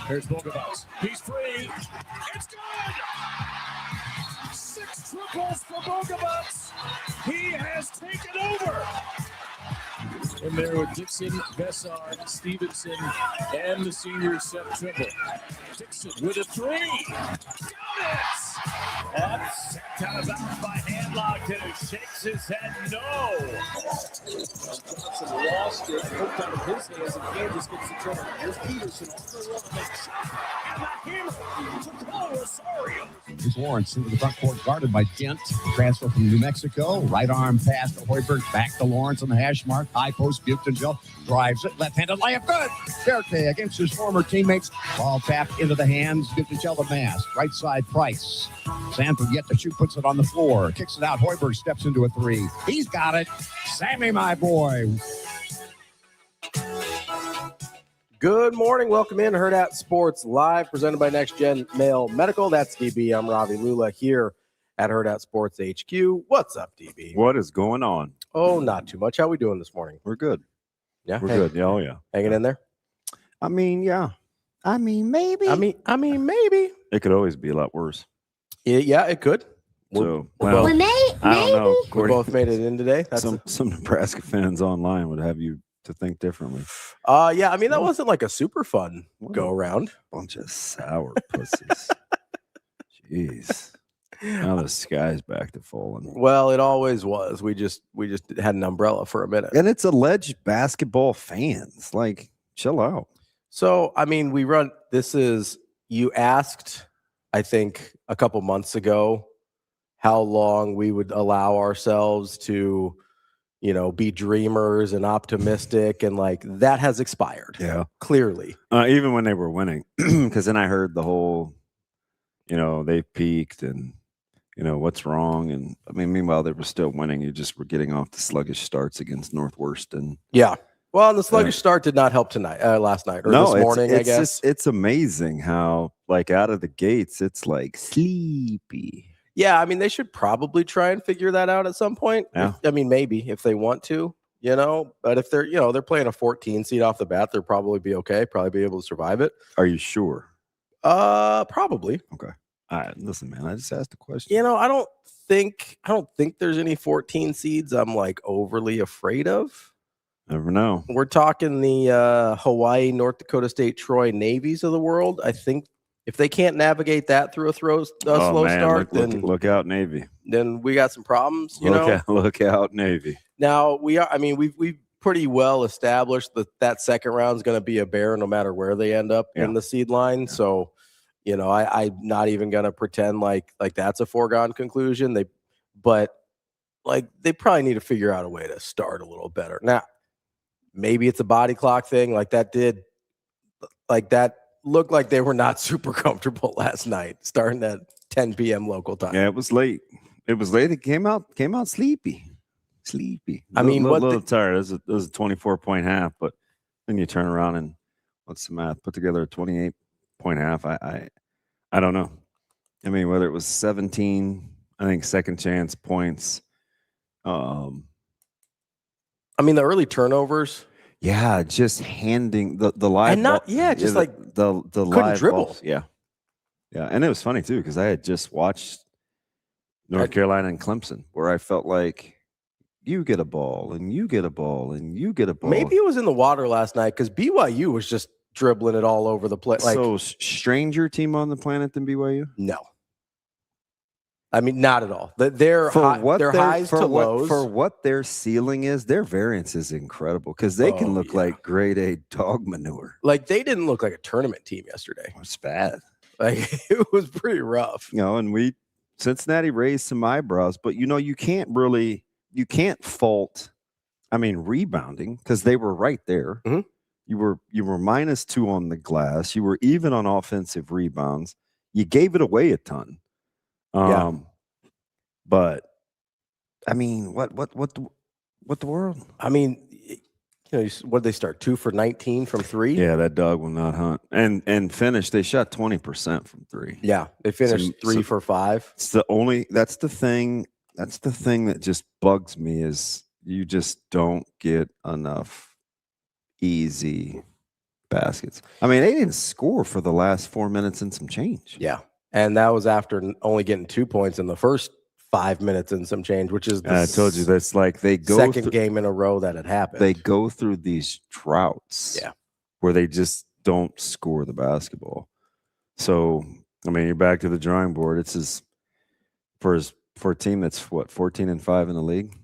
Here's Bogovats. He's free. It's good! 6 triples for Bogovats. He has taken over. And there with Dixon, Bessard, Stevenson, and the senior Seth Trimble. Dixon with a 3. Got it! That's kind of out by Handlock, and he shakes his head no. Johnson lost it, hooked out of his hands, and Kansas gets the trouble. Here's Peterson on the run, makes shot, and the hammer to Cole Rosario. Here's Lawrence into the front court, guarded by Dent. Transfer from New Mexico. Right arm pass to Hoiberg. Back to Lawrence on the hash mark. High post, Butenfeld drives it. Left-handed layup, good. Verte against his former teammates. Ball tapped into the hands. Butenfeld the mask. Right side, Price. Sanford yet to shoot, puts it on the floor. Kicks it out. Hoiberg steps into a 3. He's got it. Sammy, my boy. Good morning. Welcome in Hurrdat Sports Live, presented by Next Gen Male Medical. That's DB. I'm Ravi Lulla here at Hurrdat Sports HQ. What's up, DB? What is going on? Oh, not too much. How we doing this morning? We're good. Yeah, We're good. Yeah, oh yeah. Hanging in there. I mean, yeah. I mean, maybe. I mean, maybe. It could always be a lot worse. Yeah, it could. So, well, I don't know. We both made it in today. That's some Nebraska fans online would have you to think differently. Yeah. I mean, that wasn't like a super fun go around. Bunch of sour pussies. Jeez. Now the sky's back to falling. Well, it always was. We just had an umbrella for a minute. And it's alleged basketball fans. Like, chill out. So, I mean, you asked, I think, a couple months ago how long we would allow ourselves to, be dreamers and optimistic, and like that has expired. Yeah, clearly. Even when they were winning, because then I heard the whole, they peaked and, what's wrong. And I mean, meanwhile, they were still winning. You just were getting off the sluggish starts against Northwestern. Yeah. Well, the sluggish start did not help tonight, last night, or this morning, I guess. It's amazing how, like, out of the gates, it's like sleepy. Yeah, I mean, they should probably try and figure that out at some point. Yeah. I mean, maybe if they want to, but if they're playing a 14 seed off the bat, they'll probably be okay, probably be able to survive it. Are you sure? Probably. Okay. All right. Listen, man, I just asked a question. I don't think there's any 14 seeds I'm like overly afraid of. Never know. We're talking the Hawaii, North Dakota State, Troy Navies of the world. I think if they can't navigate that through a slow start, then look out, Navy. Then we got some problems. Look out, Navy. Now we've pretty well established that second round is going to be a bear no matter where they end up in the seed line. Yeah. So, I'm not even going to pretend like that's a foregone conclusion. They probably need to figure out a way to start a little better. Now, maybe it's a body clock thing. That looked like they were not super comfortable last night, starting at 10 p.m. local time. Yeah, it was late. It came out sleepy. I mean, a little tired. It was a 24-point half, but then you turn around and what's the math? Put together a 28-point half. I don't know. I mean, whether it was 17, I think second chance points. I mean, the early turnovers. Yeah, just handing the live and not ball, just like the live dribble. Balls. Yeah, and it was funny too because I had just watched North Carolina and Clemson, where I felt like you get a ball and you get a ball and you get a ball. Maybe it was in the water last night because BYU was just dribbling it all over the place. So stranger team on the planet than BYU? No. I mean, not at all. Their highs to lows. For what their ceiling is, their variance is incredible because they can look like grade A dog manure. Like, they didn't look like a tournament team yesterday. It's bad. Like, it was pretty rough. And Cincinnati raised some eyebrows, but, you can't fault, rebounding because they were right there. Mm-hmm. You were -2 on the glass. You were even on offensive rebounds. You gave it away a ton. But I mean, what the world? I mean, what did they start 2 for 19 from 3? Yeah, that dog will not hunt. And finished. They shot 20% from 3. Yeah, they finished 3 for 5. That's the thing. That's the thing that just bugs me is you just don't get enough easy baskets. I mean, they didn't score for the last 4 minutes and some change. Yeah. And that was after only getting 2 points in the first 5 minutes and some change, which is I told you that's like they go second game in a row that had happened. They go through these droughts where they just don't score the basketball. So, I mean, you're back to the drawing board. It's for a team that's 14-5 in the league.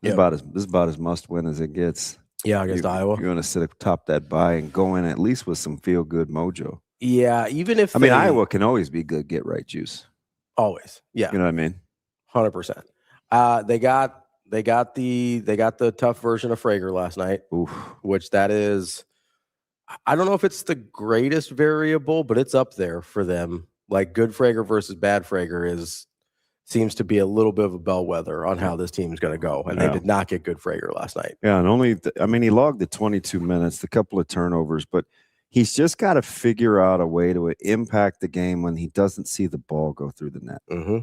This is about as must win as it gets. Yeah, against Iowa. You want to sit atop that bye and go in at least with some feel good mojo. Yeah, even if Iowa can always be good get right juice. Always. Yeah. You know what I mean? 100%. They got the tough version of Frager last night. Oof. Which that is, I don't know if it's the greatest variable, but it's up there for them. Like good Frager versus bad Frager seems to be a little bit of a bellwether on how this team's going to go. And they did not get good Frager last night. Yeah, and he logged the 22 minutes, a couple of turnovers, but he's just got to figure out a way to impact the game when he doesn't see the ball go through the net. Mm-hmm.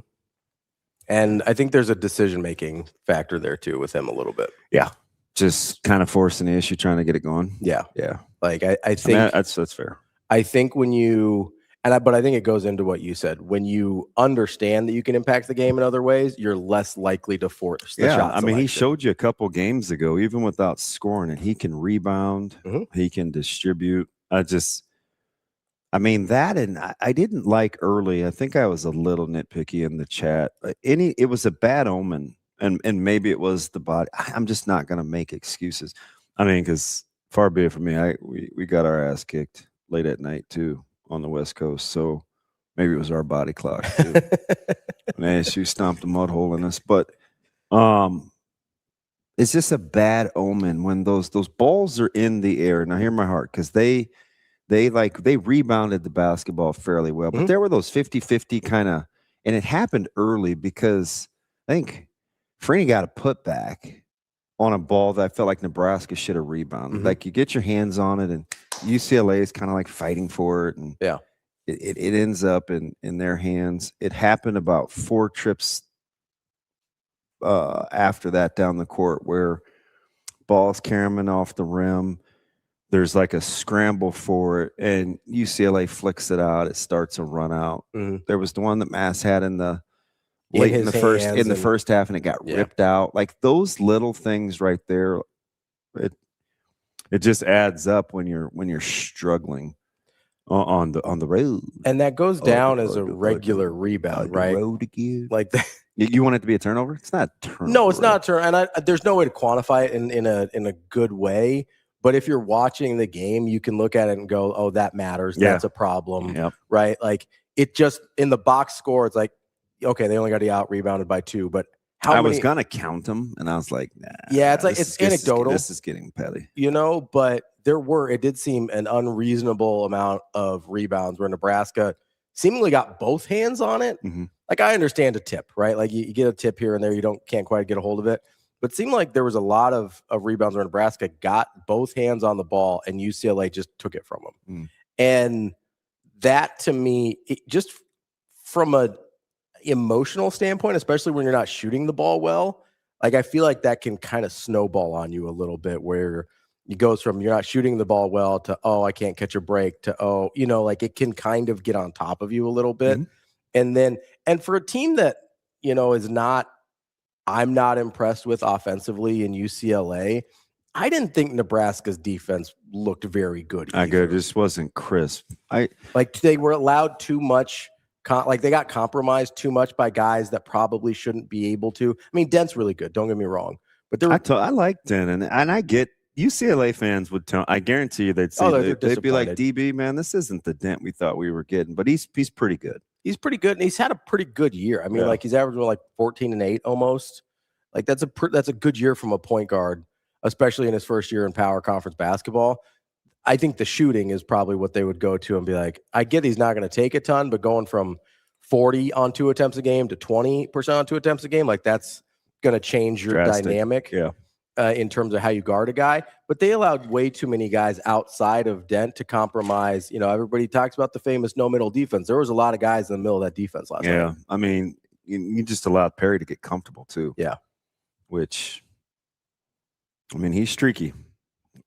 And I think there's a decision-making factor there too with him a little bit. Yeah. Just kind of forcing the issue, trying to get it going. Yeah. Yeah. Like I think that's fair. I think when you but I think it goes into what you said. When you understand that you can impact the game in other ways, you're less likely to force the shot. I mean, he showed you a couple games ago, even without scoring it, he can rebound, he can distribute. That, and I didn't like early. I think I was a little nitpicky in the chat. It was a bad omen, and maybe it was the body. I'm just not going to make excuses. I mean, because far be it from me, we got our ass kicked late at night too on the West Coast, so maybe it was our body clock too. Man, she stomped a mud hole in us, but it's just a bad omen when those balls are in the air. Now, hear my heart, because they rebounded the basketball fairly well, but there were those 50-50 kind of, and it happened early because I think Freeney got a putback on a ball that I felt like Nebraska should have rebounded. Like you get your hands on it, and UCLA is kind of like fighting for it, and it ends up in their hands. It happened about 4 trips after that down the court where balls carrying off the rim. There's like a scramble for it, and UCLA flicks it out. It starts a run out. There was the one that Mass had in the first half, and it got ripped out. Like those little things right there, it just adds up when you're struggling on the road. And that goes down as a regular rebound, right? Road again. Like you want it to be a turnover? It's not a turnover. No, it's not a turnover. And there's no way to quantify it in a good way. But if you're watching the game, you can look at it and go, "Oh, that matters. That's a problem." Right? Like it just in the box score, it's like, okay, they only got out rebounded by 2, but I was gonna count them, and I was like, nah. Yeah, it's like it's anecdotal. This is getting petty, But it did seem an unreasonable amount of rebounds where Nebraska seemingly got both hands on it. Like I understand a tip, right? Like you get a tip here and there, you can't quite get a hold of it. But it seemed like there was a lot of rebounds where Nebraska got both hands on the ball and UCLA just took it from them. And that to me, just from a emotional standpoint, especially when you're not shooting the ball well, like I feel like that can kind of snowball on you a little bit where it goes from you're not shooting the ball well to, oh, I can't catch a break to, like it can kind of get on top of you a little bit. And for a team that, is not, I'm not impressed with offensively in UCLA. I didn't think Nebraska's defense looked very good. It just wasn't crisp. They were allowed too much. They got compromised too much by guys that probably shouldn't be able to. I mean, Dent's really good. Don't get me wrong. But I like Dent, and I get UCLA fans would tell. I guarantee you they'd say they'd be like, DB, man, this isn't the Dent we thought we were getting. But he's pretty good. He's pretty good, and he's had a pretty good year. I mean, he's averaging like 14-8 almost. Like that's a good year from a point guard, especially in his first year in power conference basketball. I think the shooting is probably what they would go to and be like, I get he's not going to take a ton, but going from 40 on 2 attempts a game to 20% on 2 attempts a game, like that's going to change your dynamic in terms of how you guard a guy. But they allowed way too many guys outside of Dent to compromise. Everybody talks about the famous no middle defense. There was a lot of guys in the middle of that defense last night. Yeah, I mean, you just allowed Perry to get comfortable too. Yeah. Which, I mean, he's streaky.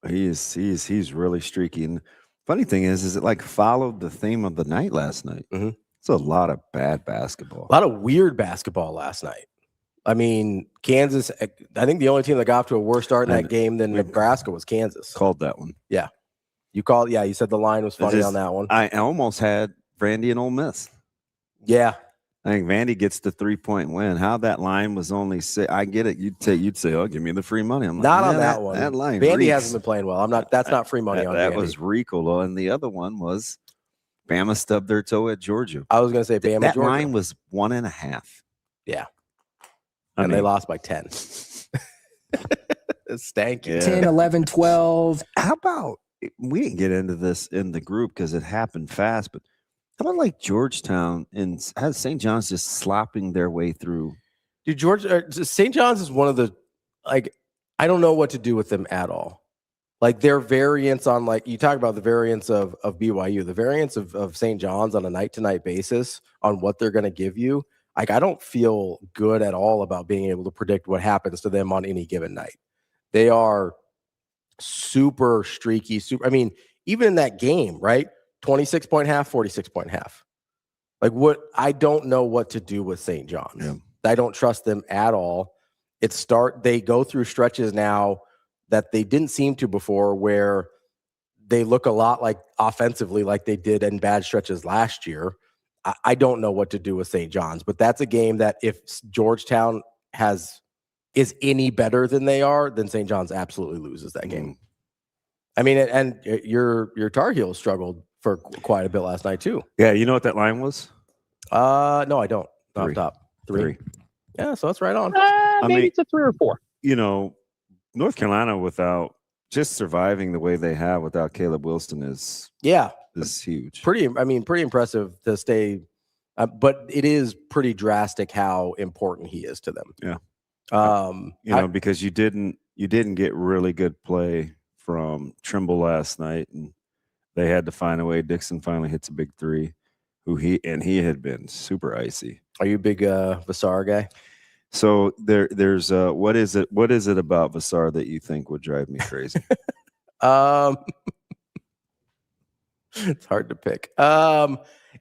He's really streaky. And Funny thing is it like followed the theme of the night last night. Mhm. It's a lot of bad basketball. A lot of weird basketball last night. I mean, Kansas, I think the only team that got off to a worse start in that game than Nebraska was Kansas. Called that one. Yeah. You said the line was funny on that one. I almost had Vandy and Ole Miss. Yeah. I think Vandy gets the 3-point win. How that line was only 6. I get it. You'd say, oh, give me the free money. I'm like, not on that one. That line. Vandy reeks. hasn't been playing well. That's not free money on that Vandy. was Rico, and the other one was Bama stubbed their toe at Georgia. I was going to say Bama. That Georgia. line was 1.5. Yeah. And they lost by 10. It's stanky. Yeah. 10, 11, 12. How about we didn't get into this in the group because it happened fast, but how about like Georgetown and has St. John's just slopping their way through? Dude, St. John's is one of the, like, I don't know what to do with them at all. Like their variance on, like, you talk about the variance of BYU, the variance of St. John's on a night-to-night basis on what they're going to give you. Like, I don't feel good at all about being able to predict what happens to them on any given night. They are super streaky. I mean, even in that game, right? 26-point half, 46-point half. Like, I don't know what to do with St. John's. Yeah. I don't trust them at all. They go through stretches now that they didn't seem to before, where they look a lot like offensively like they did in bad stretches last year. I don't know what to do with St. John's, but that's a game that if Georgetown is any better than they are, then St. John's absolutely loses that game. I mean, and your Tar Heels struggled for quite a bit last night too. Yeah, you know what that line was? No, I don't. Off 3. top. 3. Yeah, so that's right on. Maybe it's a 3 or 4. You know, North Carolina without just surviving the way they have without Caleb Wilson is huge. Pretty impressive to stay, but it is pretty drastic how important he is to them. Yeah. Because you didn't get really good play from Trimble last night, and they had to find a way. Dixon finally hits a big 3, he had been super icy. Are you a big Vassar guy? So there's what is it about Vassar that you think would drive me crazy? It's hard to pick.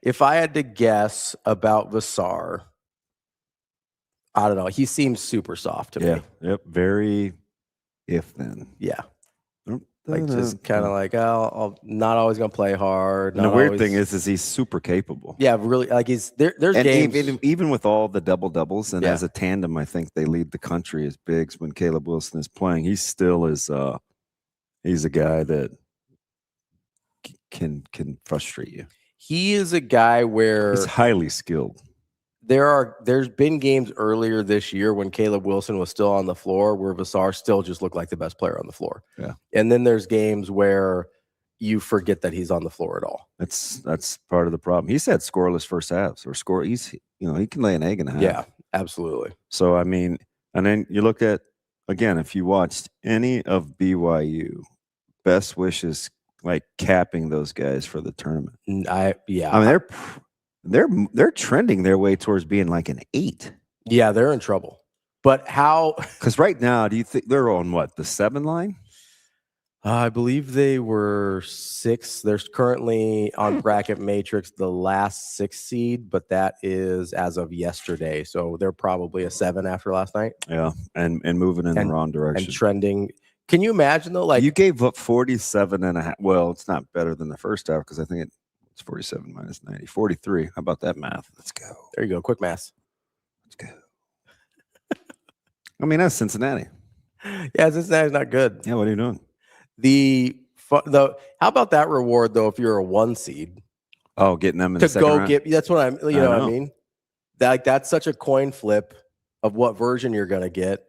If I had to guess about Vassar, I don't know. He seems super soft to me. Yep. Very if then. Yeah. Like just kind of like, I'm not always gonna play hard. And the weird thing is he's super capable. Yeah, really. Like there's and games. even with all the doubles, and as a tandem, I think they lead the country as bigs when Caleb Wilson is playing. He still is. He's a guy that can frustrate you. He is a guy where he's highly skilled. There's been games earlier this year when Caleb Wilson was still on the floor where Vassar still just looked like the best player on the floor. Yeah. And then there's games where you forget that he's on the floor at all. That's part of the problem. He's had scoreless first halves or score. He can lay an egg in a half. Yeah, absolutely. So, I mean, and then you look at, again, if you watched any of BYU, best wishes, like capping those guys for the tournament. I mean, they're trending their way towards being like an 8. Yeah, they're in trouble. But how? Because right now, do you think they're on what, the 7 line? I believe they were 6. They're currently on bracket matrix, the last 6 seed, but that is as of yesterday. So they're probably a 7 after last night. Yeah, and moving in the wrong direction. And trending. Can you imagine though? Like you gave up 47.5. Well, it's not better than the first half because I think it's 47 minus 90. 43. How about that math? Let's go. There you go. Quick math. Let's go. I mean, that's Cincinnati. Yeah, Cincinnati's not good. Yeah, what are you doing? How about that reward though? If you're a 1 seed, getting them in the second round. That's what I'm. You know what I mean? That's such a coin flip of what version you're gonna get,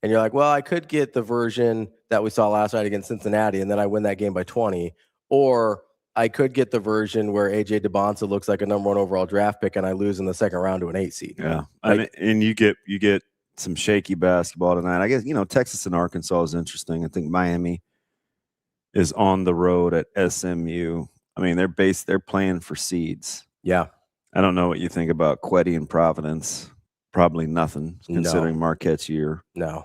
and you're like, well, I could get the version that we saw last night against Cincinnati, and then I win that game by 20, or I could get the version where AJ DeBonsa looks like a number 1 overall draft pick, and I lose in the second round to an 8 seed. Yeah, and you get some shaky basketball tonight. I guess Texas and Arkansas is interesting. I think Miami is on the road at SMU. I mean, they're playing for seeds. Yeah, I don't know what you think about Quetty and Providence. Probably nothing considering Marquette's year. No.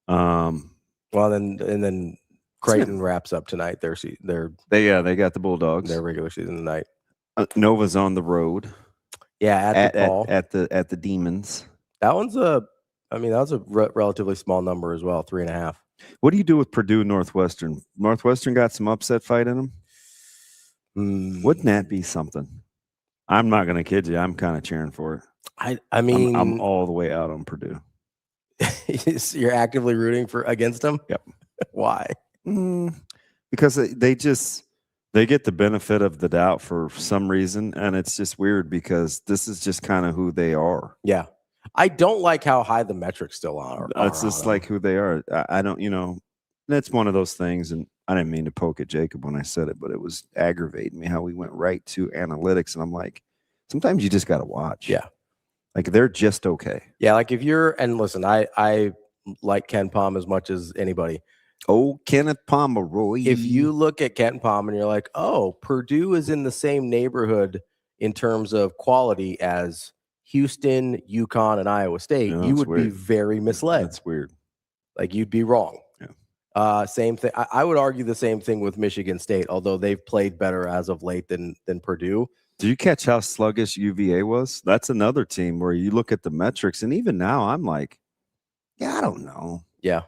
Well, then Creighton wraps up tonight. They got the Bulldogs. Their regular season tonight. Nova's on the road. Yeah, at the Demons. That one's that was a relatively small number as well, 3.5. What do you do with Purdue Northwestern? Northwestern got some upset fight in them. Wouldn't that be something? I'm not going to kid you. I'm kind of cheering for it. I'm all the way out on Purdue. You're actively rooting against them? Yep. Why? Because they get the benefit of the doubt for some reason, and it's just weird because this is just kind of who they are. Yeah. I don't like how high the metrics still are. It's just like who they are. I don't, that's one of those things, and I didn't mean to poke at Jacob when I said it, but it was aggravating me how we went right to analytics, and I'm like, sometimes you just got to watch. Yeah. Like, they're just okay. Yeah, like and listen, I like Ken Palm as much as anybody. Oh, Kenneth Pomeroy. If you look at Ken Palm and you're like, oh, Purdue is in the same neighborhood in terms of quality as Houston, UConn, and Iowa State, you would be very misled. That's weird. Like, you'd be wrong. Yeah. Same thing. I would argue the same thing with Michigan State, although they've played better as of late than Purdue. Did you catch how sluggish UVA was? That's another team where you look at the metrics, and even now I'm like, yeah, I don't know. Yeah.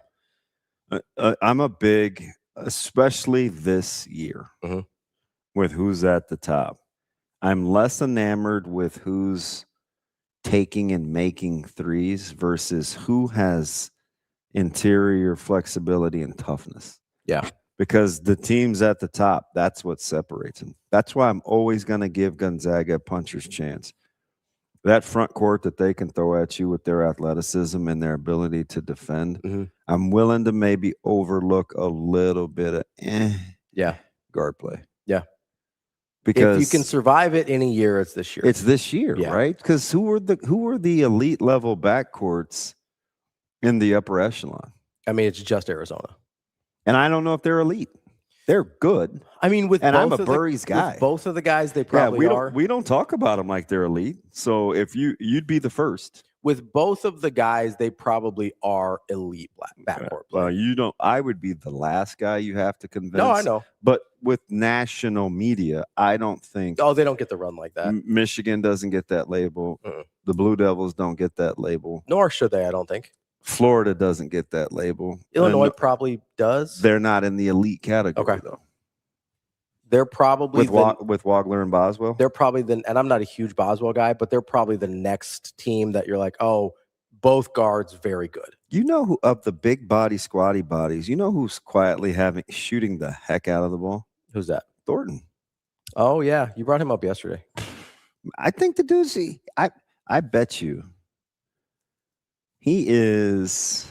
I'm a big, especially this year, with who's at the top. I'm less enamored with who's taking and making threes versus who has interior flexibility and toughness. Yeah. Because the teams at the top, that's what separates them. That's why I'm always going to give Gonzaga a puncher's chance. That front court that they can throw at you with their athleticism and their ability to defend, I'm willing to maybe overlook a little bit of guard play. Yeah. Because if you can survive it in a year, it's this year. It's this year, right? Because who are the elite level backcourts in the upper echelon? I mean, it's just Arizona. And I don't know if they're elite. They're good. I mean, I'm a Burries guy. With both of the guys, they probably are. We don't talk about them like they're elite. So if you'd be the first. With both of the guys, they probably are elite backcourt. Well, I would be the last guy you have to convince. No, I know. But with national media, I don't think. Oh, they don't get the run like that. Michigan doesn't get that label. The Blue Devils don't get that label. Nor should they, I don't think. Florida doesn't get that label. Illinois probably does. They're not in the elite category, though. They're probably with Wagler and Boswell. They're probably and I'm not a huge Boswell guy, but they're probably the next team that you're like, oh, both guards very good. You know who of the big body, squatty bodies? You know who's quietly shooting the heck out of the ball? Who's that? Thornton. Oh yeah, you brought him up yesterday. I think the dude's. I bet you. He's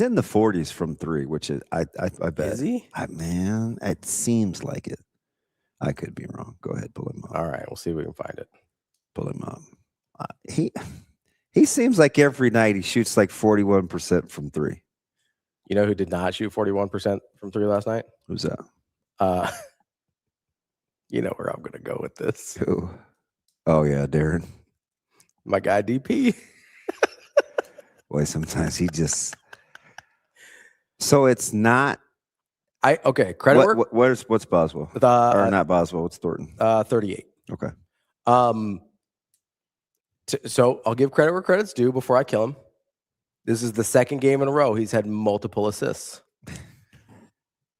in the 40s from three, which is I bet. Is he? Man, it seems like it. I could be wrong. Go ahead, pull him up. All right, we'll see if we can find it. Pull him up. He seems like every night he shoots like 41% from three. You know who did not shoot 41% from three last night? Who's that? You know where I'm going to go with this. Who? Oh yeah, Darren. My guy DP. Boy, sometimes he just. So it's not. Credit work. What's Boswell? Or not Boswell? What's Thornton? 38. Okay. So I'll give credit where credit's due before I kill him. This is the second game in a row he's had multiple assists,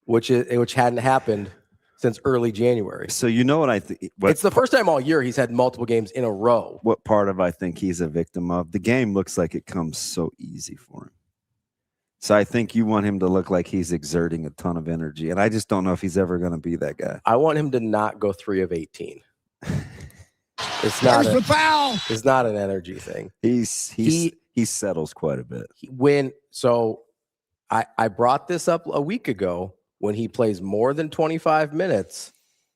which hadn't happened since early January. So you know what I think? It's the first time all year he's had multiple games in a row. What part of I think he's a victim of? The game looks like it comes so easy for him. So I think you want him to look like he's exerting a ton of energy, and I just don't know if he's ever going to be that guy. I want him to not go 3 of 18. It's not the foul. It's not an energy thing. He settles quite a bit. I brought this up a week ago. When he plays more than 25 minutes,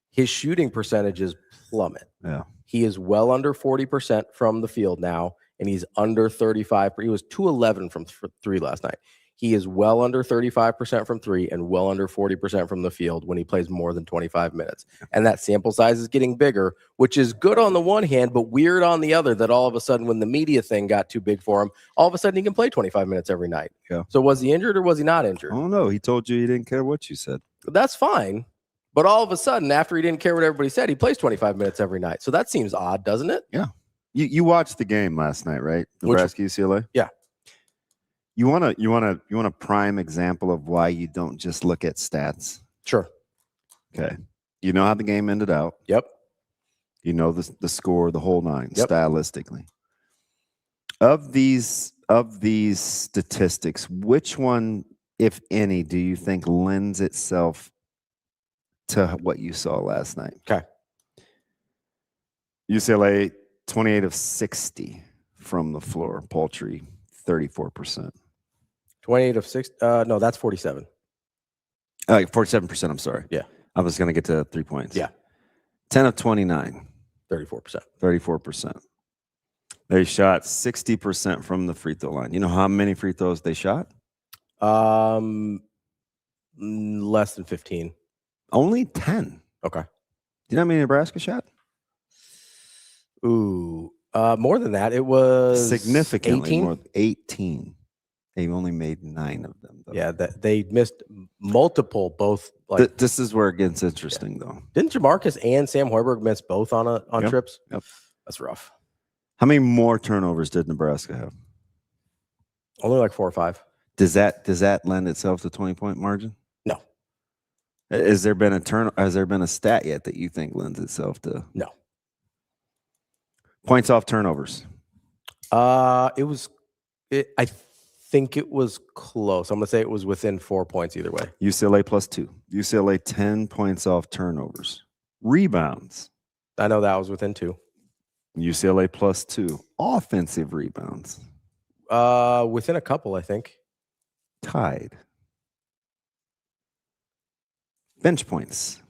his shooting percentages plummet. Yeah. He is well under 40% from the field now, and he's under 35. He was 2-11 from three last night. He is well under 35% from three and well under 40% from the field when he plays more than 25 minutes. And that sample size is getting bigger, which is good on the one hand, but weird on the other, that all of a sudden when the media thing got too big for him, all of a sudden he can play 25 minutes every night. Yeah. So was he injured or was he not injured? I don't know. He told you he didn't care what you said. That's fine. But all of a sudden, after he didn't care what everybody said, he plays 25 minutes every night. So that seems odd, doesn't it? Yeah. You watched the game last night, right? Nebraska UCLA? Yeah. You want a prime example of why you don't just look at stats? Sure. Okay. You know how the game ended out. Yep. You know the score, the whole nine, Yep. stylistically. Of these statistics, which one, if any, do you think lends itself to what you saw last night? Okay. UCLA, 28 of 60 from the floor. Paltry, 34%. 28 of 6. No, that's 47. 47%, I'm sorry. Yeah. I was going to get to 3 points. Yeah. 10 of 29. 34%. 34%. They shot 60% from the free throw line. You know how many free throws they shot? Less than 15. Only 10. Okay. Do you know how many Nebraska shot? Ooh, more than that. It was Significantly 18? more. 18. They only made 9 of them, though. Yeah, they missed multiple. Both like This is where it gets interesting, though. didn't Jamarcus and Sam Hoiberg miss both on Yep. trips? Yep. That's rough. How many more turnovers did Nebraska have? Only like 4 or 5. Does that lend itself to 20-point margin? No. Has there been a stat yet that you think lends itself to? No. Points off turnovers. I think it was close. I'm gonna say it was within 4 points either way. UCLA +2. UCLA 10 points off turnovers. Rebounds. I know that was within 2. UCLA +2. Offensive rebounds. Within a couple, I think. Tied. Bench points.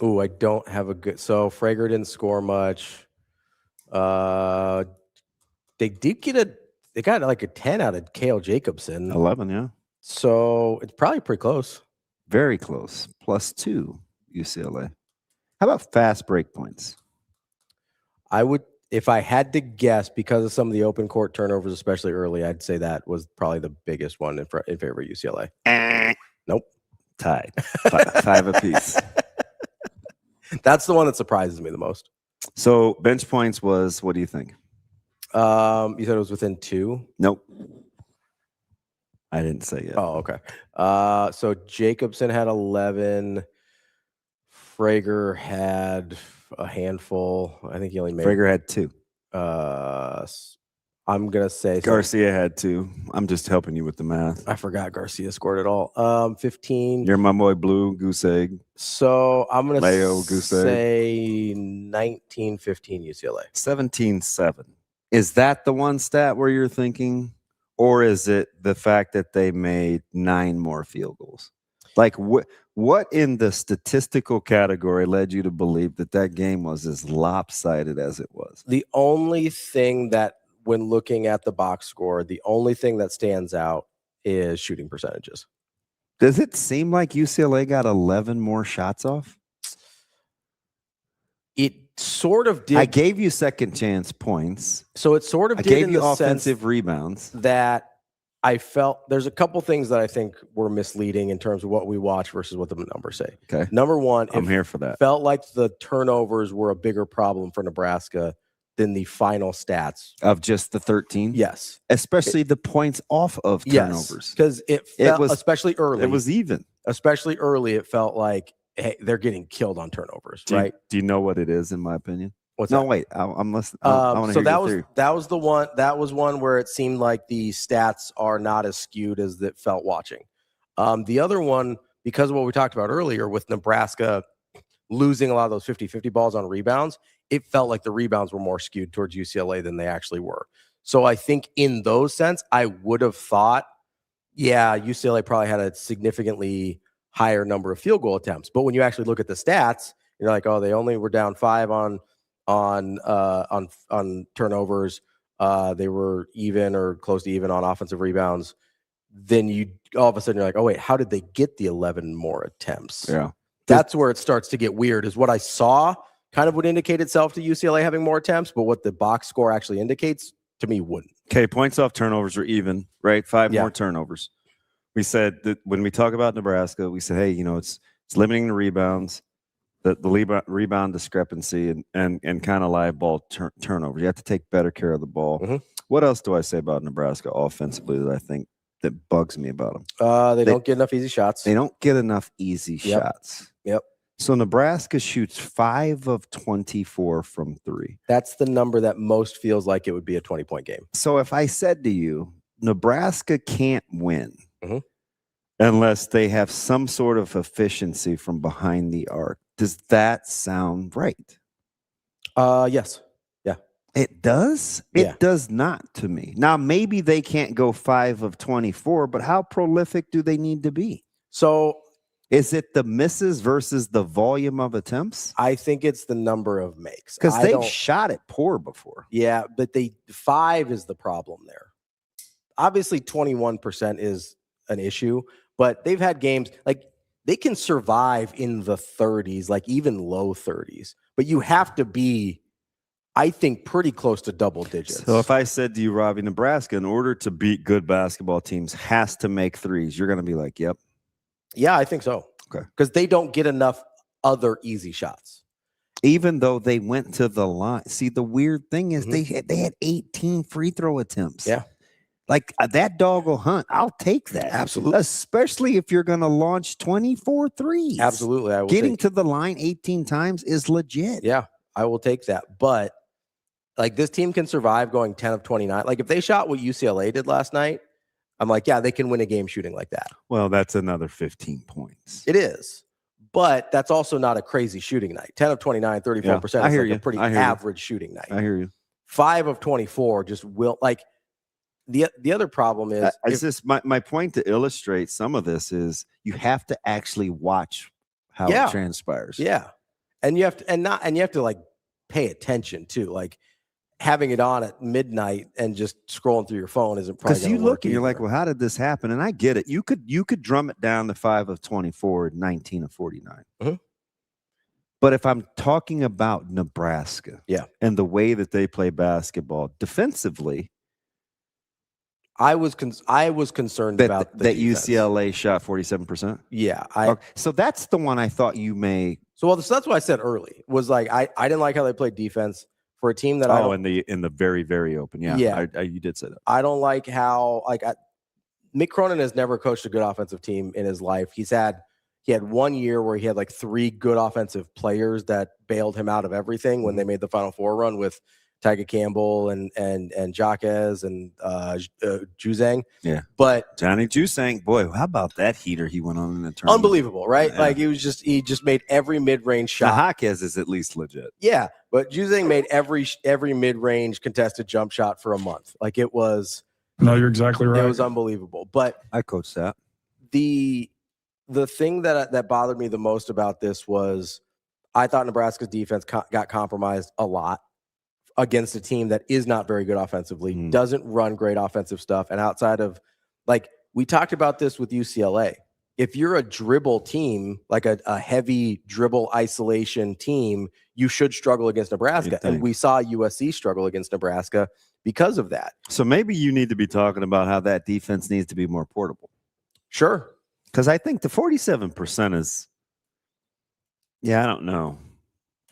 Ooh, I don't have a good. So Frager didn't score much. They did get they got like a 10 out of Cale Jacobson. 11, yeah. So it's probably pretty close. Very close. +2 UCLA. How about fast break points? I would, if I had to guess, because of some of the open court turnovers, especially early, I'd say that was probably the biggest one in favor of UCLA. Nope. Tied. 5 apiece. That's the one that surprises me the most. So bench points was, what do you think? You said it was within 2? Nope. I didn't say yet. Oh, okay. So Jacobson had 11. Frager had a handful. I think he only made. Frager had 2. I'm gonna say Garcia had 2. I'm just helping you with the math. I forgot Garcia scored it all. 15. You're my boy Blue, goose egg. So I'm gonna Leo, goose egg. say 19-15 UCLA. 17-7. Is that the one stat where you're thinking, or is it the fact that they made 9 more field goals? Like what in the statistical category led you to believe that game was as lopsided as it was? The only thing that, when looking at the box score, the only thing that stands out is shooting percentages. Does it seem like UCLA got 11 more shots off? It sort of did. I gave you second chance points. So it sort of I did gave in you the offensive sense rebounds. that I felt there's a couple things that I think were misleading in terms of what we watch versus what the numbers say. Okay. Number one, I'm here for that. Felt like the turnovers were a bigger problem for Nebraska than the final stats. Of just the 13? Yes. Especially the points off of turnovers. Because it was, especially early. It was even. Especially early, it felt like, hey, they're getting killed on turnovers, right? Do you know what it is, in my opinion? What's no, that? wait. I'm listening. I want to So hear your theory. that was the one. That was one where it seemed like the stats are not as skewed as it felt watching. The other one, because of what we talked about earlier with Nebraska losing a lot of those 50-50 balls on rebounds, it felt like the rebounds were more skewed towards UCLA than they actually were. So I think in those sense, I would have thought, yeah, UCLA probably had a significantly higher number of field goal attempts. But when you actually look at the stats, you're like, oh, they only were down 5 on turnovers. They were even or close to even on offensive rebounds. then you all of a sudden you're like, oh wait, how did they get the 11 more attempts? Yeah. That's where it starts to get weird, is what I saw kind of would indicate itself to UCLA having more attempts, but what the box score actually indicates to me wouldn't. Okay, points off turnovers are even, right? 5 more turnovers. We said that when we talk about Nebraska, we said, hey, it's limiting the rebounds, the rebound discrepancy, and kind of live ball turnovers. You have to take better care of the ball. Mm-hmm. What else do I say about Nebraska offensively that I think that bugs me about them? They don't get enough easy shots. They don't get enough easy shots. Yep. So Nebraska shoots 5 of 24 from 3. That's the number that most feels like it would be a 20-point game. So if I said to you, Nebraska can't win unless they have some sort of efficiency from behind the arc, does that sound right? Yes. Yeah. It does? It does not to me. Now, maybe they can't go 5 of 24, but how prolific do they need to be? So is it the misses versus the volume of attempts? I think it's the number of makes. Because they've shot it poor before. Yeah, but 5 is the problem there. Obviously, 21% is an issue, but they've had games like they can survive in the 30s, like even low 30s, but you have to be, I think, pretty close to double digits. So if I said to you, Ravi, Nebraska, in order to beat good basketball teams, has to make threes, you're going to be like, yep. Yeah, I think so. Okay. Because they don't get enough other easy shots. Even though they went to the line. See, the weird thing is they had 18 free throw attempts. Yeah. Like that dog will hunt. I'll take that. Absolutely. Especially if you're going to launch 24 threes. Absolutely. I will Getting to the line 18 times is legit. Yeah, I will take that. But like this team can survive going 10 of 29. Like if they shot what UCLA did last night, I'm like, yeah, they can win a game shooting like that. Well, that's another 15 points. It is. But that's also not a crazy shooting night. 10 of 29, 34% is like a pretty average shooting night. I hear you. 5 of 24 just will, like, the other problem is my point to illustrate some of this is you have to actually watch how it transpires. Yeah. And you have to like pay attention too. Like having it on at midnight and just scrolling through your phone isn't probably because you look and you're like, well, how did this happen? And I get it. You could drum it down to 5 of 24 and 19 of 49. Mm-hmm. But if I'm talking about Nebraska, and the way that they play basketball defensively, I was concerned about that UCLA shot 47%. Yeah, so that's the one I thought you may. So that's what I said early. Was like I didn't like how they played defense for a team that in the very, very open. Yeah. You did say that. I don't like how Mick Cronin has never coached a good offensive team in his life. He had 1 year where he had like 3 good offensive players that bailed him out of everything when they made the Final Four run with Tyga Campbell and Jaquez and Juzang. Yeah. But Johnny Juzang, boy, how about that heater he went on in the tournament? Unbelievable, right? Yeah. Like he just made every mid-range shot. Jaquez is at least legit. Yeah, but Juzang made every mid-range contested jump shot for a month. Like it was. No, you're exactly right. It was unbelievable. But I coached that. The thing that bothered me the most about this was I thought Nebraska's defense got compromised a lot against a team that is not very good offensively, doesn't run great offensive stuff. And outside of, like, we talked about this with UCLA. If you're a dribble team, like a heavy dribble isolation team, you should struggle against Nebraska. And we saw USC struggle against Nebraska because of that. So maybe you need to be talking about how that defense needs to be more portable. Sure. Because I think the 47% is, I don't know.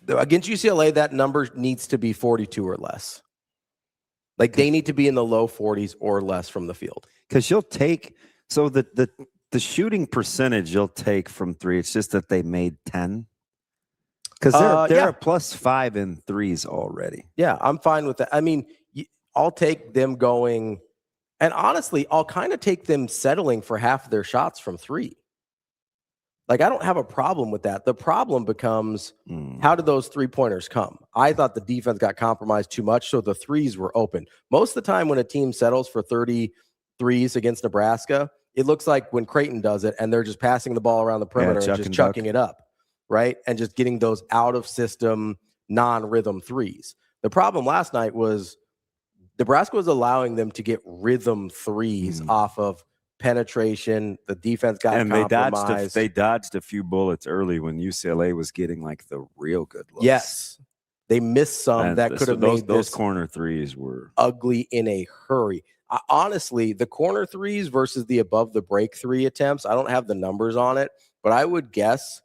Against UCLA, that number needs to be 42 or less. Like they need to be in the low 40s or less from the field. Because you'll take the shooting percentage you'll take from 3. It's just that they made 10. Because they're a +5 in threes already. Yeah, I'm fine with that. I mean, I'll take them going, and honestly, I'll kind of take them settling for half of their shots from 3. Like, I don't have a problem with that. The problem becomes, how do those 3-pointers come? I thought the defense got compromised too much, so the threes were open. Most of the time when a team settles for 30 threes against Nebraska, it looks like when Creighton does it, and they're just passing the ball around the perimeter and just chucking it up, right? And just getting those out-of-system, non-rhythm threes. The problem last night was Nebraska was allowing them to get rhythm threes off of penetration. The defense got and compromised. they dodged a few bullets early when UCLA was getting like the real good looks. Yes. They missed some And that could have made those this corner threes were ugly in a hurry. Honestly, the corner threes versus the above the break 3 attempts, I don't have the numbers on it, but I would guess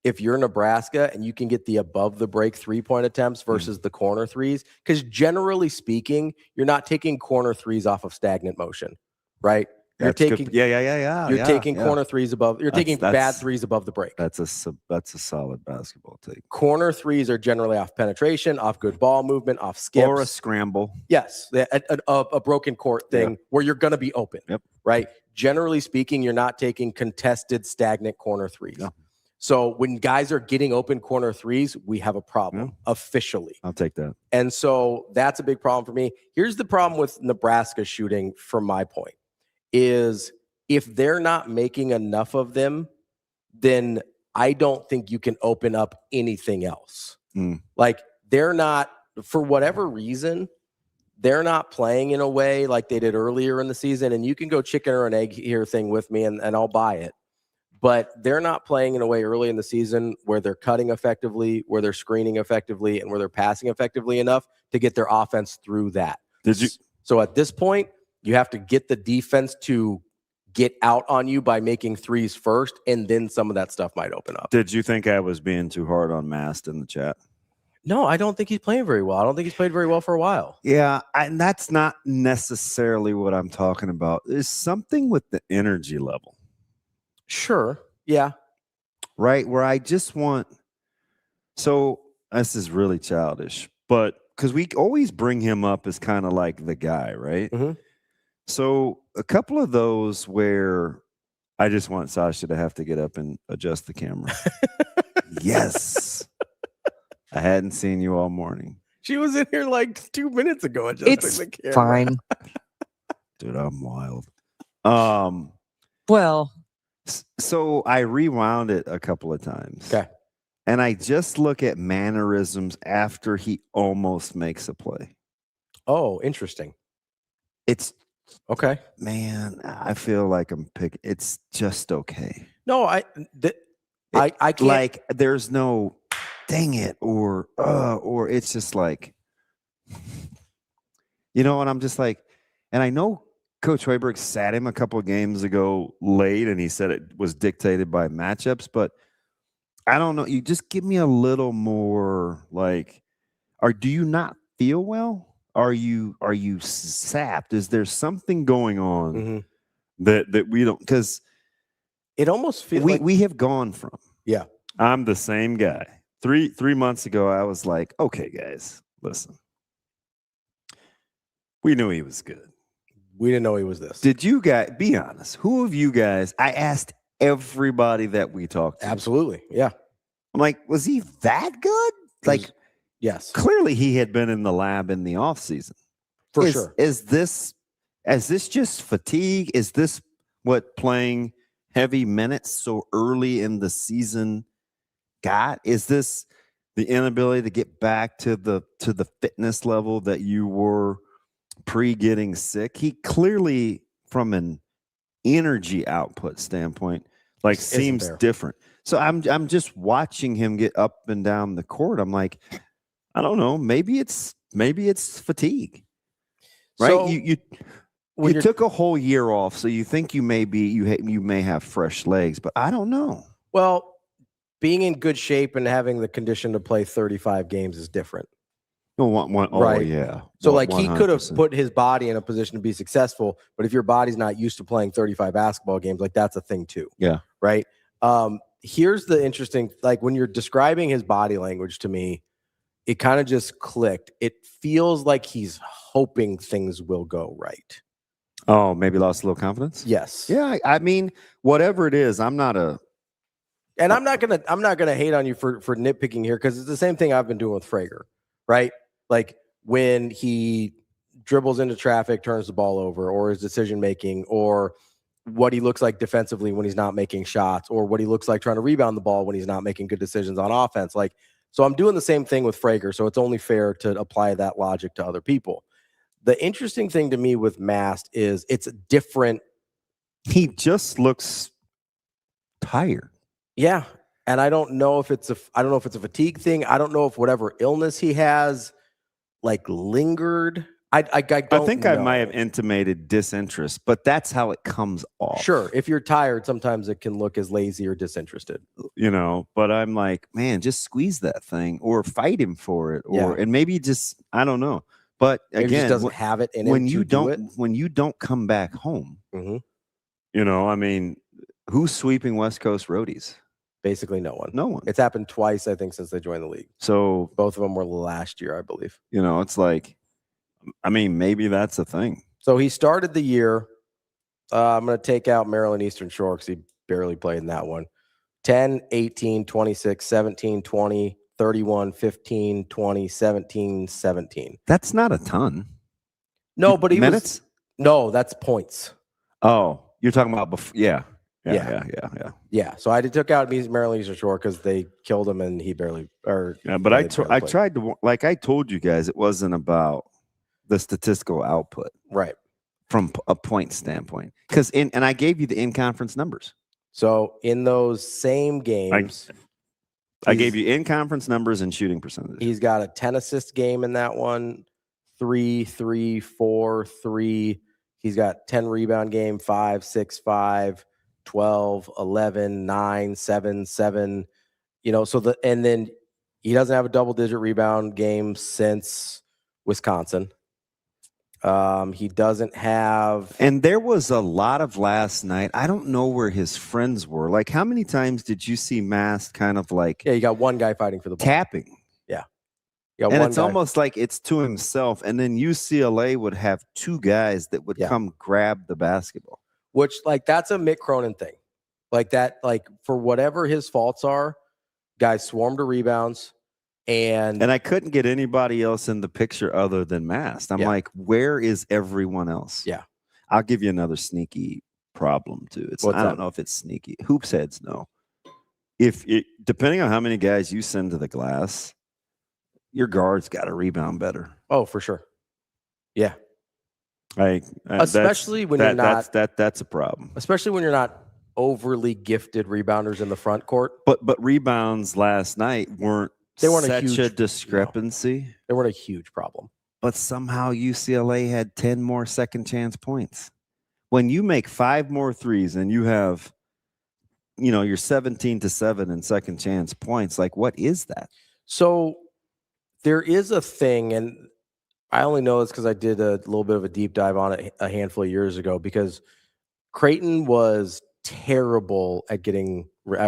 if you're Nebraska and you can get the above the break 3-point attempts versus the corner threes, because generally speaking, you're not taking corner threes off of stagnant motion, right? You're taking taking corner threes above. You're taking bad threes above the break. That's a solid basketball take. Corner threes are generally off penetration, off good ball movement, off skips, or a scramble. Yes, a broken court thing where you're going to be open. Yep. Right. Generally speaking, you're not taking contested, stagnant corner threes. Yeah. So when guys are getting open corner threes, we have a problem officially. I'll take that. And so that's a big problem for me. Here's the problem with Nebraska shooting, from my point, is if they're not making enough of them, then I don't think you can open up anything else. Like, they're not, for whatever reason, they're not playing in a way like they did earlier in the season. And you can go chicken or an egg here thing with me and I'll buy it. But they're not playing in a way early in the season where they're cutting effectively, where they're screening effectively, and where they're passing effectively enough to get their offense through that. So at this point, you have to get the defense to get out on you by making threes first, and then some of that stuff might open up. Did you think I was being too hard on Mast in the chat? No, I don't think he's playing very well. I don't think he's played very well for a while. Yeah, and that's not necessarily what I'm talking about. There's something with the energy level. Sure. Yeah. Right, where I just want – so this is really childish, but because we always bring him up as kind of like the guy, right? Mm-hmm. So a couple of those where I just want Sasha to have to get up and adjust the camera. Yes. I hadn't seen you all morning. She was in here like 2 minutes ago adjusting the camera. Fine. Dude, I'm wild. Well, so I rewound it a couple of times. Okay. And I just look at mannerisms after he almost makes a play. Oh, interesting. It's okay. Man, I feel like I'm picking. It's just okay. No, I can't. Like, there's no dang it or it's just like, you know, and I'm just like, and I know Coach Hoiberg sat him a couple of games ago late and he said it was dictated by matchups, but I don't know. You just give me a little more like, do you not feel well? Are you sapped? Is there something going on that we don't? Because it almost feels we have gone from. Yeah, I'm the same guy. Three months ago, I was like, okay, guys, listen. We knew he was good. We didn't know he was this. Did you guys be honest? Who of you guys? I asked everybody that we talked to. Absolutely, yeah. I'm like, was he that good? Like. Yes. Clearly he had been in the lab in the offseason. For sure. Is this just fatigue? Is this what playing heavy minutes so early in the season got? Is this the inability to get back to the fitness level that you were pre-getting sick? He clearly, from an energy output standpoint, like seems different. So I'm just watching him get up and down the court. I'm like, I don't know. Maybe it's fatigue, right? So you took a whole year off, so you think you may have fresh legs, but I don't know. Well, being in good shape and having the condition to play 35 games is different. Right? Yeah. So like 100%. He could have put his body in a position to be successful, but if your body's not used to playing 35 basketball games, like that's a thing too. Yeah. Right. Here's the interesting, like when you're describing his body language to me, it kind of just clicked. It feels like he's hoping things will go right. Oh, maybe lost a little confidence? Yes. Yeah, I mean, whatever it is, I'm not gonna hate on you for nitpicking here, because it's the same thing I've been doing with Frager, right? Like when he dribbles into traffic, turns the ball over, or his decision making, or what he looks like defensively when he's not making shots, or what he looks like trying to rebound the ball when he's not making good decisions on offense. Like, so I'm doing the same thing with Frager, so it's only fair to apply that logic to other people. The interesting thing to me with Mast is it's different He just looks tired. Yeah. And I don't know if it's a fatigue thing. I don't know if whatever illness he has lingered. I don't know. I might have intimated disinterest, but that's how it comes off. Sure. If you're tired, sometimes it can look as lazy or disinterested. But I'm like, man, just squeeze that thing or fight him for it. And maybe just, I don't know. But maybe again, he just doesn't have it in him when you don't come back home, who's sweeping West Coast roadies? Basically no one. No one. It's happened twice, I think, since they joined the league. So both of them were last year, I believe. It's like, maybe that's a thing. So he started the year. I'm going to take out Maryland Eastern Shore because he barely played in that one. 10, 18, 26, 17, 20, 31, 15, 20, 17, 17. That's not a ton. No, but he minutes? No, that's points. Oh, you're talking about before. Yeah. Yeah. So I took out Maryland Eastern Shore because they killed him and he barely. But I tried to, like I told you guys, it wasn't about the statistical output, right? From a point standpoint, and I gave you the in-conference numbers. So in those same games, I gave you in-conference numbers and shooting percentage. He's got a 10 assist game in that one, 3, 3, 4, 3. He's got 10 rebound game, 5, 6, 5, 12, 11, 9, 7, 7. And then he doesn't have a double-digit rebound game since Wisconsin. He doesn't have, and there was a lot of last night. I don't know where his friends were. Like, how many times did you see Mast kind of like? Yeah, you got one guy fighting for the ball. Tapping. Yeah, and it's almost like it's to himself. And then UCLA would have two guys that would come grab the basketball. Which, that's a Mick Cronin thing. For whatever his faults are, guys swarm to rebounds. And I couldn't get anybody else in the picture other than Mast. I'm like, where is everyone else? Yeah. I'll give you another sneaky problem too. I don't know if it's sneaky. Hoops heads know. Depending on how many guys you send to the glass, your guard's got to rebound better. Oh, for sure. Yeah. Especially when you're not. That's a problem. Especially when you're not overly gifted rebounders in the front court. But rebounds last night weren't. They weren't such a discrepancy. No, they weren't a huge problem. But somehow UCLA had 10 more second chance points. When you make 5 more threes and you have, you're 17-7 in second chance points, what is that? So there is a thing, and I only know this because I did a little bit of a deep dive on it a handful of years ago, because Creighton was terrible at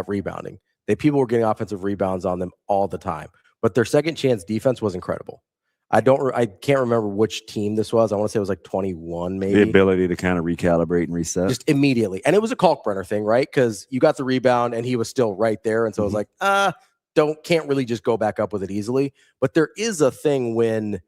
rebounding. People were getting offensive rebounds on them all the time, but their second chance defense was incredible. I can't remember which team this was. I want to say it was 21, maybe. The ability to kind of recalibrate and reset. Just immediately. And it was a Kalkbrenner thing, right? Because you got the rebound and he was still right there. And so it was can't really just go back up with it easily. But there is a thing when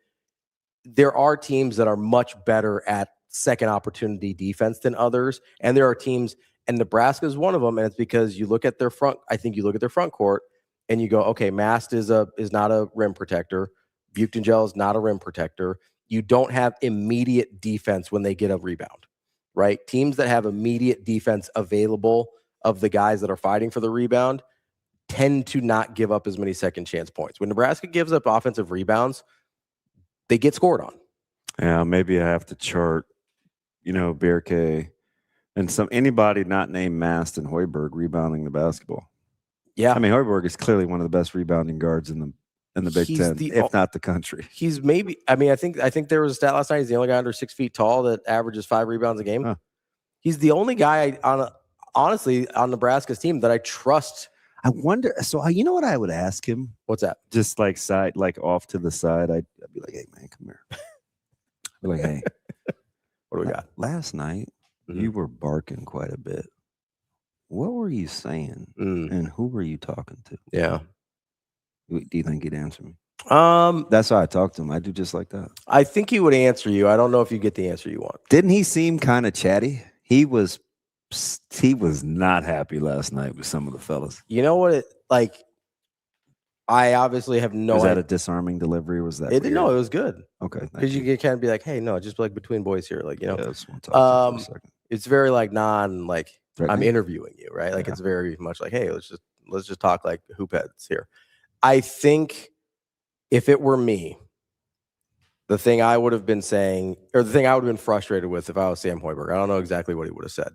there are teams that are much better at second opportunity defense than others. And there are teams, and Nebraska is one of them, and it's because you look at their front. I think you look at their front court, and you go, okay, Mast is not a rim protector. Buchtengel is not a rim protector. You don't have immediate defense when they get a rebound, right? Teams that have immediate defense available of the guys that are fighting for the rebound tend to not give up as many second chance points. When Nebraska gives up offensive rebounds, they get scored on. Yeah, maybe I have to chart, Berke. And anybody not named Mast and Hoiberg rebounding the basketball. Yeah, Hoiberg is clearly one of the best rebounding guards in the Big Ten, if not the country. He's maybe. I think there was a stat last night. He's the only guy under 6 feet tall that averages 5 rebounds a game. Huh. He's the only guy honestly on Nebraska's team that I trust. I wonder. So you know what I would ask him? What's that? Just off to the side. I'd be like, hey man, come here. I'd be like, hey, what do we got? Last night. You were barking quite a bit. What were you saying? And who were you talking to? Yeah. Do you think he'd answer me? That's how I talk to him. I do just like that. I think he would answer you. I don't know if you get the answer you want. Didn't he seem kind of chatty? He was not happy last night with some of the fellas. You know what? I obviously have no. Was that a disarming delivery? Or was that? No, it was good. Okay, because you can kind of be like, hey, no, just between boys here, Yeah, I just want to talk to you for a second. it's very like I'm Threatening? interviewing you, right? Like Yeah. it's very much like, hey, let's just talk like hoop heads here. I think if it were me, the thing I would have been saying, or the thing I would have been frustrated with if I was Sam Hoiberg, I don't know exactly what he would have said.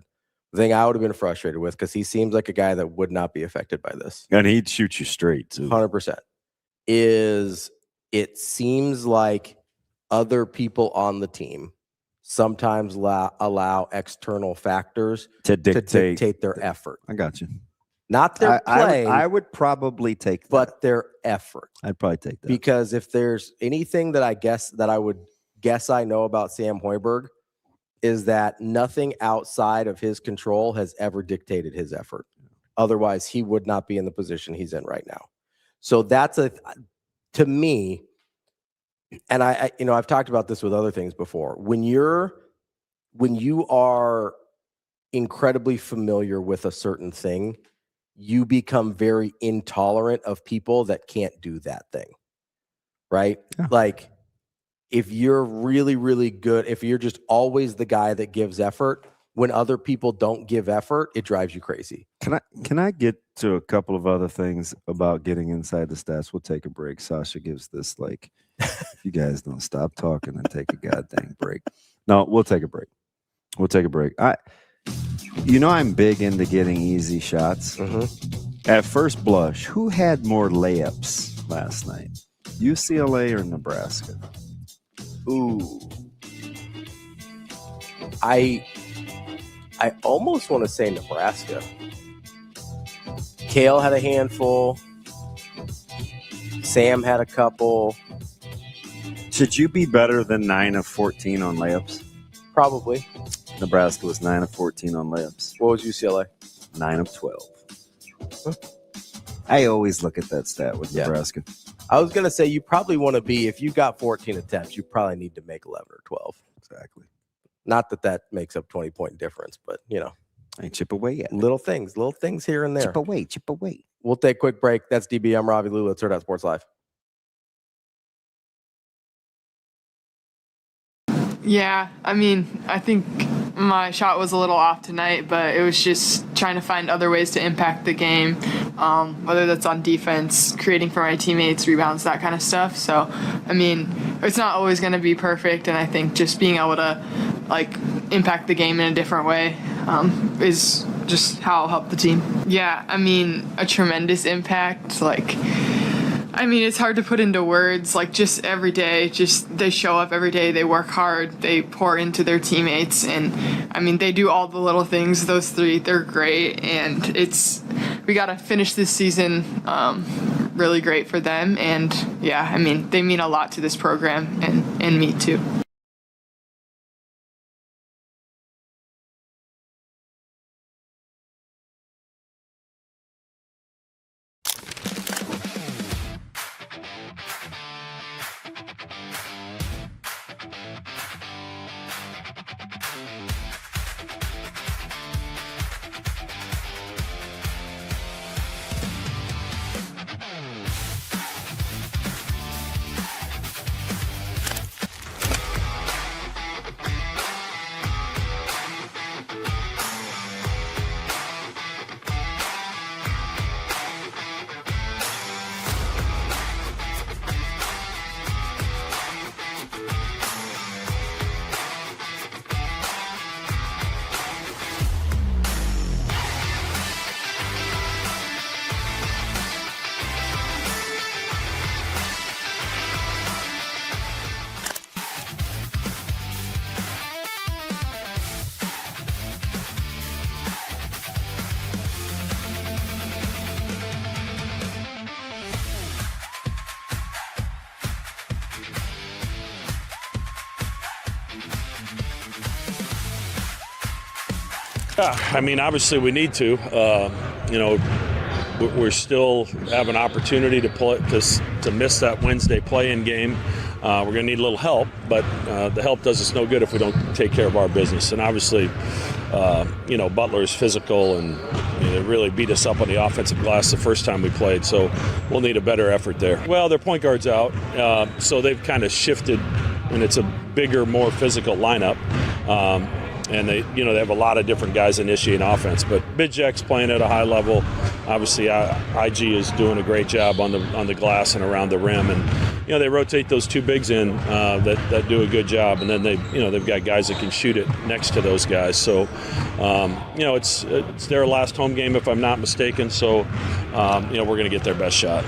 The thing I would have been frustrated with, because he seems like a guy that would not be affected by this. And he'd shoot you straight too. 100%. Is it seems like other people on the team sometimes allow external factors To dictate their effort. I got you. Not their play, I would probably take that. but their effort. I'd probably take that. Because if there's anything that I would guess I know about Sam Hoiberg, is that nothing outside of his control has ever dictated his effort. Otherwise, he would not be in the position he's in right now. So that's to me, and I've talked about this with other things before. When you are incredibly familiar with a certain thing, you become very intolerant of people that can't do that thing. Right? Yeah. Like, if you're really, really good, if you're just always the guy that gives effort, when other people don't give effort, it drives you crazy. Can I get to a couple of other things about getting inside the stats? We'll take a break. Sasha gives this like, if you guys don't stop talking and take a goddamn break. No, we'll take a break. I'm big into getting easy shots. Mm-hmm. At first blush, who had more layups last night? UCLA or Nebraska? Ooh. I almost want to say Nebraska. Kale had a handful. Sam had a couple. Should you be better than 9 of 14 on layups? Probably. Nebraska was 9 of 14 on layups. What was UCLA? 9 of 12. I always look at that stat with Nebraska. I was going to say you probably want to be, if you got 14 attempts, you probably need to make 11 or 12. Exactly. Not that makes up 20-point difference, but, Hey, chip away at it. little things here and there. Chip away. We'll take a quick break. That's DB. I'm Ravi Lulla. It's Hurrdat Sports Live. Yeah, I think my shot was a little off tonight, but it was just trying to find other ways to impact the game, whether that's on defense, creating for my teammates, rebounds, that kind of stuff. So, it's not always going to be perfect, and I think just being able to, impact the game in a different way is just how I'll help the team. Yeah, a tremendous impact, it's hard to put into words, just every day, they show up every day, they work hard, they pour into their teammates, and they do all the little things. Those three, they're great, and we got to finish this season really great for them, and they mean a lot to this program and me too. Yeah, obviously we need to. We still have an opportunity to miss that Wednesday play-in game. We're going to need a little help, but the help does us no good if we don't take care of our business. And obviously, Butler is physical and they really beat us up on the offensive glass the first time we played. So we'll need a better effort there. Well, their point guard's out, so they've kind of shifted, and it's a bigger, more physical lineup. and they have a lot of different guys initiating offense. But Bidjak's playing at a high level. Obviously, IG is doing a great job on the glass and around the rim, and they rotate those two bigs in that do a good job, and then they've got guys that can shoot it next to those guys. So it's their last home game if I'm not mistaken. So we're going to get their best shot.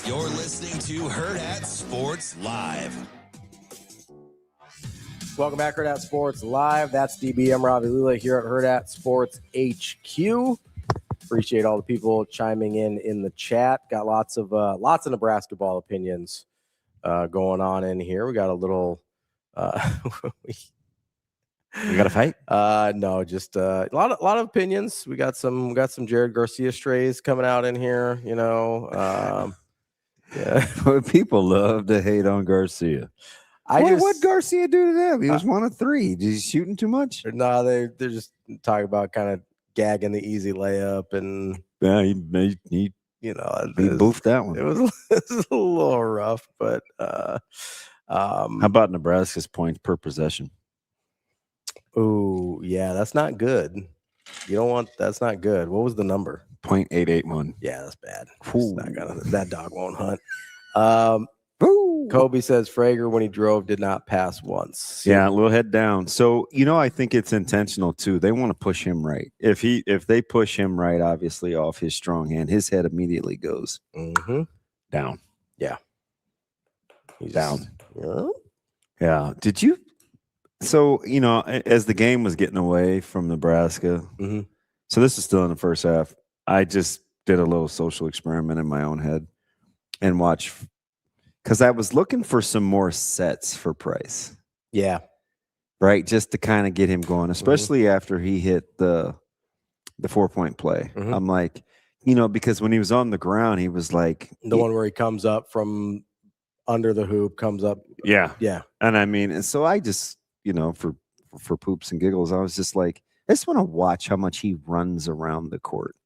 You're listening to Hurrdat Sports Live. Welcome back, Hurrdat Sports Live. That's DB. I'm Ravi Lulla here at Hurrdat Sports HQ. Appreciate all the people chiming in the chat. Got lots of Nebrasketball opinions going on in here. We got a little. You got a fight? No, just a lot of opinions. We got some Jared Garcia strays coming out in here. Yeah, People love to hate on Garcia. What Garcia do to them? He was 1 of 3. Is he shooting too much? No, they're just talking about kind of gagging the easy layup, and Yeah, he boofed that one. It was a little rough, but how about Nebraska's points per possession? Oh, yeah, that's not good. That's not good. What was the number? 0.881. Yeah, that's bad. That dog won't hunt. Kobe says Frager, when he drove, did not pass once. Yeah, a little head down. So, I think it's intentional too. They want to push him right. If they push him right, obviously off his strong hand, his head immediately goes down. Yeah. He's down. Yeah. Did you? So, as the game was getting away from Nebraska, so this is still in the first half, I just did a little social experiment in my own head and watched, because I was looking for some more sets for Price. Yeah. Right? Just to kind of get him going, especially after he hit the 4-point play. I'm like, because when he was on the ground, he was like. The one where he comes up from under the hoop, comes up. Yeah. Yeah. And and so I just, for poops and giggles, I was just like, I just want to watch how much he runs around the court.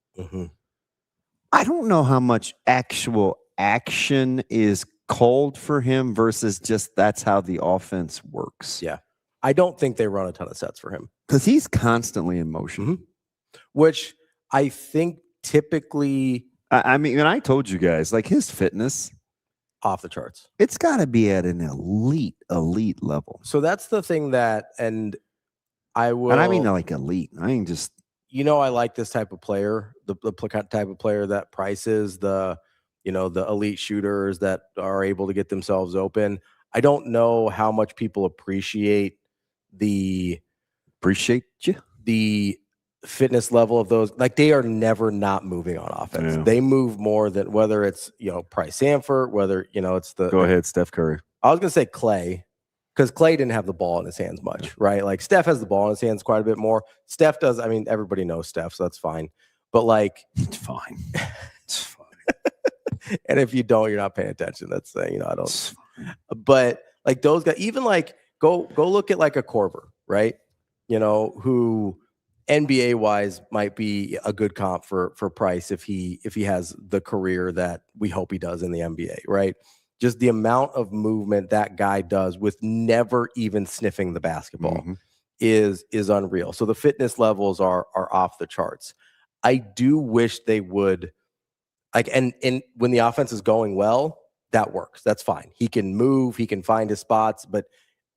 I don't know how much actual action is called for him versus just that's how the offense works. Yeah. I don't think they run a ton of sets for him. Because he's constantly in motion. Which I think typically. And I told you guys, like his fitness. Off the charts. It's got to be at an elite level. So that's the thing and I will. And I mean like elite. I mean just. I like this type of player, the type of player that Price is, the elite shooters that are able to get themselves open. I don't know how much people appreciate the fitness level of those. Like they are never not moving on offense. Yeah. They move more than whether it's, Price Sanford, whether, it's the. Go ahead, Steph Curry. I was going to say Clay. Because Clay didn't have the ball in his hands much, right? Like Steph has the ball in his hands quite a bit more. Steph does. I mean, everybody knows Steph, so that's fine. But like, it's fine. It's fine. And if you don't, you're not paying attention. That's saying, I don't. But like those guys, even like go look at like a Korver, right? Who NBA wise might be a good comp for Price if he has the career that we hope he does in the NBA, right? Just the amount of movement that guy does with never even sniffing the basketball is unreal. So the fitness levels are off the charts. I do wish they would and when the offense is going well, that works. That's fine. He can move, he can find his spots, but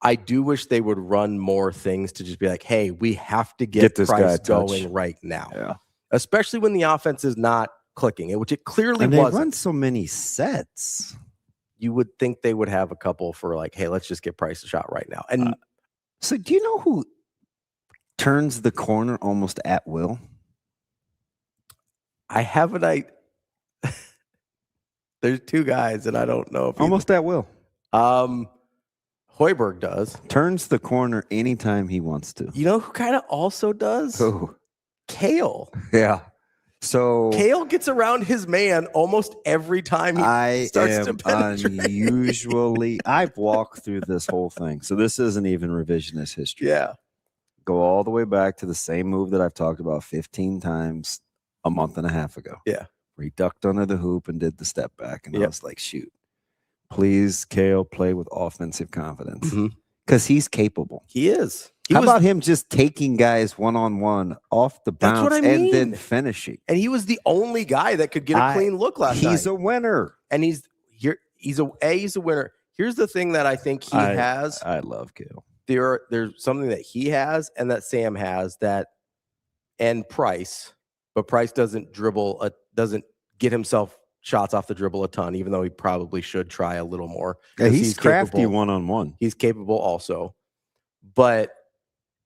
I do wish they would run more things to just be like, hey, we have to get this Price going right now. Yeah. Especially when the offense is not clicking, which it clearly and wasn't. They run so many sets. You would think they would have a couple for like, hey, let's just get Price a shot right now. And so do you know who turns the corner almost at will? I have an idea. There's two guys, and I don't know if almost at will. Hoiberg does. Turns the corner anytime he wants to. You know who kind of also does? Who? Kale. Yeah. So Kale gets around his man almost every time he starts to penetrate. Unusually, I've walked through this whole thing. So this isn't even revisionist history. Yeah. Go all the way back to the same move that I've talked about 15 times a month and a half ago. Yeah. Where he ducked under the hoop and did the step back. And I was like, shoot, please, Kale, play with offensive confidence. Because he's capable. He is. How about him just taking guys one-on-one off the bounce and then finishing? And he was the only guy that could get a clean look last night. He's a winner. And he's a winner. Here's the thing that I think he has. I love Kale. There's something that he has and that Sam has and Price, but Price doesn't get himself shots off the dribble a ton, even though he probably should try a little more. Yeah, he's crafty one-on-one. He's capable also. But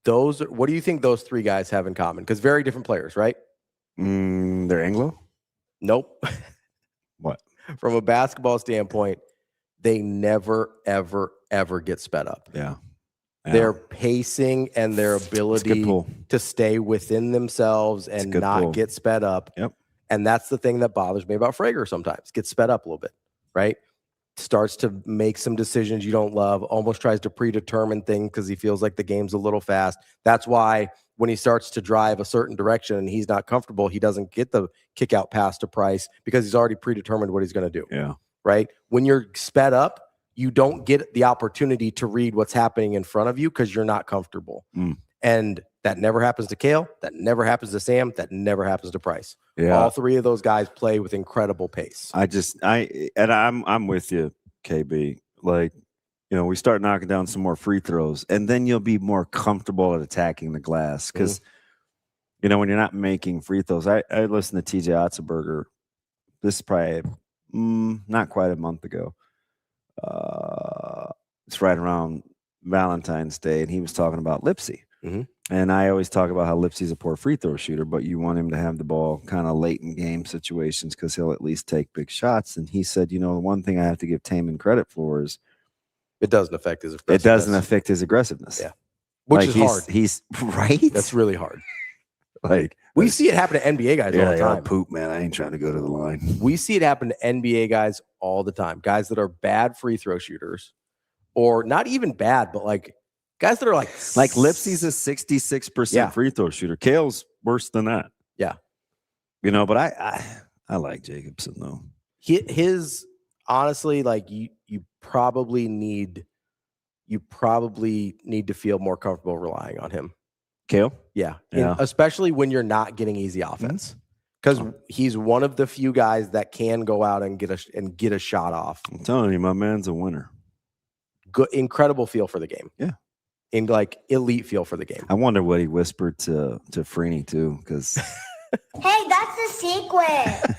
what do you think those three guys have in common? Because very different players, right? They're Anglo? Nope. What? From a basketball standpoint, they never, ever, ever get sped up. Yeah. Their pacing and their ability to stay within themselves and not get sped up. Yep. And that's the thing that bothers me about Frager sometimes. Gets sped up a little bit, right? Starts to make some decisions you don't love, almost tries to predetermine things because he feels like the game's a little fast. That's why when he starts to drive a certain direction and he's not comfortable, he doesn't get the kick out pass to Price because he's already predetermined what he's going to do. Yeah. Right? When you're sped up, you don't get the opportunity to read what's happening in front of you because you're not comfortable. And that never happens to Kale. That never happens to Sam. That never happens to Price. Yeah. All three of those guys play with incredible pace. I'm with you, KB. Like, we start knocking down some more free throws, and then you'll be more comfortable at attacking the glass. Because, when you're not making free throws, I listened to TJ Otzelberger. This is probably not quite a month ago. It's right around Valentine's Day, and he was talking about Lipsy. And I always talk about how Lipsy's a poor free throw shooter, but you want him to have the ball kind of late in game situations because he'll at least take big shots. And he said, the one thing I have to give Taman credit for is it doesn't affect his aggressiveness. It doesn't affect his aggressiveness. Yeah. Which is hard. He's right. That's really hard. Like we see it happen to NBA guys all the time. Poop, man. I ain't trying to go to the line. We see it happen to NBA guys all the time. Guys that are bad free throw shooters, or not even bad, but like guys that are like Lipsy's a 66% free throw shooter. Kale's worse than that. Yeah. But I like Jacobson though. His honestly, like you probably need to feel more comfortable relying on him. Kale? Yeah. Especially when you're not getting easy offense. Because he's one of the few guys that can go out and get a shot off. I'm telling you, my man's a winner. Good, incredible feel for the game. Yeah. In like elite feel for the game. I wonder what he whispered to Freeney too, because hey, that's a secret.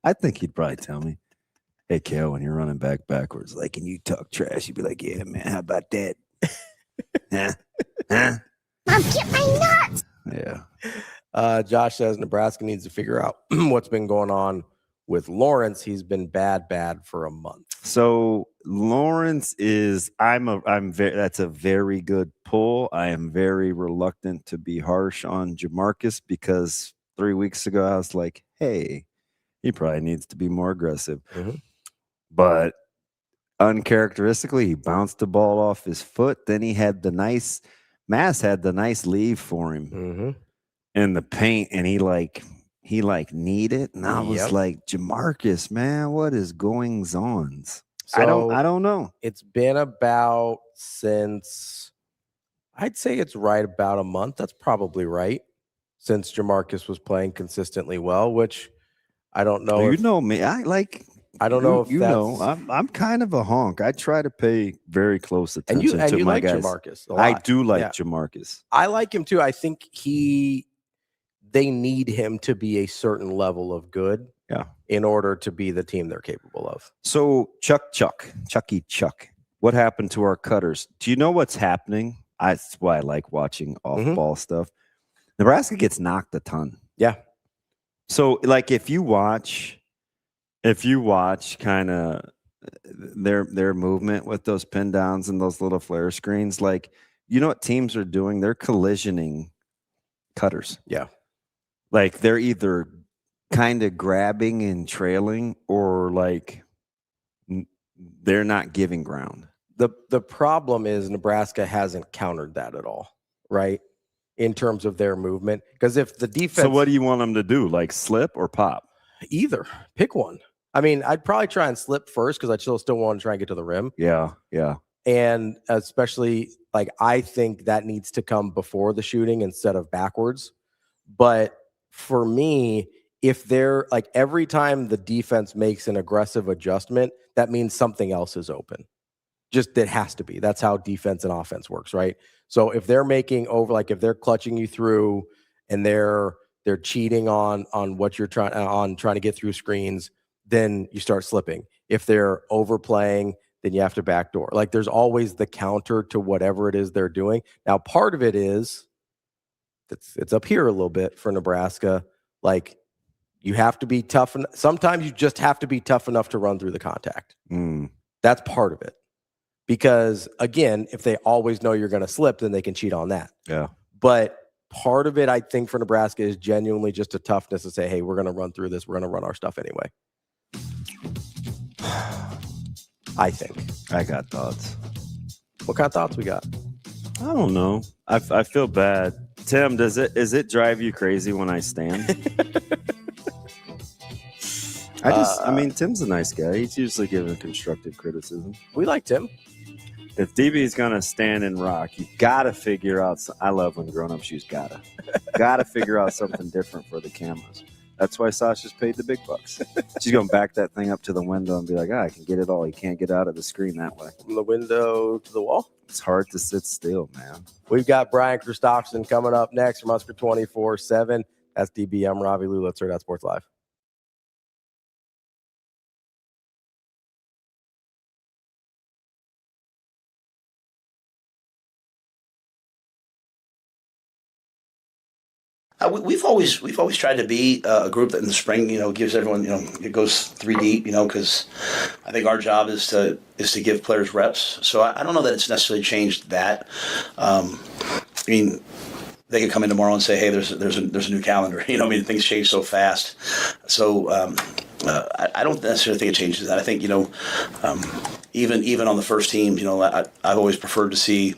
I think he'd probably tell me, hey Kale, when you're running backwards, like, and you talk trash, you'd be like, yeah, man, how about that? Huh? Mom, get my nuts. Yeah. Josh says Nebraska needs to figure out what's been going on with Lawrence. He's been bad for a month. So Lawrence is that's a very good pull. I am very reluctant to be harsh on Jamarcus because 3 weeks ago I was like, hey, He probably needs to be more aggressive. Mhm. But uncharacteristically, he bounced the ball off his foot. Then he had Mass had the nice leave for him Mm-hmm. in the paint, and he kneed it. And I was Yep. like, Jamarcus, man, what is going on? So I don't know. It's been about since, I'd say it's right about a month. That's probably right. Since Jamarcus was playing consistently well, which I don't know. You know me. I don't know if you that's, know. I'm kind of a honk. I try to pay very close and attention you to my like guys. Jamarcus a lot. I do like Yeah. Jamarcus. I like him too. I think they need him to be a certain level of good, in order to be the team they're capable of. So Chucky Chuck. What happened to our cutters? Do you know what's happening? That's why I like watching off-ball stuff. Nebraska gets knocked a ton. Yeah. So, like, if you watch kind of their movement with those pin downs and those little flare screens, like, you know what teams are doing? They're collisioning cutters. Yeah. Like, they're either kind of grabbing and trailing, or like they're not giving ground. The problem is Nebraska hasn't countered that at all, right? In terms of their movement. Because if the defense... So what do you want them to do? Like slip or pop? Either. Pick one. I mean, I'd probably try and slip first because I still want to try and get to the rim. Yeah. And especially, like, I think that needs to come before the shooting instead of backwards. But for me, if they're like, every time the defense makes an aggressive adjustment, that means something else is open. Just, it has to be. That's how defense and offense works, right? So if they're making over, like if they're clutching you through and they're cheating on what you're trying to get through screens, then you start slipping. If they're overplaying, then you have to backdoor. Like, there's always the counter to whatever it is they're doing. Now, part of it is it's up here a little bit for Nebraska. Like, you have to be tough. Sometimes you just have to be tough enough to run through the contact. That's part of it. Because, again, if they always know you're going to slip, then they can cheat on that. Yeah. But part of it, I think, for Nebraska is genuinely just a toughness to say, hey, we're going to run through this. We're going to run our stuff anyway. I think. I got thoughts. What kind of thoughts we got? I don't know. I feel bad. Tim, does it drive you crazy when I stand? I mean, Tim's a nice guy. He's usually giving constructive criticism. We like Tim. If DB's going to stand and rock, you got to figure out. I love when grown-ups use gotta. Got to figure out something different for the cameras. That's why Sasha's paid the big bucks. She's going to back that thing up to the window and be like, I can get it all. You can't get out of the screen that way. From the window to the wall? It's hard to sit still, man. We've got Brian Christopherson coming up next from Husker 24/7. That's DB. I'm Ravi Lulla. It's Hurrdat Sports Live. We've always tried to be a group that in the spring, gives everyone, it goes 3 deep, because I think our job is to give players reps. So I don't know that it's necessarily changed that. I mean, they could come in tomorrow and say, hey, there's a new calendar. Things change so fast. So I don't necessarily think it changes that. I think, even on the first team, I've always preferred to see,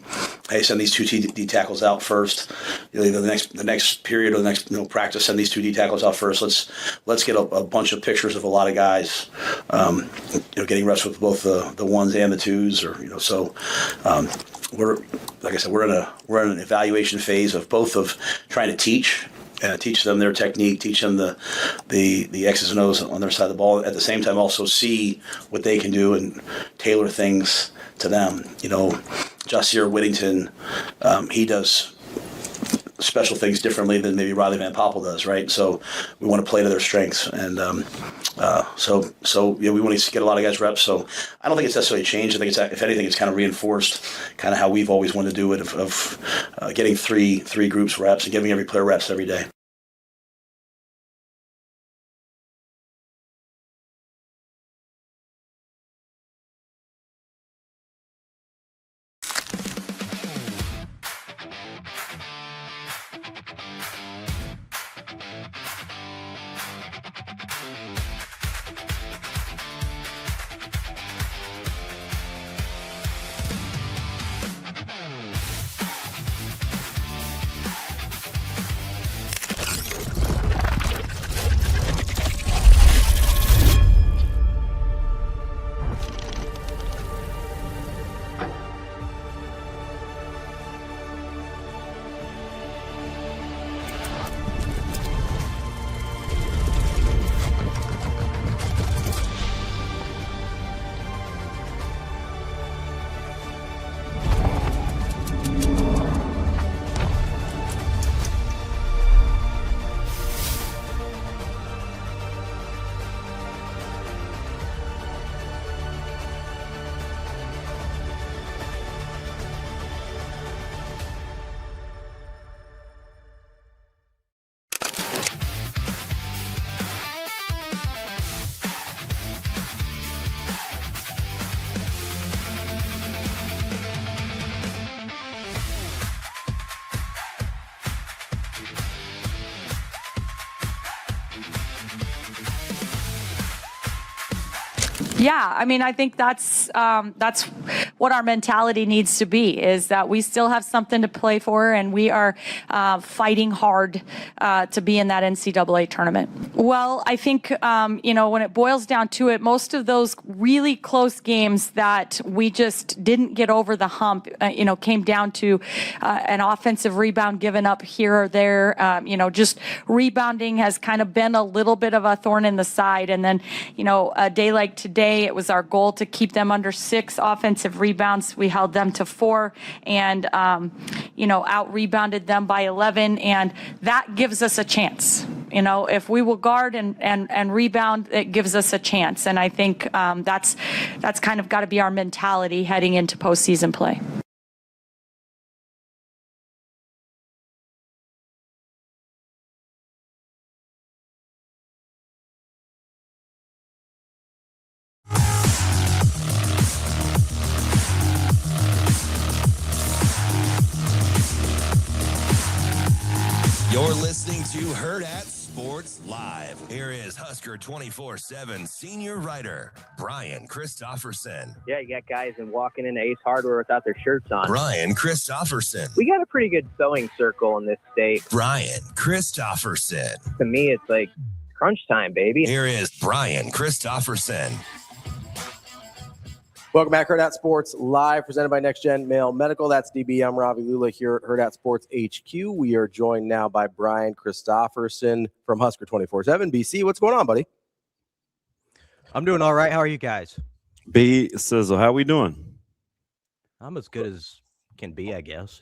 hey, send these two D tackles out first. The next period or the next practice, send these two D tackles out first. Let's get a bunch of pictures of a lot of guys, getting reps with both the ones and the twos, we're, like I said, we're in an evaluation phase of both of trying to teach them their technique, teach them the X's and O's on their side of the ball. At the same time, also see what they can do and tailor things to them. Jahsir Whittington, he does special things differently than maybe Riley Van Poppel does, right? So we want to play to their strengths, and we want to get a lot of guys reps. So I don't think it's necessarily changed. I think if anything, it's kind of reinforced kind of how we've always wanted to do it of getting three groups reps and giving every player reps every day. Yeah, I mean, I think that's what our mentality needs to be, is that we still have something to play for, and we are fighting hard to be in that NCAA tournament. Well, I think, when it boils down to it, most of those really close games that we just didn't get over the hump, came down to an offensive rebound given up here or there. Just rebounding has kind of been a little bit of a thorn in the side. And then, a day like today, it was our goal to keep them under 6 offensive rebounds. We held them to 4 and, out-rebounded them by 11. And that gives us a chance. If we will guard and rebound, it gives us a chance. And I think that's kind of got to be our mentality heading into postseason play. You're listening to Hurrdat Sports Live. Here is Husker 24/7 senior writer Brian Christopherson. Yeah, you got guys walking into Ace Hardware without their shirts on. Brian Christopherson. We got a pretty good sewing circle in this state. Brian Christopherson. To me, it's like crunch time, baby. Here is Brian Christopherson. Welcome back, Hurrdat Sports Live, presented by Next Gen Male Medical. That's DB. I'm Ravi Lulla here at Hurrdat Sports HQ. We are joined now by Brian Christopherson from Husker 24/7. BC, what's going on, buddy? I'm doing all right. How are you guys? B Sizzle, how we doing? I'm as good as can be, I guess.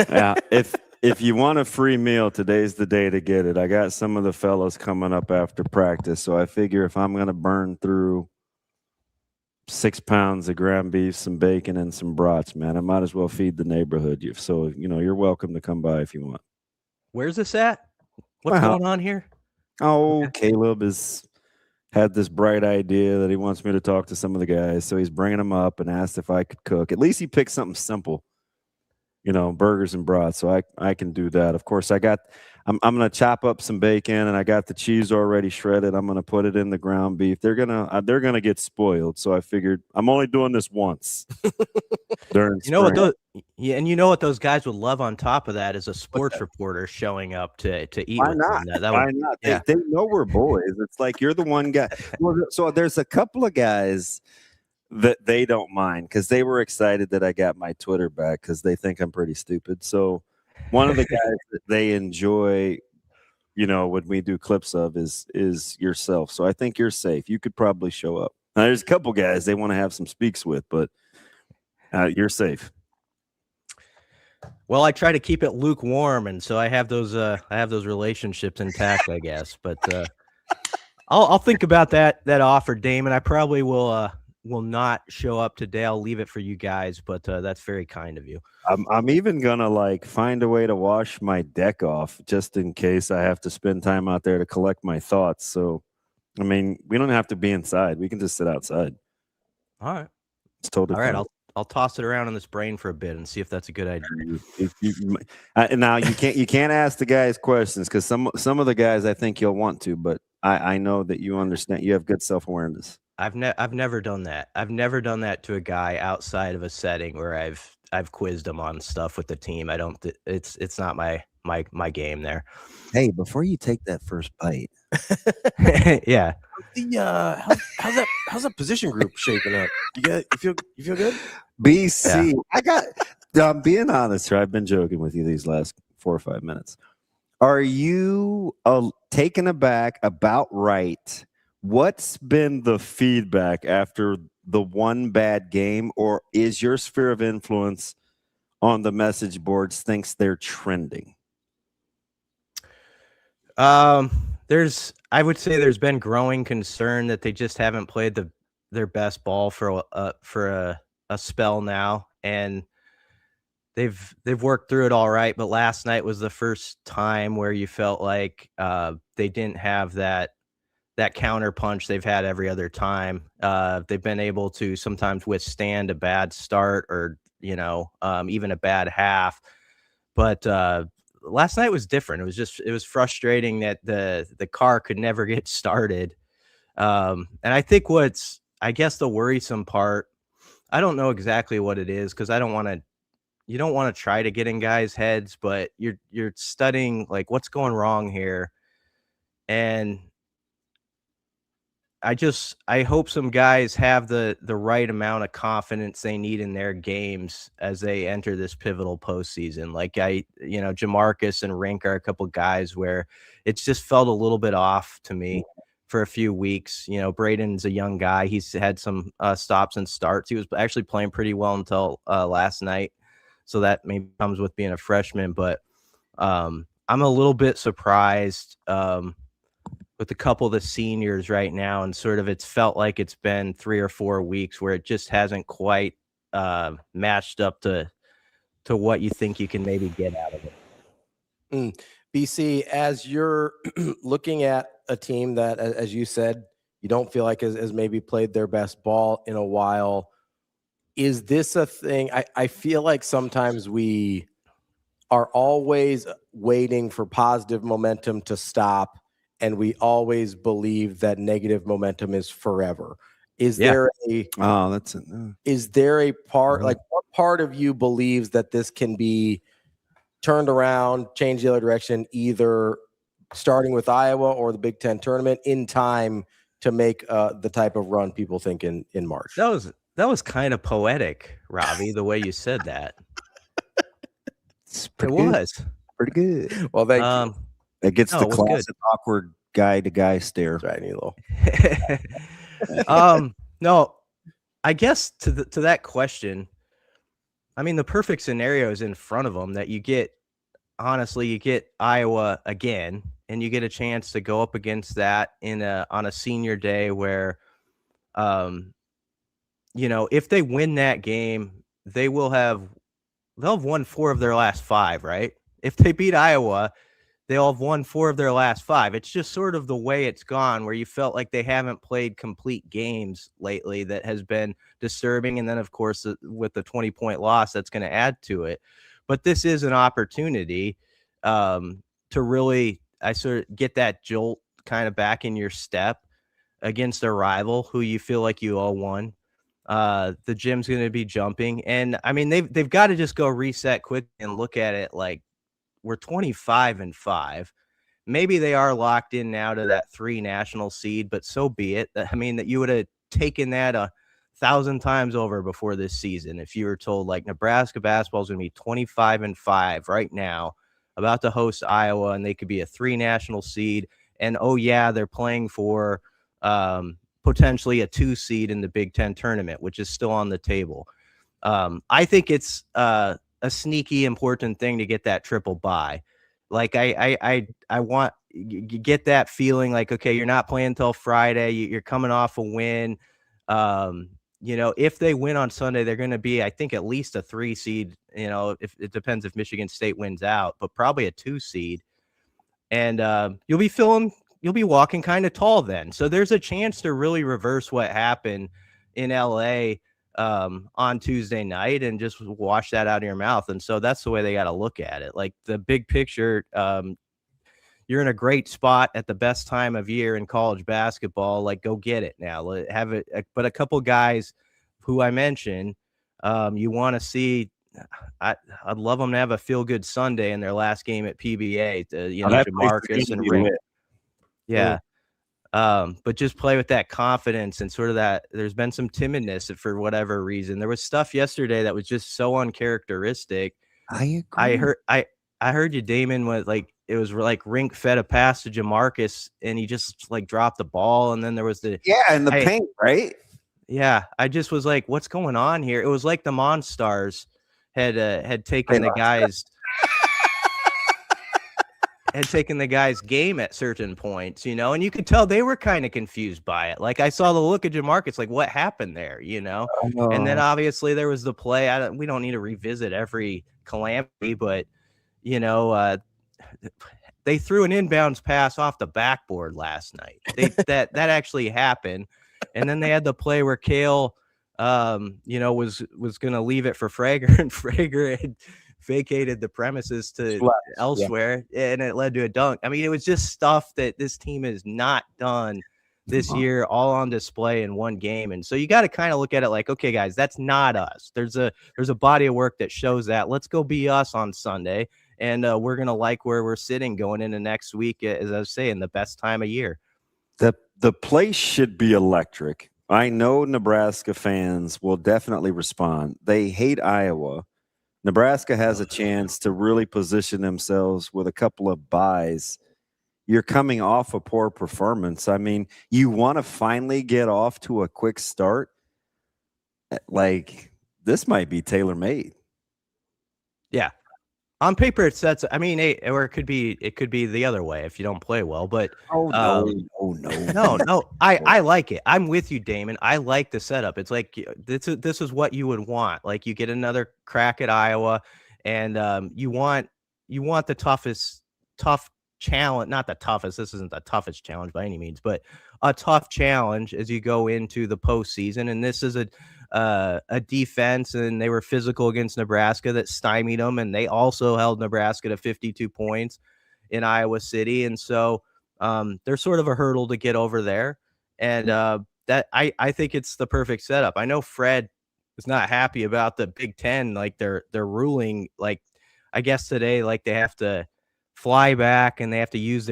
Yeah, if you want a free meal, today's the day to get it. I got some of the fellows coming up after practice, so I figure if I'm going to burn through 6 pounds of ground beef, some bacon, and some brats, man, I might as well feed the neighborhood. So, you're welcome to come by if you want. Where's this at? What's going on here? Oh, Caleb has had this bright idea that he wants me to talk to some of the guys. So he's bringing them up and asked if I could cook. At least he picked something simple, burgers and brats. So I can do that. Of course, I'm going to chop up some bacon, and I got the cheese already shredded. I'm going to put it in the ground beef. They're going to get spoiled. So I figured I'm only doing this once during spring. And you know what those guys would love on top of that is a sports reporter showing up to eat Why with not? them. Why not? Yeah. They know we're boys. It's like you're the one guy. So there's a couple of guys that they don't mind because they were excited that I got my Twitter back because they think I'm pretty stupid. So one of the guys that they enjoy, when we do clips of is yourself. So I think you're safe. You could probably show up. Now, there's a couple guys they want to have some speaks with, but you're safe. Well, I try to keep it lukewarm, and so I have those relationships intact, I guess. But I'll think about that offer, Damon. I probably will not show up today. I'll leave it for you guys, but that's very kind of you. I'm even gonna find a way to wash my deck off just in case I have to spend time out there to collect my thoughts. So, I mean, we don't have to be inside. We can just sit outside. All right. It's totally all right. fine. I'll toss it around in this brain for a bit and see if that's a good idea. Now you can't ask the guys questions because some of the guys I think you'll want to, but I know that you understand. You have good self-awareness. I've never done that. I've never done that to a guy outside of a setting where I've quizzed him on stuff with the team. I don't. It's not my game there. Hey, before you take that first bite, yeah. How's that position group shaping up? You feel good? BC, yeah. I'm being honest here. I've been joking with you these last 4 or 5 minutes. Are you taken aback about right? What's been the feedback after the one bad game, or is your sphere of influence on the message boards thinks they're trending? I would say there's been growing concern that they just haven't played their best ball for a spell now, and they've worked through it all right. But last night was the first time where you felt like they didn't have that counter punch they've had every other time. They've been able to sometimes withstand a bad start or even a bad half, but last night was different. It was frustrating that the car could never get started. And I think what's I guess the worrisome part, I don't know exactly what it is because you don't want to try to get in guys' heads, but you're studying like what's going wrong here. And I hope some guys have the right amount of confidence they need in their games as they enter this pivotal postseason. Like Jamarcus and Rink are a couple guys where it's just felt a little bit off to me for a few weeks. Braden's a young guy. He's had some stops and starts. He was actually playing pretty well until last night. So that maybe comes with being a freshman, but I'm a little bit surprised with a couple of the seniors right now, and sort of it's felt like it's been 3 or 4 weeks where it just hasn't quite matched up to what you think you can maybe get out of it. BC, as you're looking at a team that, as you said, you don't feel like has maybe played their best ball in a while, is this a thing? I feel like sometimes we are always waiting for positive momentum to stop, and we always believe that negative momentum is forever. Is there a part, like what part of you believes that this can be turned around, change the other direction, either starting with Iowa or the Big Ten tournament in time to make the type of run people think in March? That was kind of poetic, Ravi, the way you said that. It was pretty good. Well, thank you. It gets the classic awkward guy-to-guy stare. Right, Nilo. No, I guess to that question, I mean, the perfect scenario is in front of them that you get Iowa again, and you get a chance to go up against that on a senior day where, if they win that game, they'll have won 4 of their last 5, right? If they beat Iowa, they'll have won 4 of their last 5. It's just sort of the way it's gone, where you felt like they haven't played complete games lately. That has been disturbing. And then, of course, with the 20-point loss, that's going to add to it. But this is an opportunity to really, I sort of get that jolt kind of back in your step against a rival who you feel like you all won. The gym's going to be jumping. And, I mean, they've got to just go reset quick and look at it like, we're 25-5. Maybe they are locked in now to that 3 national seed, but so be it. I mean, that you would have taken that 1,000 times over before this season if you were told like Nebraska basketball is going to be 25-5 right now, about to host Iowa, and they could be a 3 national seed. And oh yeah, they're playing for potentially a 2 seed in the Big Ten tournament, which is still on the table. I think it's a sneaky important thing to get that triple bye. Like I want you get that feeling like, okay, you're not playing until Friday. You're coming off a win. If they win on Sunday, they're going to be, I think, at least a 3 seed, if it depends if Michigan State wins out, but probably a 2 seed. And you'll be walking kind of tall then. So there's a chance to really reverse what happened in LA on Tuesday night and just wash that out of your mouth. And so that's the way they got to look at it. Like the big picture, you're in a great spot at the best time of year in college basketball. Like, go get it now. Have it. But a couple guys who I mentioned, you want to see. I'd love them to have a feel good Sunday in their last game at PBA. Jamarcus and Ring. Yeah. But just play with that confidence and sort of that. There's been some timidness for whatever reason. There was stuff yesterday that was just so uncharacteristic. I agree. I heard you, Damon, was like, it was like Rink fed a pass to Jamarcus and he just like dropped the ball. And then there was in the paint, right? Yeah. I just was like, what's going on here? It was like the Monstars had taken the guys. Had taken the guy's game at certain points, and you could tell they were kind of confused by it. Like I saw the look of Jamarcus, like what happened there, And then obviously there was the play. We don't need to revisit every calamity, but they threw an inbounds pass off the backboard last night. That actually happened, and then they had the play where Kale, was going to leave it for Frager, and Frager had vacated the premises to elsewhere, and it led to a dunk. I mean, it was just stuff that this team has not done this year, all on display in one game. And so you got to kind of look at it like, okay, guys, that's not us. There's a body of work that shows that. Let's go be us on Sunday. And we're going to like where we're sitting going into next week, as I was saying, the best time of year. The place should be electric. I know Nebraska fans will definitely respond. They hate Iowa. Nebraska has a chance to really position themselves with a couple of buys. You're coming off a poor performance. I mean, you want to finally get off to a quick start. Like, this might be tailor-made. Yeah. On paper, it sets. I mean, or it could be the other way if you don't play well. But no. I like it. I'm with you, Damon. I like the setup. It's like this is what you would want. Like, you get another crack at Iowa, and you want the tough challenge. Not the toughest. This isn't the toughest challenge by any means, but a tough challenge as you go into the postseason. And this is a defense, and they were physical against Nebraska that stymied them, and they also held Nebraska to 52 points in Iowa City. And so there's sort of a hurdle to get over there, and that I think it's the perfect setup. I know Fred is not happy about the Big Ten, like they're ruling, like I guess today, like they have to fly back and they have to use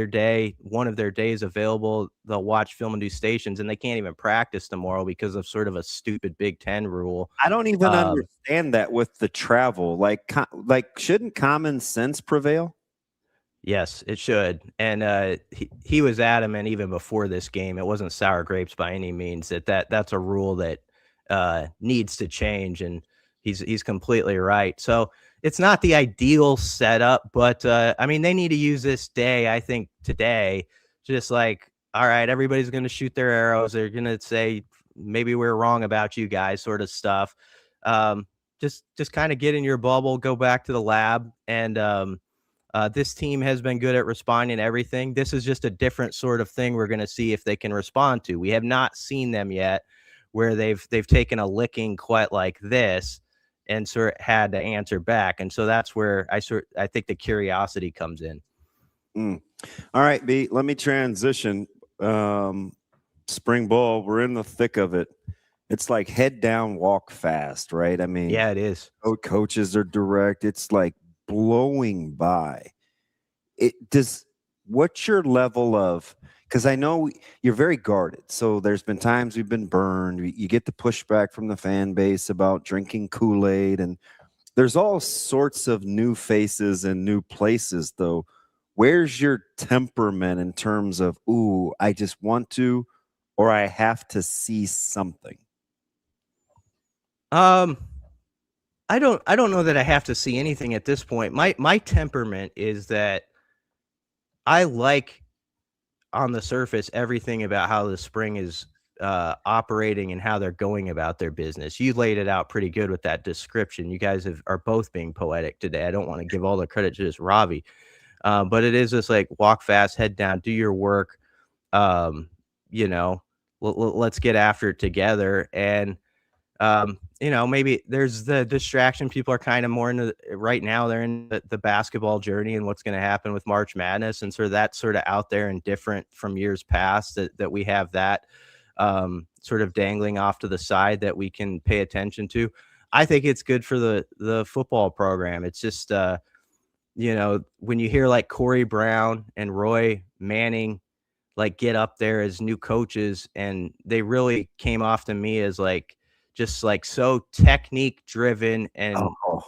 one of their days available. They'll watch film and do stations, and they can't even practice tomorrow because of sort of a stupid Big Ten rule. I don't even understand that with the travel. Like shouldn't common sense prevail? Yes, it should. And he was adamant even before this game. It wasn't sour grapes by any means. That's a rule that needs to change, and he's completely right. So it's not the ideal setup, but I mean, they need to use this day, I think, today, just like, all right, everybody's going to shoot their arrows. They're going to say, maybe we're wrong about you guys, sort of stuff. Just kind of get in your bubble, go back to the lab. And this team has been good at responding to everything. This is just a different sort of thing we're going to see if they can respond to. We have not seen them yet where they've taken a licking quite like this and sort of had to answer back. And so that's where I think the curiosity comes in. All right, B, let me transition. Spring ball, we're in the thick of it. It's like head down, walk fast, right? I mean, yeah, it is. Coaches are direct. It's like blowing by. What's your level of, because I know you're very guarded. So there's been times we've been burned. You get the pushback from the fan base about drinking Kool-Aid, and there's all sorts of new faces and new places, though. Where's your temperament in terms of, ooh, I just want to, or I have to see something? I don't know that I have to see anything at this point. My temperament is that I like, on the surface, everything about how the spring is operating and how they're going about their business. You laid it out pretty good with that description. You guys are both being poetic today. I don't want to give all the credit to just Ravi, but it is just like walk fast, head down, do your work. Let's get after it together. And maybe there's the distraction. People are kind of more into right now. They're in the basketball journey and what's going to happen with March Madness. And so that's sort of out there and different from years past that we have that sort of dangling off to the side that we can pay attention to. I think it's good for the football program. It's just, when you hear like Corey Brown and Roy Manning, like get up there as new coaches, and they really came off to me as like, just like so technique driven and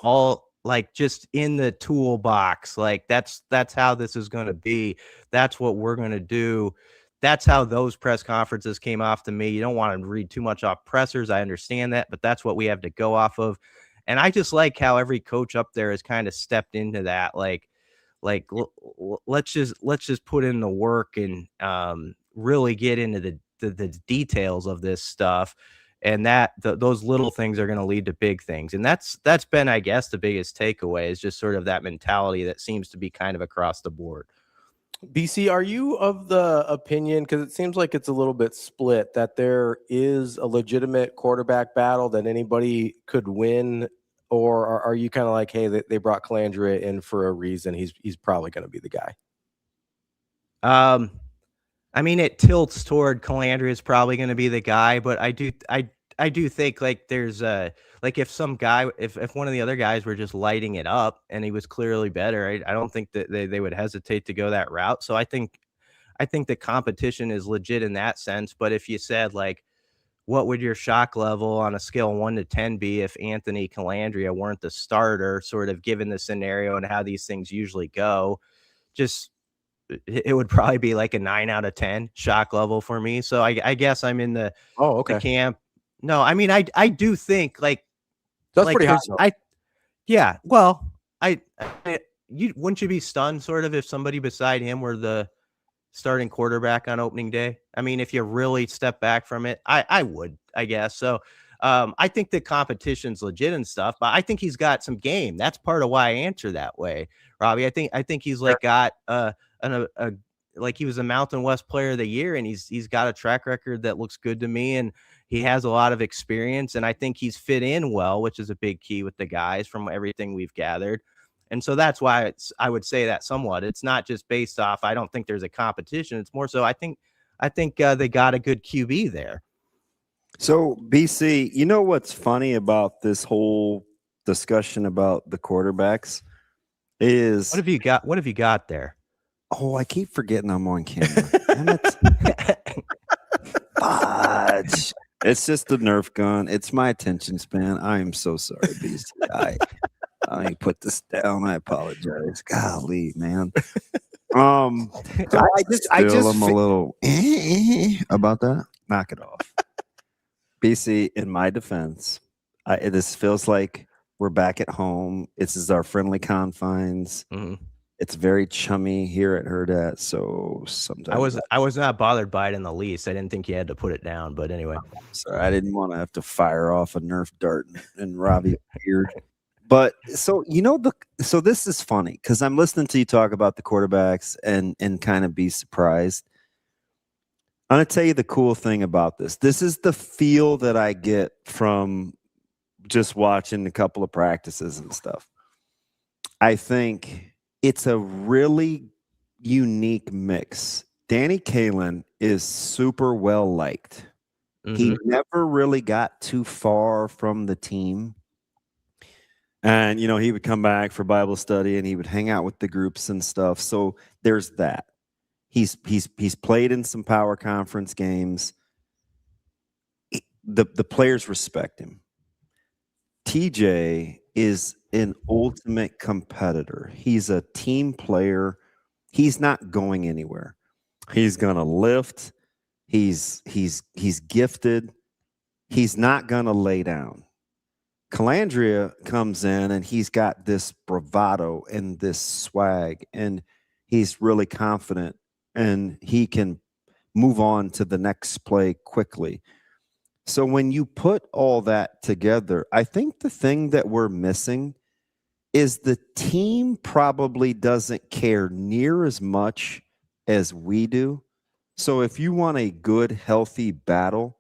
all like just in the toolbox. Like that's how this is going to be. That's what we're going to do. That's how those press conferences came off to me. You don't want to read too much off pressers. I understand that, but that's what we have to go off of. And I just like how every coach up there has kind of stepped into that. Like let's just put in the work and really get into the details of this stuff. And those little things are going to lead to big things. And that's been, I guess, the biggest takeaway is just sort of that mentality that seems to be kind of across the board. BC, are you of the opinion, because it seems like it's a little bit split, that there is a legitimate quarterback battle that anybody could win? Or are you kind of like, hey, they brought Calandria in for a reason. He's probably going to be the guy? I mean, it tilts toward Calandria is probably going to be the guy, but I do think like there's like if some guy, if one of the other guys were just lighting it up and he was clearly better, I don't think that they would hesitate to go that route. So I think the competition is legit in that sense. But if you said like, what would your shock level on a scale of 1 to 10 be if Anthony Calandria weren't the starter, sort of given the scenario and how these things usually go, it would probably be like a 9 out of 10 shock level for me. So I guess I'm in the the camp. No, I mean, I do think like that's pretty high. Yeah. Well, you wouldn't you be stunned sort of if somebody beside him were the starting quarterback on opening day? I mean, if you really step back from it, I would, I guess. So I think the competition's legit and stuff, but I think he's got some game. That's part of why I answer that way, Robbie. I think he's like got like he was a Mountain West Player of the Year, and he's got a track record that looks good to me, and he has a lot of experience, and I think he's fit in well, which is a big key with the guys from everything we've gathered. And so that's why I would say that somewhat. It's not just based off, I don't think there's a competition. It's more so I think they got a good QB there. So BC, you know what's funny about this whole discussion about the quarterbacks is what have you got there? Oh, I keep forgetting I'm on camera. Fudge. It's just the Nerf gun. It's my attention span. I am so sorry, BC. I put this down. I apologize. Golly, man. I just am a little about that. Knock it off. BC, in my defense, this feels like we're back at home. This is our friendly confines. Mm-hmm. It's very chummy here at Hurrdat, so sometimes I was not bothered by it in the least. I didn't think you had to put it down, but anyway. Sorry, I didn't want to have to fire off a Nerf dart and Ravi beard. But so so this is funny because I'm listening to you talk about the quarterbacks and kind of be surprised. I'm gonna tell you the cool thing about this. This is the feel that I get from just watching a couple of practices and stuff. I think it's a really unique mix. Danny Kaelin is super well liked. Mm-hmm. He never really got too far from the team. And, he would come back for Bible study and he would hang out with the groups and stuff. So there's that. He's played in some power conference games. The players respect him. TJ is an ultimate competitor. He's a team player. He's not going anywhere. He's gonna lift. He's gifted. He's not gonna lay down. Calandria comes in and he's got this bravado and this swag, and he's really confident, and he can move on to the next play quickly. So when you put all that together, I think the thing that we're missing is the team probably doesn't care near as much as we do. So if you want a good, healthy battle,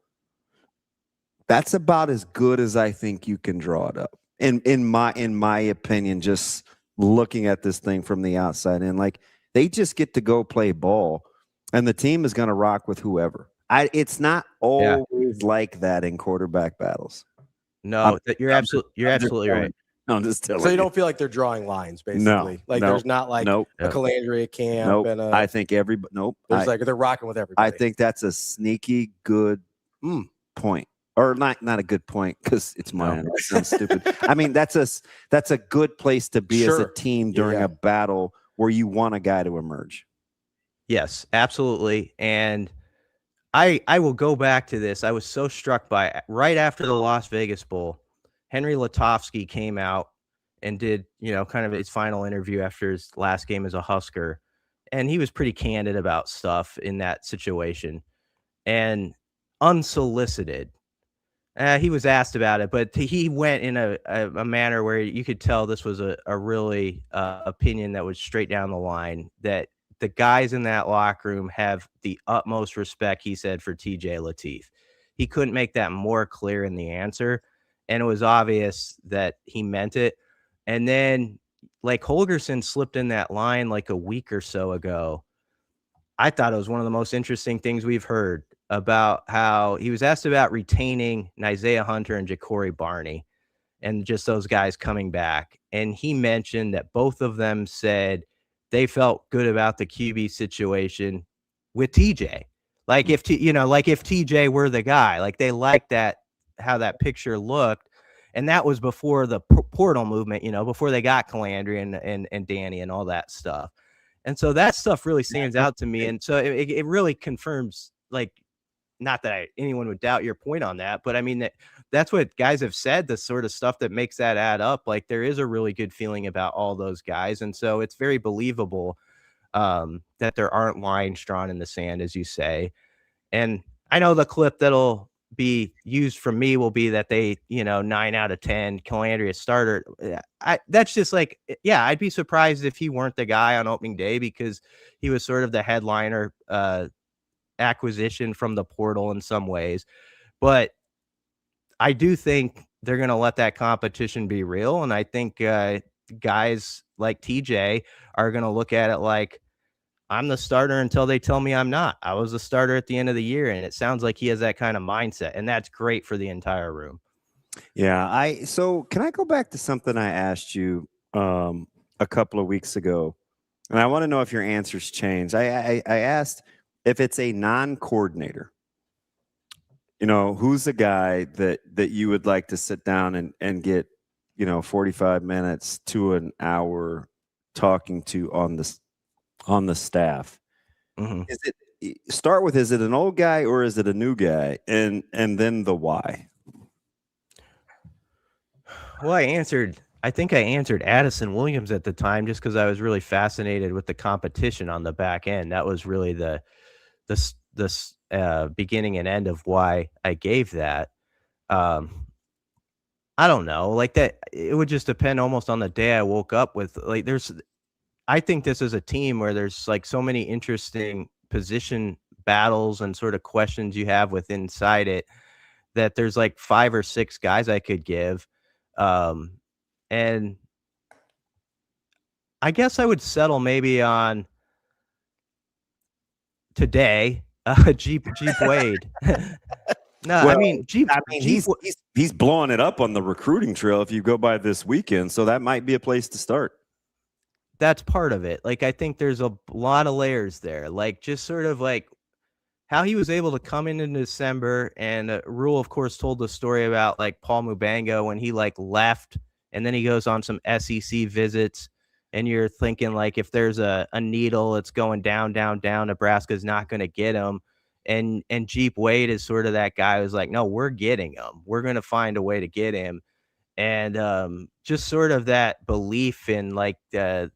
that's about as good as I think you can draw it up. In my opinion, just looking at this thing from the outside in, like they just get to go play ball, and the team is going to rock with whoever. It's not always like that in quarterback battles. No, you're absolutely right. No, I'm just telling you. So you don't feel like they're drawing lines, basically. There's not like a Calandria camp and I think everybody. There's they're rocking with everybody. I think that's a sneaky good point, or not a good point because it's mine. It sounds stupid. I mean, that's a good place to be as a team during a battle where you want a guy to emerge. Yes, absolutely, and I will go back to this. I was so struck by right after the Las Vegas Bowl, Henry Latofsky came out and did, kind of his final interview after his last game as a Husker. And he was pretty candid about stuff in that situation and unsolicited. He was asked about it, but he went in a manner where you could tell this was a really opinion that was straight down the line, that the guys in that locker room have the utmost respect, he said, for TJ Lateef. He couldn't make that more clear in the answer, and it was obvious that he meant it. And then, like, Holgerson slipped in that line like a week or so ago. I thought it was one of the most interesting things we've heard about how he was asked about retaining Isaiah Hunter and Ja'Cory Barney and just those guys coming back. And he mentioned that both of them said they felt good about the QB situation with TJ. Like if TJ were the guy, like they liked that, how that picture looked. And that was before the portal movement, before they got Calandry and Danny and all that stuff. And so that stuff really stands out to me. And so it really confirms, like, not that anyone would doubt your point on that, but I mean, that's what guys have said, the sort of stuff that makes that add up. Like there is a really good feeling about all those guys. And so it's very believable that there aren't lines drawn in the sand, as you say. And I know the clip that'll be used from me will be that they, 9 out of 10, Calandry a starter. That's just like, yeah, I'd be surprised if he weren't the guy on opening day because he was sort of the headliner acquisition from the portal in some ways. But I do think they're going to let that competition be real. And I think guys like TJ are going to look at it like, I'm the starter until they tell me I'm not. I was the starter at the end of the year, and it sounds like he has that kind of mindset, and that's great for the entire room. Yeah, so can I go back to something I asked you a couple of weeks ago, and I want to know if your answers changed. I asked if it's a non-coordinator, who's the guy that you would like to sit down and get 45 minutes to an hour talking to on the staff. Mm-hmm. Is it an old guy or is it a new guy? And then the why. Well, I think I answered Addison Williams at the time just because I was really fascinated with the competition on the back end. That was really the beginning and end of why I gave that. I don't know, like that. It would just depend almost on the day I woke up with. Like, I think this is a team where there's like so many interesting position battles and sort of questions you have with inside it that there's like 5 or 6 guys I could give. And I guess I would settle maybe on today, Jeep Wade. No, well, I mean, he's blowing it up on the recruiting trail if you go by this weekend. So that might be a place to start. That's part of it. Like, I think there's a lot of layers there. Like, just sort of like how he was able to come in December, and Rule, of course, told the story about like Paul Mubango when he like left, and then he goes on some SEC visits, and you're thinking like if there's a needle, it's going down, down, down. Nebraska's not going to get him, and Jeep Wade is sort of that guy who's like, no, we're getting him. We're going to find a way to get him, and just sort of that belief in like that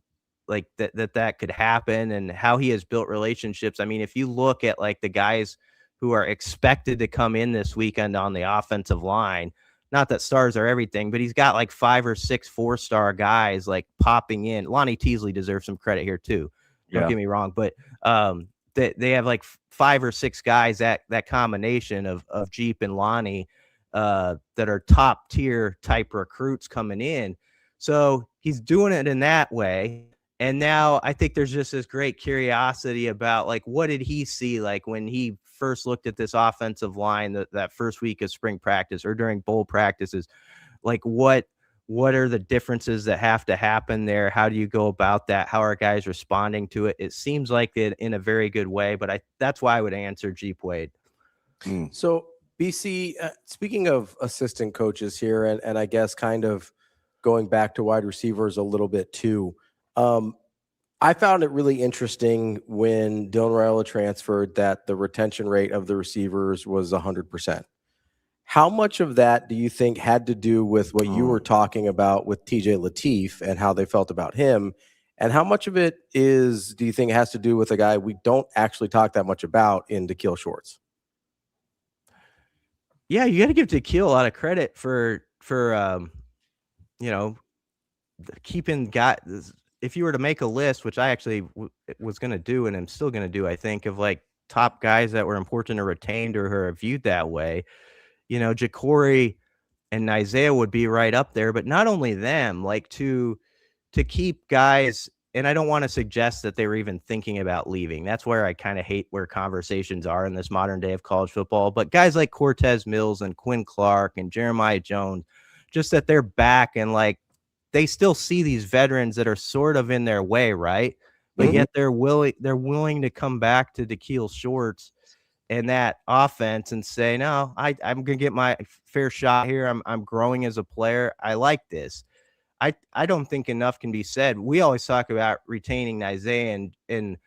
could happen and how he has built relationships. I mean, if you look at like the guys who are expected to come in this weekend on the offensive line, not that stars are everything, but he's got like 5 or 6 4-star guys like popping in. Lonnie Teasley deserves some credit here too. Don't get me wrong, but they have like 5 or 6 guys, that combination of Jeep and Lonnie that are top tier type recruits coming in. So he's doing it in that way. And now I think there's just this great curiosity about like, what did he see like when he first looked at this offensive line that first week of spring practice or during bowl practices? Like what are the differences that have to happen there? How do you go about that? How are guys responding to it? It seems like it in a very good way, but that's why I would answer Jeep Wade. So BC, speaking of assistant coaches here, and I guess kind of going back to wide receivers a little bit too, I found it really interesting when Dylan Raiola transferred that the retention rate of the receivers was 100%. How much of that do you think had to do with what you were talking about with TJ Lateef and how they felt about him? And how much of it do you think has to do with a guy we don't actually talk that much about in Da'Keel Shorts? Yeah, you got to give Da'Keel a lot of credit for keeping guys. If you were to make a list, which I actually was going to do and I'm still going to do, I think, of like top guys that were important or retained or who are viewed that way, Ja'Cory and Isaiah would be right up there. But not only them, like to keep guys and I don't want to suggest that they were even thinking about leaving. That's where I kind of hate where conversations are in this modern day of college football. But guys like Cortez Mills and Quinn Clark and Jeremiah Jones, just that they're back and like they still see these veterans that are sort of in their way, right? But yet they're willing to come back to DeKeel Shorts and that offense and say, no, I'm going to get my fair shot here. I'm growing as a player. I like this. I don't think enough can be said. We always talk about retaining Isaiah and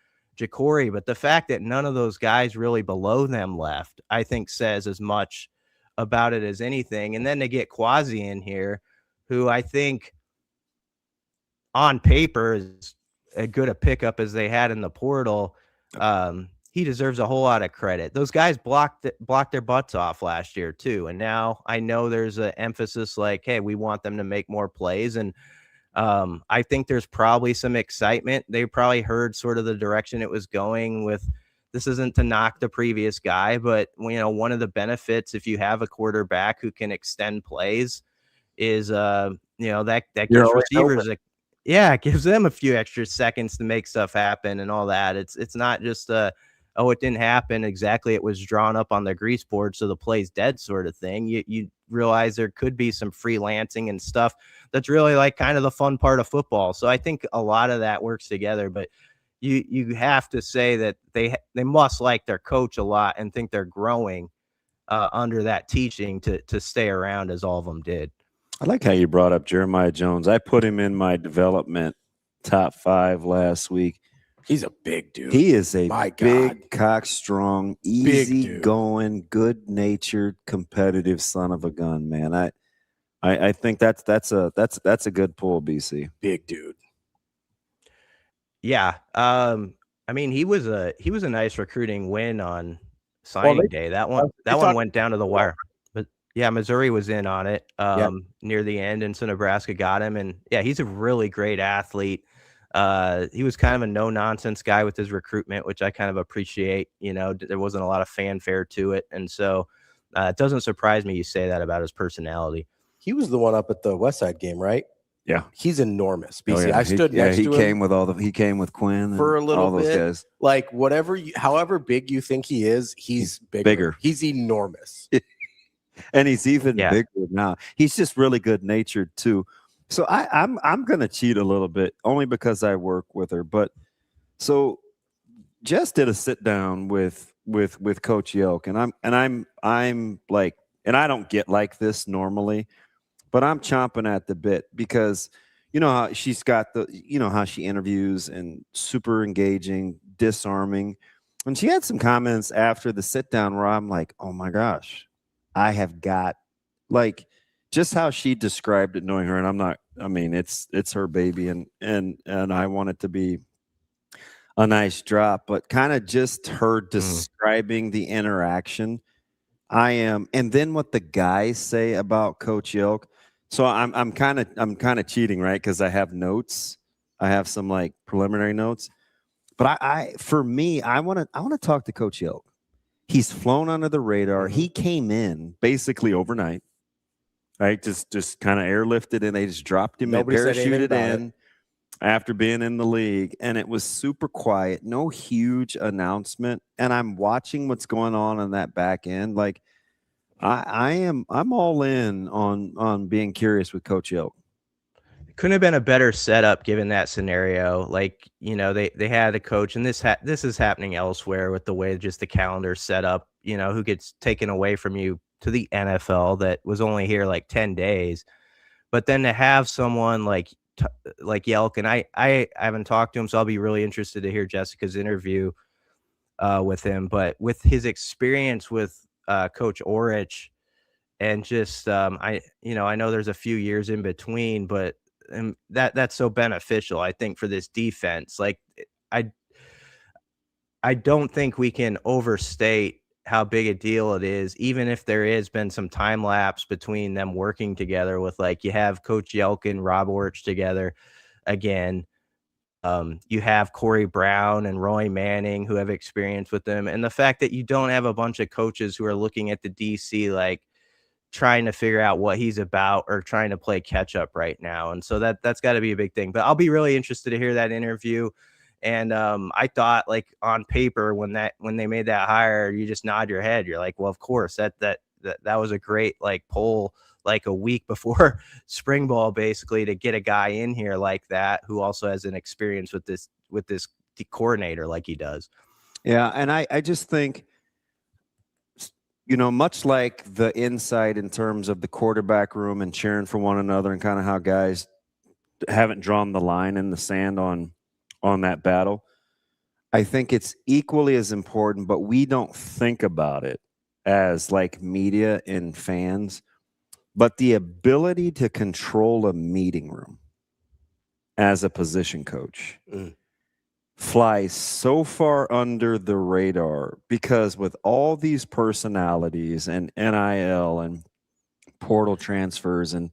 Ja'Cory, but the fact that none of those guys really below them left, I think says as much about it as anything. And then they get Quasi in here, who I think on paper is as good a pickup as they had in the portal. He deserves a whole lot of credit. Those guys blocked their butts off last year too. And now I know there's an emphasis like, hey, we want them to make more plays. And I think there's probably some excitement. They probably heard sort of the direction it was going with. This isn't to knock the previous guy, but one of the benefits if you have a quarterback who can extend plays is that gives receivers it gives them a few extra seconds to make stuff happen and all that. It's not just it didn't happen exactly. It was drawn up on the grease board, so the play's dead sort of thing. You realize there could be some freelancing and stuff that's really like kind of the fun part of football. So I think a lot of that works together, but you have to say that they must like their coach a lot and think they're growing under that teaching to stay around as all of them did. I like how you brought up Jeremiah Jones. I put him in my development top 5 last week. He's a big dude. He is a big, cock-strong, easy-going, good-natured, competitive son of a gun, man. I think that's a good pull, BC. Big dude. Yeah. I mean, he was a nice recruiting win on signing day. That one went down to the wire. But yeah, Missouri was in on it near the end, and so Nebraska got him. And yeah, he's a really great athlete. He was kind of a no-nonsense guy with his recruitment, which I kind of appreciate. There wasn't a lot of fanfare to it. And so it doesn't surprise me you say that about his personality. He was the one up at the Westside game, right? Yeah. He's enormous. BC. Oh, yeah. I stood next to him. He came with Quinn for a little all those bit. Guys. Like however big you think he is, he's bigger. He's enormous. And he's even bigger now. He's just really good natured too. So I'm gonna cheat a little bit only because I work with her. But so Jess did a sit down with Coach Yelk, and I'm like, and I don't get like this normally, but I'm chomping at the bit because how she's got how she interviews and super engaging, disarming. And she had some comments after the sit down where I'm like, oh my gosh, I have got like just how she described it, knowing her. And it's her baby and I want it to be a nice drop, but kind of just her describing the interaction. And then what the guys say about Coach Yelk. So I'm kind of cheating, right? Because I have notes. I have some like preliminary notes. But I want to talk to Coach Yelk. He's flown under the radar. He came in basically overnight, right? Just kind of airlifted, and they just dropped him and parachuted in after being in the league. And it was super quiet, no huge announcement. And I'm watching what's going on in that back end. Like I'm all in on being curious with Coach Yelk. Couldn't have been a better setup given that scenario. Like, they had a coach, and this is happening elsewhere with the way just the calendar set up, who gets taken away from you to the NFL that was only here like 10 days. But then to have someone like Yelk, and I haven't talked to him, so I'll be really interested to hear Jessica's interview with him. But with his experience with Coach Orich, and just I know there's a few years in between, but that's so beneficial, I think, for this defense. Like I don't think we can overstate how big a deal it is, even if there has been some time lapse between them working together with, like, you have Coach Yelk and Rob Orich together again. You have Corey Brown and Roy Manning who have experience with them. And the fact that you don't have a bunch of coaches who are looking at the DC like, trying to figure out what he's about or trying to play catch up right now. And so that's got to be a big thing. But I'll be really interested to hear that interview. And I thought, like, on paper, when they made that hire, you just nod your head. You're like, well, of course, that was a great, like, poll, like, a week before spring ball, basically, to get a guy in here like that who also has an experience with this coordinator like he does. Yeah, and I just think, much like the insight in terms of the quarterback room and cheering for one another and kind of how guys haven't drawn the line in the sand on that battle, I think it's equally as important, but we don't think about it as, like, media and fans, but the ability to control a meeting room as a position coach flies so far under the radar, because with all these personalities and NIL and portal transfers and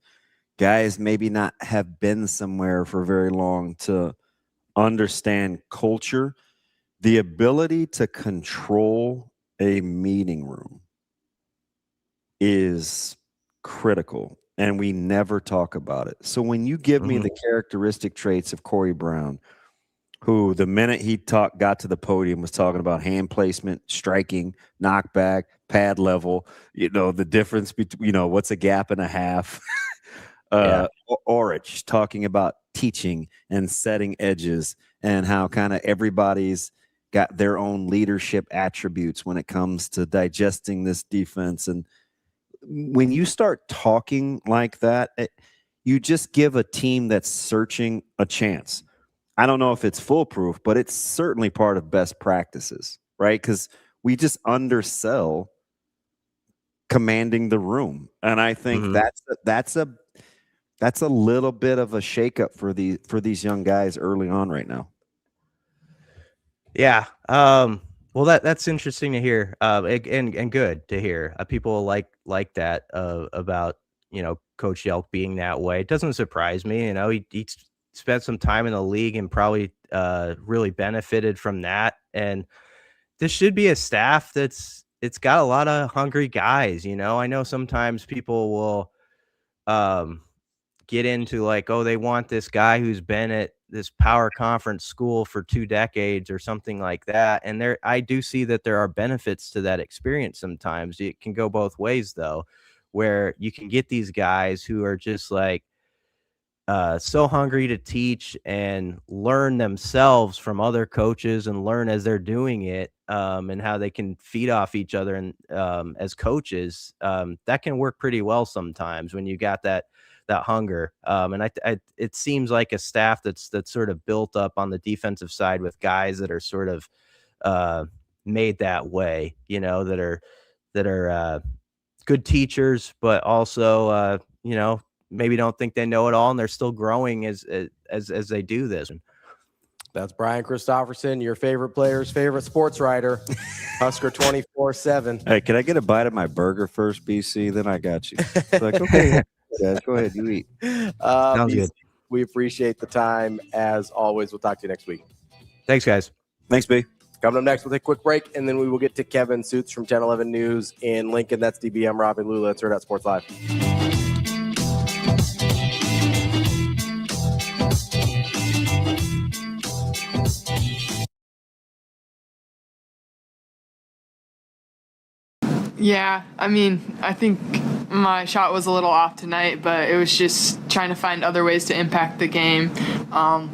guys maybe not have been somewhere for very long to understand culture, the ability to control a meeting room is critical, and we never talk about it. So when you give me the characteristic traits of Corey Brown, who the minute he got to the podium was talking about hand placement, striking, knockback, pad level, the difference between, what's a gap and a half. Orich talking about teaching and setting edges and how kind of everybody's got their own leadership attributes when it comes to digesting this defense. And when you start talking like that, you just give a team that's searching a chance. I don't know if it's foolproof, but it's certainly part of best practices, right? Because we just undersell commanding the room. And I think that's a little bit of a shakeup for these young guys early on right now. Yeah. Well, that's interesting to hear, and good to hear. People like that about Coach Yelk being that way. It doesn't surprise me. He spent some time in the league and probably really benefited from that. And this should be a staff it's got a lot of hungry guys. I know sometimes people will get into, like, oh, they want this guy who's been at this power conference school for 2 decades or something like that. And I do see that there are benefits to that experience sometimes. It can go both ways, though, where you can get these guys who are just, like, so hungry to teach and learn themselves from other coaches and learn as they're doing it, and how they can feed off each other. And as coaches, that can work pretty well sometimes when you got that hunger. And it seems like a staff that's sort of built up on the defensive side with guys that are sort of made that way, that are good teachers, but also, maybe don't think they know it all, and they're still growing as they do this. That's Brian Christopherson, your favorite player's favorite sports writer, Husker 24/7. Hey, can I get a bite of my burger first, BC? Then I got you. Like, okay, guys, go ahead, you eat. Sounds BC, good. we appreciate the time as always. We'll talk to you next week. Thanks, guys. Thanks, B. Coming up next, we'll take a quick break, and then we will get to Kevin Sjuts from 1011 News in Lincoln. That's DB. I'm Ravi Lulla. It's Hurrdat Sports Live. Yeah, I think my shot was a little off tonight, but it was just trying to find other ways to impact the game,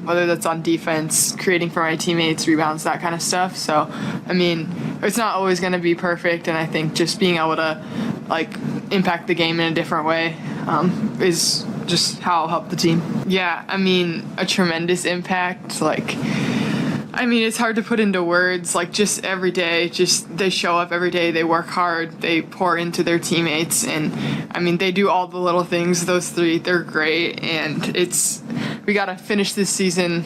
whether that's on defense, creating for my teammates, rebounds, that kind of stuff. So, it's not always going to be perfect, and I think just being able to, impact the game in a different way is just how I'll help the team. Yeah, a tremendous impact, it's hard to put into words, just every day, they show up every day, they work hard, they pour into their teammates, and they do all the little things. Those three, they're great, and we got to finish this season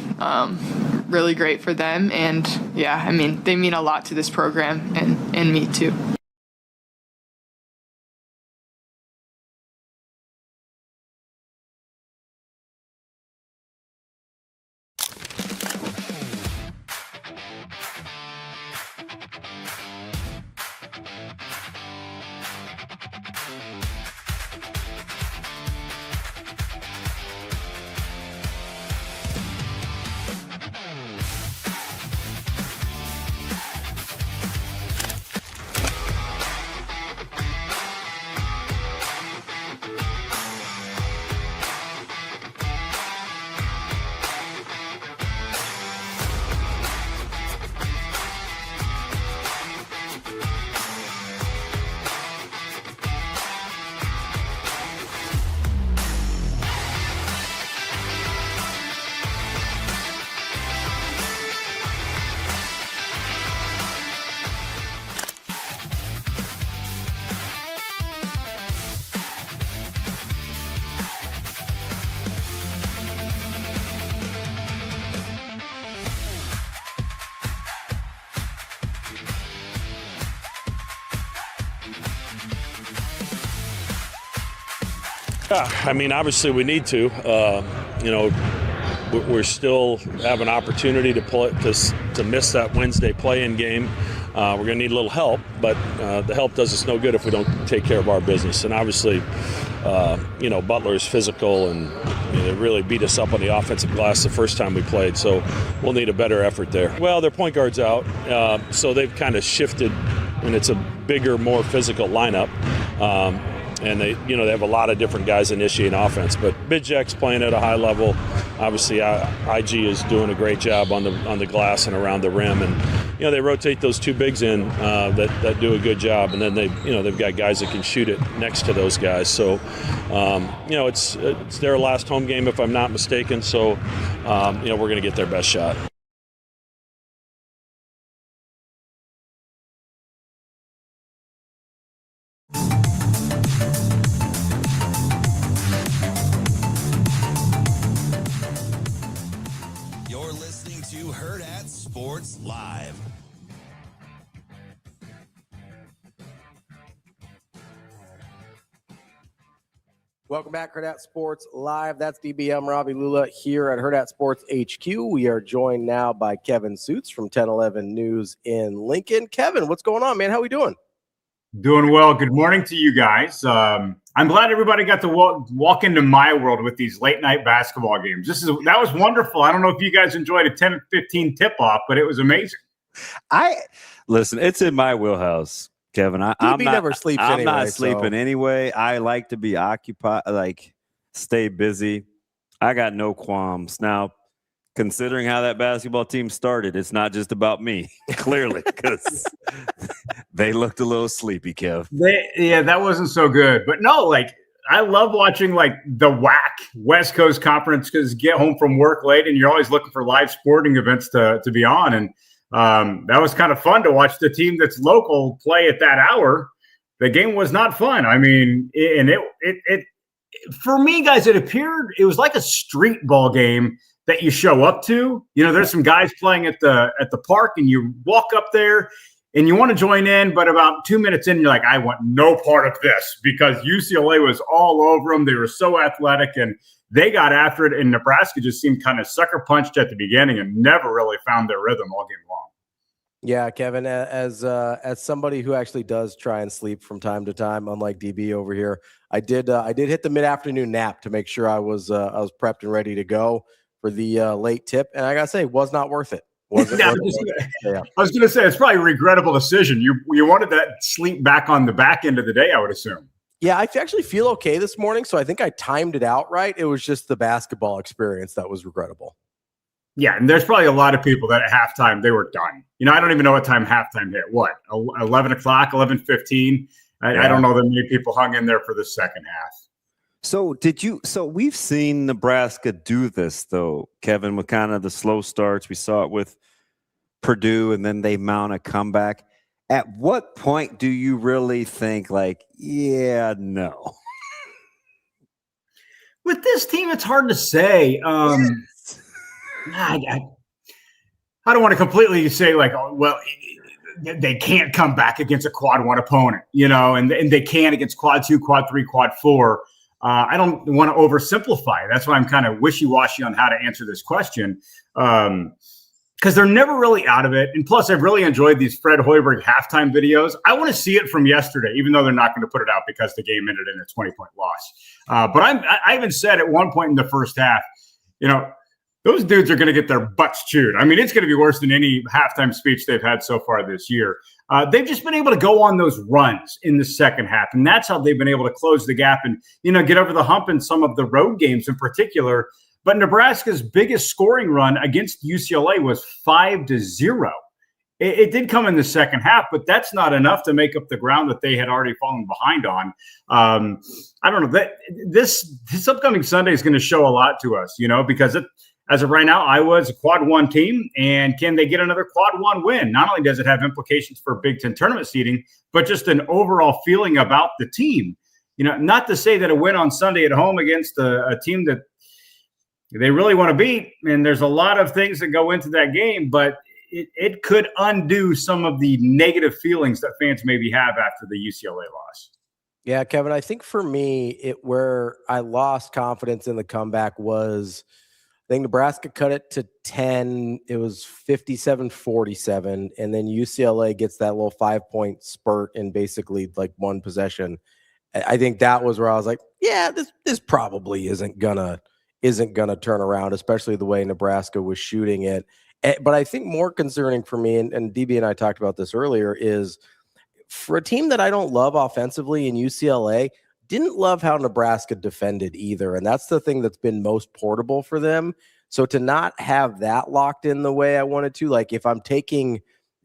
really great for them, and yeah, they mean a lot to this program and me too. I mean, obviously we need to. We're still have an opportunity to miss that Wednesday play-in game. We're going to need a little help, but the help does us no good if we don't take care of our business. And obviously, Butler's physical, and they really beat us up on the offensive glass the first time we played. So we'll need a better effort there. Well, their point guard's out, so they've kind of shifted, and it's a bigger, more physical lineup. And they have a lot of different guys initiating offense, but Bidjak's playing at a high level. Obviously, IG is doing a great job on the glass and around the rim, and they rotate those two bigs in that do a good job, and then they've got guys that can shoot it next to those guys. So it's their last home game, if I'm not mistaken. So we're going to get their best shot. Hurrdat Sports Live. Welcome back, Hurrdat Sports Live. That's DBM Ravi Lulla here at Hurrdat Sports HQ. We are joined now by Kevin Sjuts from 1011 News in Lincoln. Kevin, what's going on, man? How we doing? Doing well. Good morning to you guys. I'm glad everybody got to walk into my world with these late night basketball games. That was wonderful. I don't know if you guys enjoyed a 10-15 tip off, but it was amazing. Listen, it's in my wheelhouse, Kevin. I'm never sleeps I'm anyway, not sleeping anyway. I like to be occupied, stay busy. I got no qualms. Now, considering how that basketball team started, it's not just about me, clearly, because they looked a little sleepy, Kev. That wasn't so good. But no, I love watching the WAC West Coast Conference, because you get home from work late and you're always looking for live sporting events to be on. And that was kind of fun to watch the team that's local play at that hour. The game was not fun. I mean, it for me, guys, it was like a street ball game that you show up to. There's some guys playing at the park, and you walk up there and you want to join in, but about 2 minutes in, you're like, I want no part of this, because UCLA was all over them. They were so athletic, and they got after it, and Nebraska just seemed kind of sucker punched at the beginning and never really found their rhythm all game long. Yeah, Kevin, as somebody who actually does try and sleep from time to time, unlike DB over here, I did hit the mid-afternoon nap to make sure I was prepped and ready to go for the late tip, and I gotta say, was not worth it. I was going to say, it's probably a regrettable decision. You wanted that sleep back on the back end of the day, I would assume. Yeah, I actually feel okay this morning, so I think I timed it out right. It was just the basketball experience that was regrettable. Yeah, and there's probably a lot of people that at halftime, they were done. I don't even know what time halftime hit. What, 11 o'clock, 11:15? I don't know that many people hung in there for the second half. So we've seen Nebraska do this, though, Kevin, with kind of the slow starts. We saw it with Purdue, and then they mount a comeback. At what point do you really think, no? With this team, it's hard to say. I don't want to completely say they can't come back against a quad one opponent, and they can against quad 2, quad 3, quad 4. I don't want to oversimplify. That's why I'm kind of wishy-washy on how to answer this question, because they're never really out of it. And plus, I've really enjoyed these Fred Hoiberg halftime videos. I want to see it from yesterday, even though they're not going to put it out because the game ended in a 20-point loss. But I even said at one point in the first half, those dudes are going to get their butts chewed. I mean, it's going to be worse than any halftime speech they've had so far this year. They've just been able to go on those runs in the second half, and that's how they've been able to close the gap and, get over the hump in some of the road games in particular. But Nebraska's biggest scoring run against UCLA was 5-0. It did come in the second half, but that's not enough to make up the ground that they had already fallen behind on. I don't know. This upcoming Sunday is going to show a lot to us, because as of right now, Iowa is a quad 1 team, and can they get another quad 1 win? Not only does it have implications for Big Ten tournament seeding, but just an overall feeling about the team. Not to say that a win on Sunday at home against a team that they really want to beat, and there's a lot of things that go into that game, but it could undo some of the negative feelings that fans maybe have after the UCLA loss. Yeah, Kevin, I think for me, where I lost confidence in the comeback was, I think Nebraska cut it to 10. It was 57-47. And then UCLA gets that little 5-point spurt in basically like one possession. I think that was where I was like, yeah, this probably isn't gonna turn around, especially the way Nebraska was shooting it. But I think more concerning for me, and DB and I talked about this earlier, is for a team that I don't love offensively in UCLA, didn't love how Nebraska defended either. And that's the thing that's been most portable for them. So to not have that locked in the way I wanted to, like if I'm taking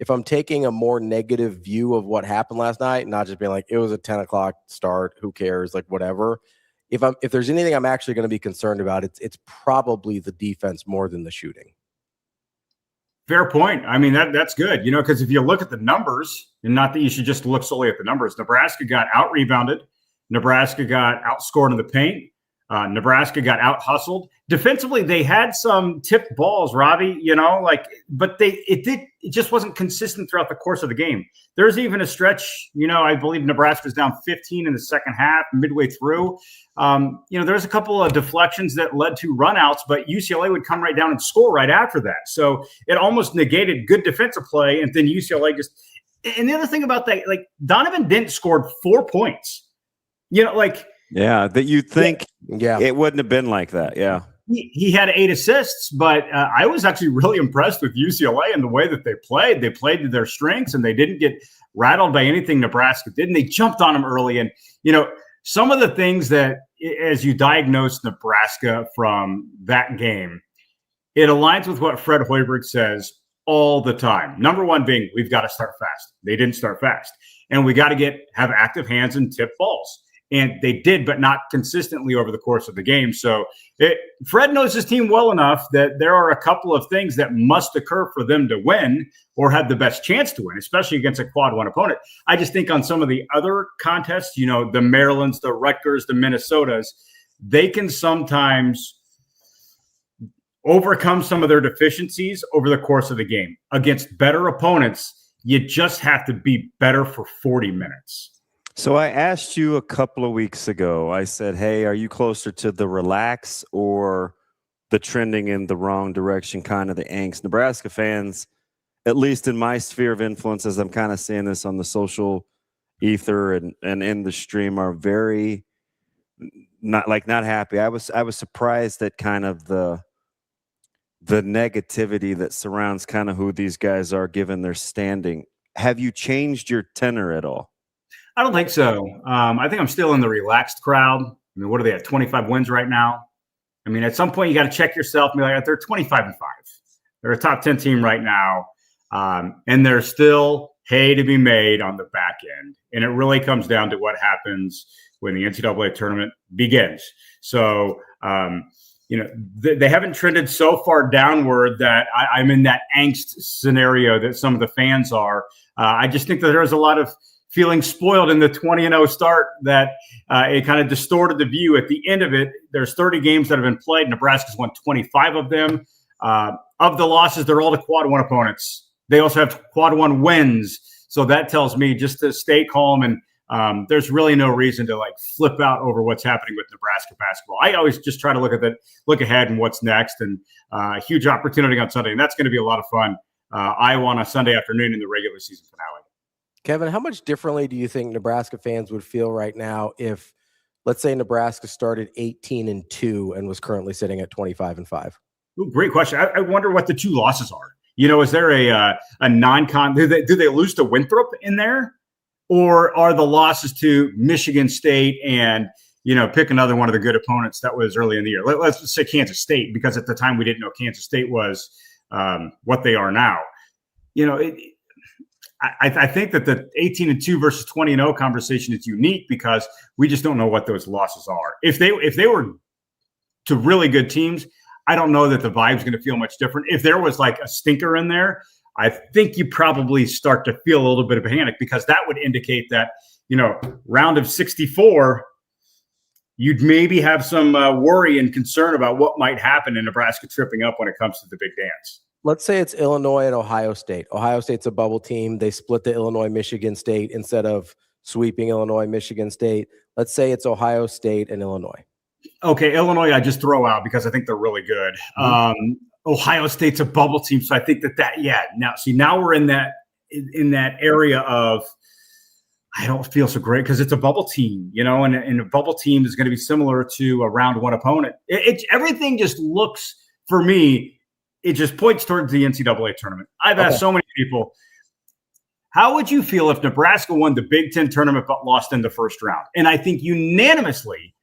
a more negative view of what happened last night, not just being like, it was a 10 o'clock start, who cares, like whatever. If there's anything I'm actually going to be concerned about, it's probably the defense more than the shooting. Fair point. I mean, that's good, because if you look at the numbers, and not that you should just look solely at the numbers, Nebraska got out-rebounded. Nebraska got outscored in the paint. Nebraska got out-hustled. Defensively, they had some tipped balls, Ravi, but it just wasn't consistent throughout the course of the game. There's even a stretch, I believe Nebraska was down 15 in the second half, midway through. There's a couple of deflections that led to runouts, but UCLA would come right down and score right after that. So it almost negated good defensive play, and then UCLA just – and the other thing about that, like Donovan Dent scored 4 points. Yeah, that you'd think it wouldn't have been like that. Yeah. He had 8 assists, but I was actually really impressed with UCLA and the way that they played. They played to their strengths, and they didn't get rattled by anything Nebraska did, and they jumped on them early. And, some of the things that, as you diagnose Nebraska from that game, it aligns with what Fred Hoiberg says all the time. Number one being, we've got to start fast. They didn't start fast. And we got to have active hands and tip balls. And they did, but not consistently over the course of the game. So Fred knows his team well enough that there are a couple of things that must occur for them to win or have the best chance to win, especially against a quad one opponent. I just think on some of the other contests, the Marylands, the Rutgers, the Minnesotas, they can sometimes overcome some of their deficiencies over the course of the game. Against better opponents, you just have to be better for 40 minutes. So I asked you a couple of weeks ago, I said, hey, are you closer to the relax or the trending in the wrong direction, kind of the angst? Nebraska fans, at least in my sphere of influence, as I'm kind of seeing this on the social ether and in the stream, are very not happy. I was surprised at kind of the negativity that surrounds kind of who these guys are given their standing. Have you changed your tenor at all? I don't think so. I think I'm still in the relaxed crowd. I mean, what are they at? 25 wins right now. I mean, at some point you got to check yourself and be like, they're 25-5. They're a top 10 team right now. And there's still hay to be made on the back end. And it really comes down to what happens when the NCAA tournament begins. So, they haven't trended so far downward that I'm in that angst scenario that some of the fans are. I just think that there's a lot of feeling spoiled in the 20-0 start that it kind of distorted the view. At the end of it, there's 30 games that have been played. Nebraska's won 25 of them. Of the losses, they're all the quad one opponents. They also have quad one wins. So that tells me just to stay calm, and there's really no reason to flip out over what's happening with Nebraska basketball. I always just try to look ahead and what's next, and a huge opportunity on Sunday. And that's going to be a lot of fun. Iowa on a Sunday afternoon in the regular season finale. Kevin, how much differently do you think Nebraska fans would feel right now if, let's say, Nebraska started 18-2 and was currently sitting at 25-5? Ooh, great question. I wonder what the 2 losses are. Is there a non-con? Do they lose to Winthrop in there, or are the losses to Michigan State and pick another one of the good opponents that was early in the year? Let's just say Kansas State, because at the time we didn't know Kansas State was what they are now. I think that the 18-2 versus 20-0 conversation is unique because we just don't know what those losses are. If they were to really good teams, I don't know that the vibe's going to feel much different. If there was a stinker in there, I think you probably start to feel a little bit of a panic, because that would indicate that, round of 64, you'd maybe have some worry and concern about what might happen in Nebraska tripping up when it comes to the big dance. Let's say it's Illinois and Ohio State. Ohio State's a bubble team. They split the Illinois-Michigan State instead of sweeping Illinois, Michigan State. Let's say it's Ohio State and Illinois. Okay, Illinois, I just throw out because I think they're really good. Ohio State's a bubble team, so I think now we're in that area of I don't feel so great because it's a bubble team, and a bubble team is going to be similar to a round one opponent. Everything just looks for me. It just points towards the NCAA tournament. I've asked so many people, how would you feel if Nebraska won the Big Ten tournament but lost in the first round? And I think unanimously,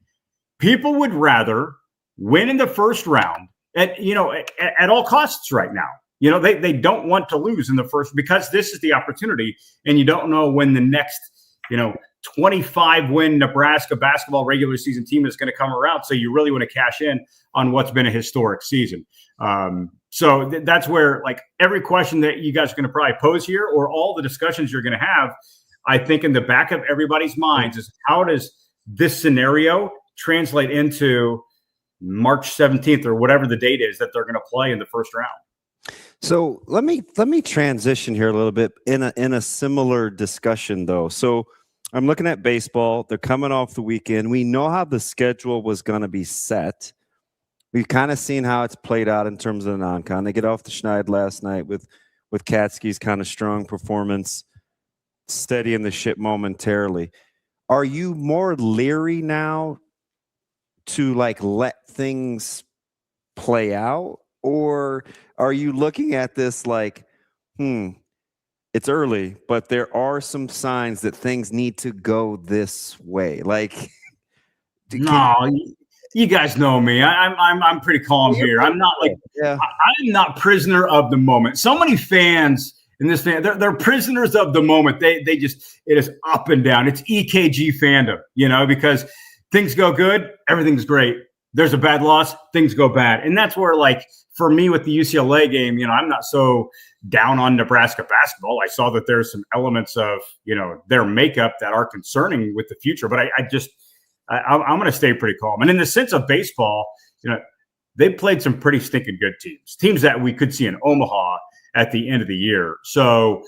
people would rather win in the first round at all costs right now. They don't want to lose in the first because this is the opportunity, and you don't know when the next 25-win Nebraska basketball regular season team is going to come around. So you really want to cash in on what's been a historic season. So that's where every question that you guys are going to probably pose here or all the discussions you're going to have, I think in the back of everybody's minds is how does this scenario translate into March 17th or whatever the date is that they're going to play in the first round. So let me transition here a little bit in a similar discussion though. So I'm looking at baseball. They're coming off the weekend. We know how the schedule was going to be set. We've kind of seen how it's played out in terms of the non-con. They get off the schneid last night with Katsky's kind of strong performance, steadying the ship momentarily. Are you more leery now to let things play out? Or are you looking at this it's early, but there are some signs that things need to go this way? You guys know me. I'm pretty calm here. I'm not I'm not prisoner of the moment. So many fans in this they're prisoners of the moment. They just it is up and down. It's EKG fandom, because things go good, everything's great. There's a bad loss, things go bad. And that's where, for me with the UCLA game, I'm not so down on Nebraska basketball. I saw that there's some elements of, their makeup that are concerning with the future. But I'm going to stay pretty calm. And in the sense of baseball, they played some pretty stinking good teams that we could see in Omaha at the end of the year. So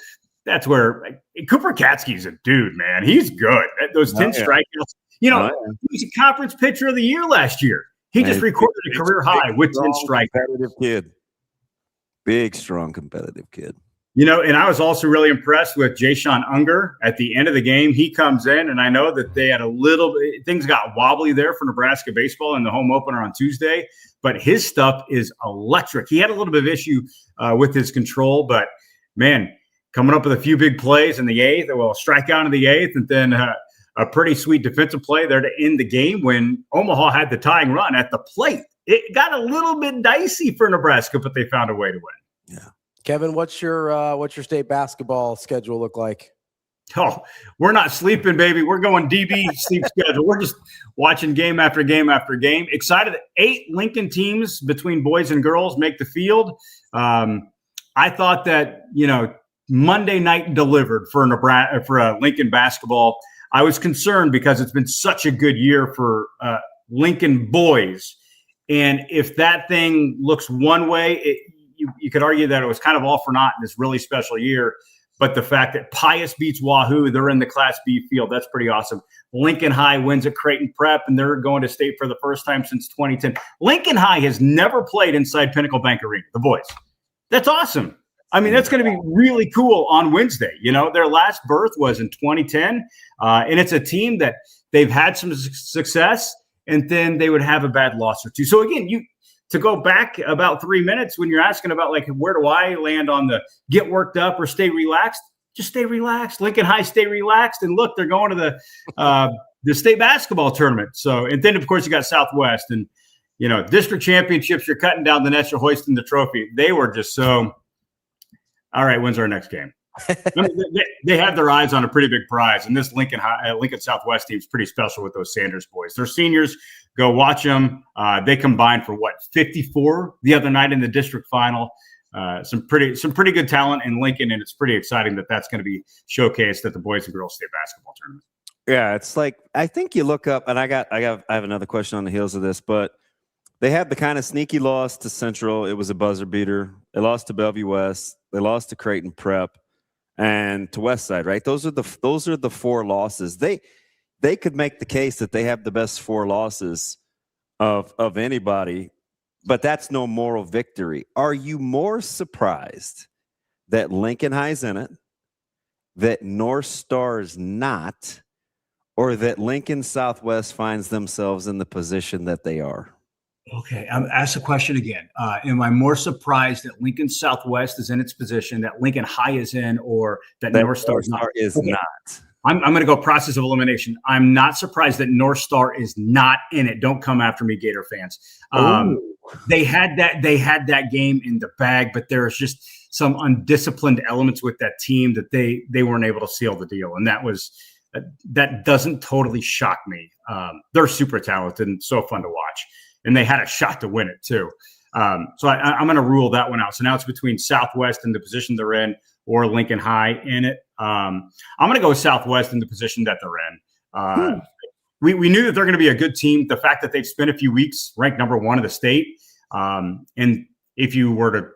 that's where Cooper Katsky's a dude, man. He's good. Those 10 strikeouts. He was a conference pitcher of the year last year. He just recorded a career high with 10 strikeouts. Competitive kid. Big, strong, competitive kid. And I was also really impressed with Jason Unger at the end of the game. He comes in, and I know that they had things got wobbly there for Nebraska baseball in the home opener on Tuesday, but his stuff is electric. He had a little bit of issue with his control, but man, coming up with a few big plays in the eighth, strike out in the eighth, and then a pretty sweet defensive play there to end the game when Omaha had the tying run at the plate. It got a little bit dicey for Nebraska, but they found a way to win. Yeah. Kevin, what's your state basketball schedule look like? Oh, we're not sleeping, baby. We're going DB sleep schedule. We're just watching game after game after game. Excited that 8 Lincoln teams between boys and girls make the field. I thought that, Monday night delivered for Nebraska, for Lincoln basketball. I was concerned because it's been such a good year for Lincoln boys. And if that thing looks one way, you could argue that it was kind of all for naught in this really special year. But the fact that Pius beats Wahoo, they're in the Class B field, that's pretty awesome. Lincoln High wins at Creighton Prep, and they're going to state for the first time since 2010. Lincoln High has never played inside Pinnacle Bank Arena, the boys. That's awesome. I mean, that's going to be really cool on Wednesday. Their last berth was in 2010, and it's a team that they've had some success, and then they would have a bad loss or two. So, again, to go back about 3 minutes when you're asking about, where do I land on the get worked up or stay relaxed, just stay relaxed. Lincoln High, stay relaxed. And, look, they're going to the state basketball tournament. So, and then, of course, you got Southwest. And, district championships, you're cutting down the nets, you're hoisting the trophy. They were just so – all right, when's our next game? They have their eyes on a pretty big prize, and this Lincoln Southwest team is pretty special with those Sanders boys. They're seniors. Go watch them. They combined for 54 the other night in the district final. Some pretty good talent in Lincoln, and it's pretty exciting that that's going to be showcased at the boys and girls state basketball tournament. Yeah, it's I think you look up, and I have another question on the heels of this, but they had the kind of sneaky loss to Central. It was a buzzer beater. They lost to Bellevue West. They lost to Creighton Prep. and to West Side, right? Those are the 4 losses. They could make the case that they have the best 4 losses of anybody, but that's no moral victory. Are you more surprised that Lincoln High's in it, that North Star's not, or that Lincoln Southwest finds themselves in the position that they are? Okay, ask the question again. Am I more surprised that Lincoln Southwest is in its position, that Lincoln High is in, or that North Star is not? I'm going to go process of elimination. I'm not surprised that North Star is not in it. Don't come after me, Gator fans. They had that game in the bag, but there's just some undisciplined elements with that team that they weren't able to seal the deal, and that doesn't totally shock me. They're super talented and so fun to watch, and they had a shot to win it too. So I'm going to rule that one out. So now it's between Southwest and the position they're in, or Lincoln High in it. I'm going to go Southwest in the position that they're in. We knew that they're going to be a good team. The fact that they've spent a few weeks ranked number 1 in the state, and if you were to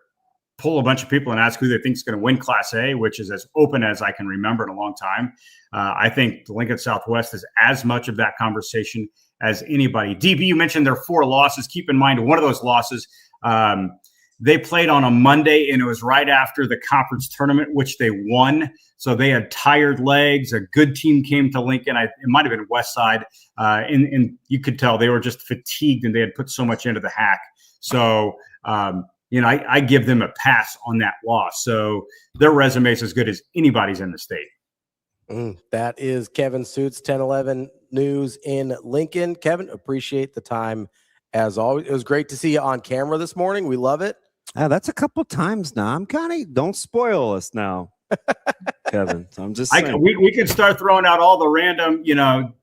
pull a bunch of people and ask who they think is going to win Class A, which is as open as I can remember in a long time, I think the Lincoln Southwest is as much of that conversation as anybody. DB, you mentioned their 4 losses. Keep in mind, one of those losses, they played on a Monday, and it was right after the conference tournament, which they won. So they had tired legs. A good team came to Lincoln. It might have been West Side, and you could tell they were just fatigued, and they had put so much into the hack. So, I give them a pass on that loss. So their resume is as good as anybody's in the state. That is Kevin Sjuts, 10-11 News in Lincoln. Kevin, appreciate the time as always. It was great to see you on camera this morning. We love it. That's a couple times now. I'm kind of, don't spoil us now, Kevin. So I'm just saying. We can start throwing out all the random,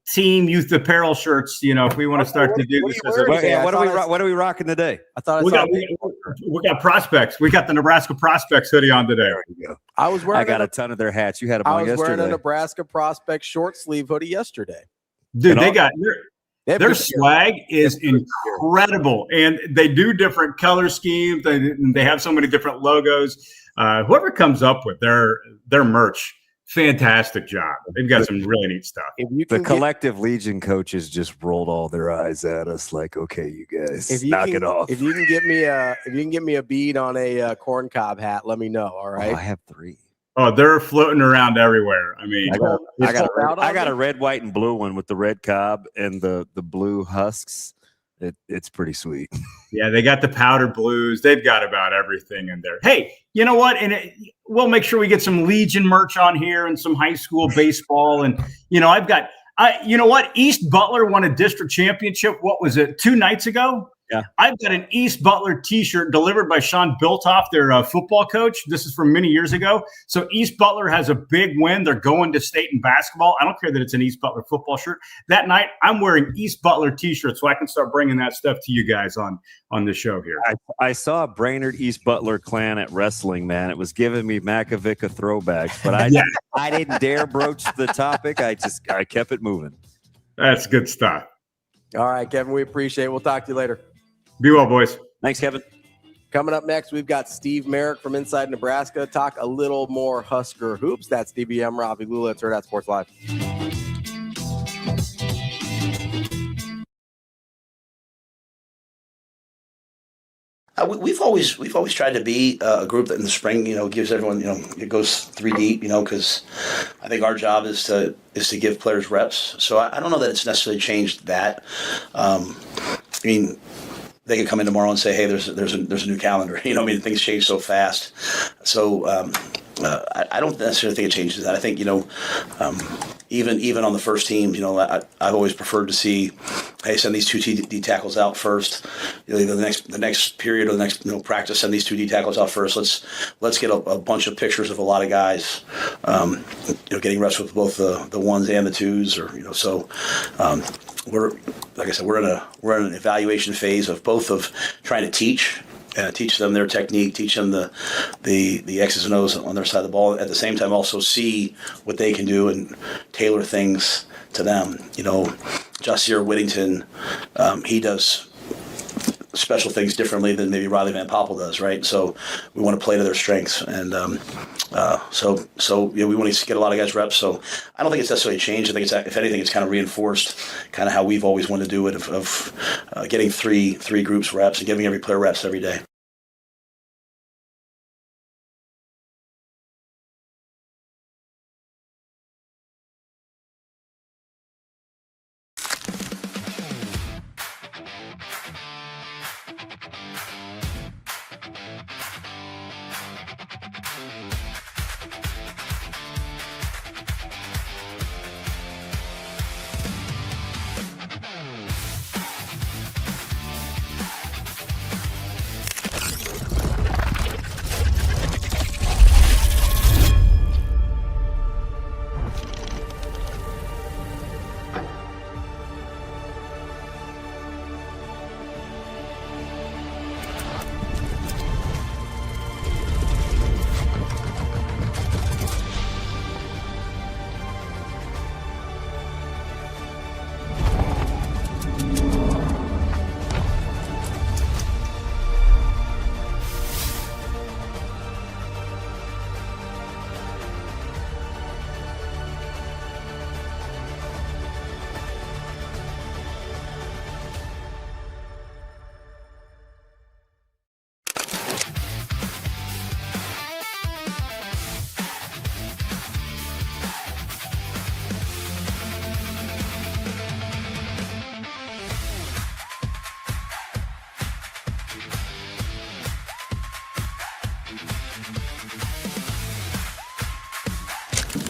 team youth apparel shirts, if we want to start to do this. What are we rocking today? I thought we got prospects. We got the Nebraska prospects hoodie on today. There you go. I got a ton of their hats. You had them on yesterday. I was wearing a Nebraska prospects short sleeve hoodie yesterday. Dude, their swag is incredible, and they do different color schemes. They have so many different logos. Whoever comes up with their merch, fantastic job. They've got some really neat stuff. The Collective Legion coaches just rolled all their eyes at us like, okay, you guys, knock it off. If you can get me a bead on a corn cob hat, let me know. All right. I have 3. Oh, they're floating around everywhere. I mean, I got a red, white, and blue one with the red cob and the blue husks. It's pretty sweet. Yeah, they got the powdered blues. They've got about everything in there. Hey, you know what? And we'll make sure we get some Legion merch on here and some high school baseball. And I've got. You know what? East Butler won a district championship. What was it? 2 nights ago? Yeah. I've got an East Butler t-shirt delivered by Sean Biltoff, their football coach. This is from many years ago. So East Butler has a big win. They're going to state in basketball. I don't care that it's an East Butler football shirt. That night, I'm wearing East Butler t-shirts, so I can start bringing that stuff to you guys on the show here. I saw Brainerd East Butler clan at wrestling, man. It was giving me Makovica throwbacks, but I didn't dare broach the topic. I kept it moving. That's good stuff. All right, Kevin, we appreciate it. We'll talk to you later. Be well, boys. Thanks, Kevin. Coming up next, we've got Steve Marik from Inside Nebraska. Talk a little more Husker hoops. That's DBM, Ravi, Lulla. It's Hurrdat Sports Live. We've always tried to be a group that in the spring, gives everyone, it goes 3 deep, because I think our job is to give players reps. So I don't know that it's necessarily changed that. They can come in tomorrow and say, hey, there's a new calendar. Things change so fast. So I don't necessarily think it changes that. I think, even on the first team, I've always preferred to see, hey, send these 2 D tackles out first. The next period or the next practice, send these 2 D tackles out first. Let's get a bunch of pictures of a lot of guys, getting reps with both the ones and the twos, So we're, like I said, we're in an evaluation phase of both of trying to teach them their technique, teach them the X's and O's on their side of the ball. At the same time, also see what they can do and tailor things to them. Jasier Whittington, he does special things differently than maybe Riley Van Poppel does, right? So we want to play to their strengths, and so we want to get a lot of guys reps. So I don't think it's necessarily changed. I think it's, if anything, it's kind of reinforced kind of how we've always wanted to do it of getting three groups reps and giving every player reps every day.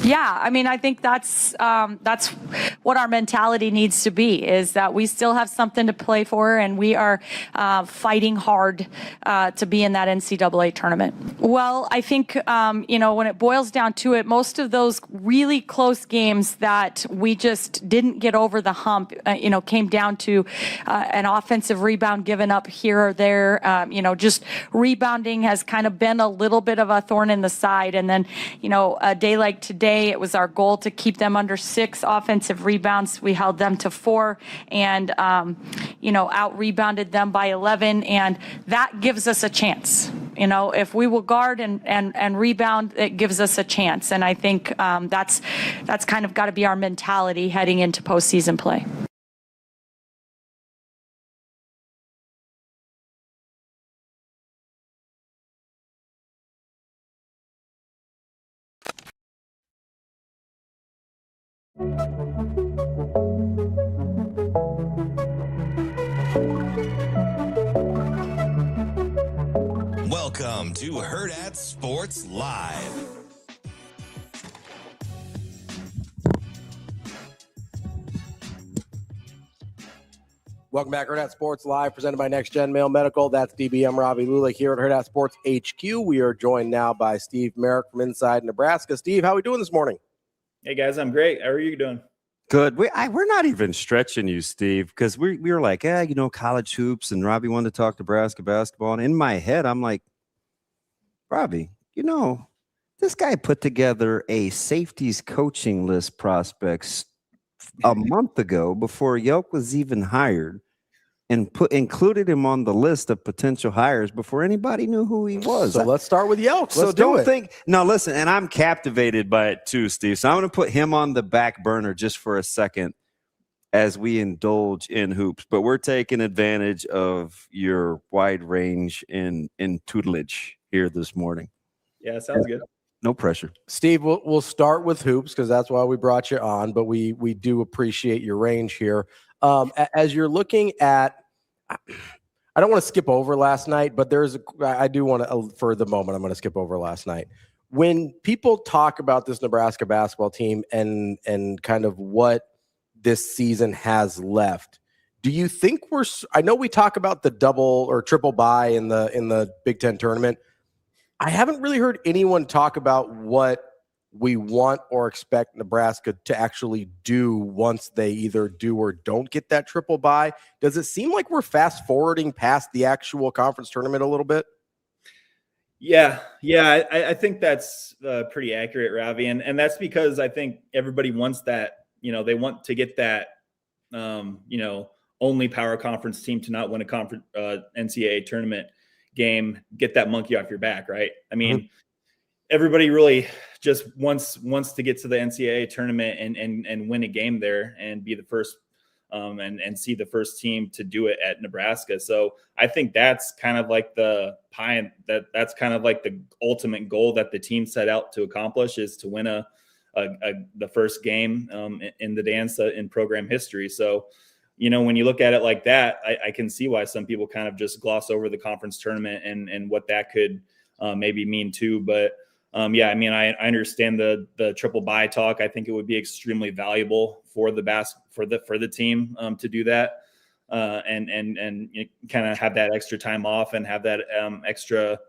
Yeah, I mean, I think that's what our mentality needs to be, is that we still have something to play for, and we are fighting hard to be in that NCAA tournament. Well, I think, when it boils down to it, most of those really close games that we just didn't get over the hump, came down to an offensive rebound given up here or there. Just rebounding has kind of been a little bit of a thorn in the side. And then, a day like today, it was our goal to keep them under 6 offensive rebounds. We held them to 4 and, out-rebounded them by 11. And that gives us a chance. If we will guard and rebound, it gives us a chance. And I think that's kind of got to be our mentality heading into postseason play. Welcome to Hurrdat Sports Live. Welcome back, Hurrdat Sports Live, presented by Next Gen Mail Medical. That's DBM Ravi Lulla here at Hurrdat Sports HQ. We are joined now by Steve Marik from inside Nebraska. Steve, how are we doing this morning? Hey, guys, I'm great. How are you doing? Good. We're not even stretching you, Steve, because we were like, college hoops, and Robbie wanted to talk Nebraska basketball. And in my head, I'm like, Robbie, this guy put together a safeties coaching list prospects a month ago before Yelk was even hired, and included him on the list of potential hires before anybody knew who he was. So let's start with Yelk. Listen, and I'm captivated by it too, Steve. So I'm going to put him on the back burner just for a second as we indulge in hoops. But we're taking advantage of your wide range in tutelage here this morning. Yeah, sounds good. No pressure. Steve, we'll start with hoops because that's why we brought you on, but we do appreciate your range here. As you're looking at, I don't want to skip over last night, but I do want to, for the moment, I'm going to skip over last night. When people talk about this Nebraska basketball team and kind of what this season has left, do you think I know we talk about the double or triple bye in the Big Ten tournament. I haven't really heard anyone talk about what we want or expect Nebraska to actually do once they either do or don't get that triple bye. Does it seem like we're fast forwarding past the actual conference tournament a little bit? Yeah, I think that's pretty accurate, Ravi, and that's because I think everybody wants that. They want to get that, only power conference team to not win a conference NCAA tournament game get that monkey off your back, right? I mean, everybody really just wants to get to the NCAA tournament and win a game there and be the first and see the first team to do it at Nebraska. So I think that's kind of like that's kind of like the ultimate goal that the team set out to accomplish, is to win the first game in the dance in program history. So, when you look at it like that, I can see why some people kind of just gloss over the conference tournament and what that could maybe mean too. But yeah, I mean, I understand the triple bye talk. I think it would be extremely valuable for the team to do that and kind of have that extra time off and have that extra,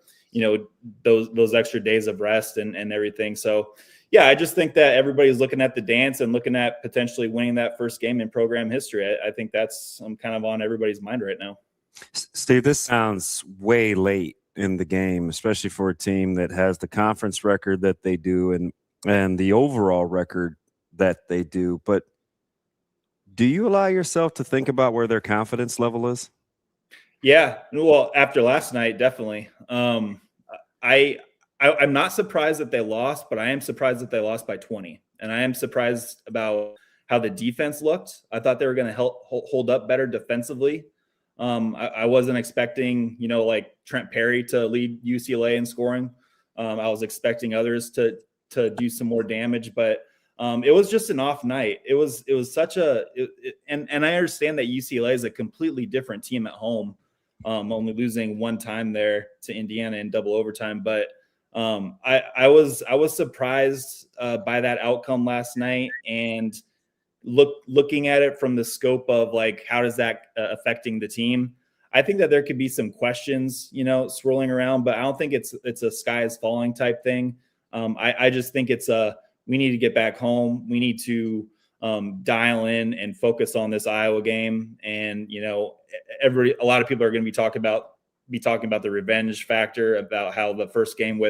those extra days of rest and everything. So yeah, I just think that everybody's looking at the dance and looking at potentially winning that first game in program history. I think that's kind of on everybody's mind right now. Steve, this sounds way late in the game, especially for a team that has the conference record that they do and the overall record that they do. But do you allow yourself to think about where their confidence level is? Yeah, well, after last night, definitely. I'm not surprised that they lost, but I am surprised that they lost by 20. And I am surprised about how the defense looked. I thought they were going to hold up better defensively. I wasn't expecting, like Trent Perry to lead UCLA in scoring. I was expecting others to do some more damage, but it was just an off night. It was such and I understand that UCLA is a completely different team at home, only losing one time there to Indiana in double overtime. But I was surprised by that outcome last night, and looking at it from the scope of like, how does that affecting the team? I think that there could be some questions, swirling around, but I don't think it's a sky is falling type thing. I just think it's we need to get back home. We need to dial in and focus on this Iowa game. And, a lot of people are going to be talking about the revenge factor, about how the first game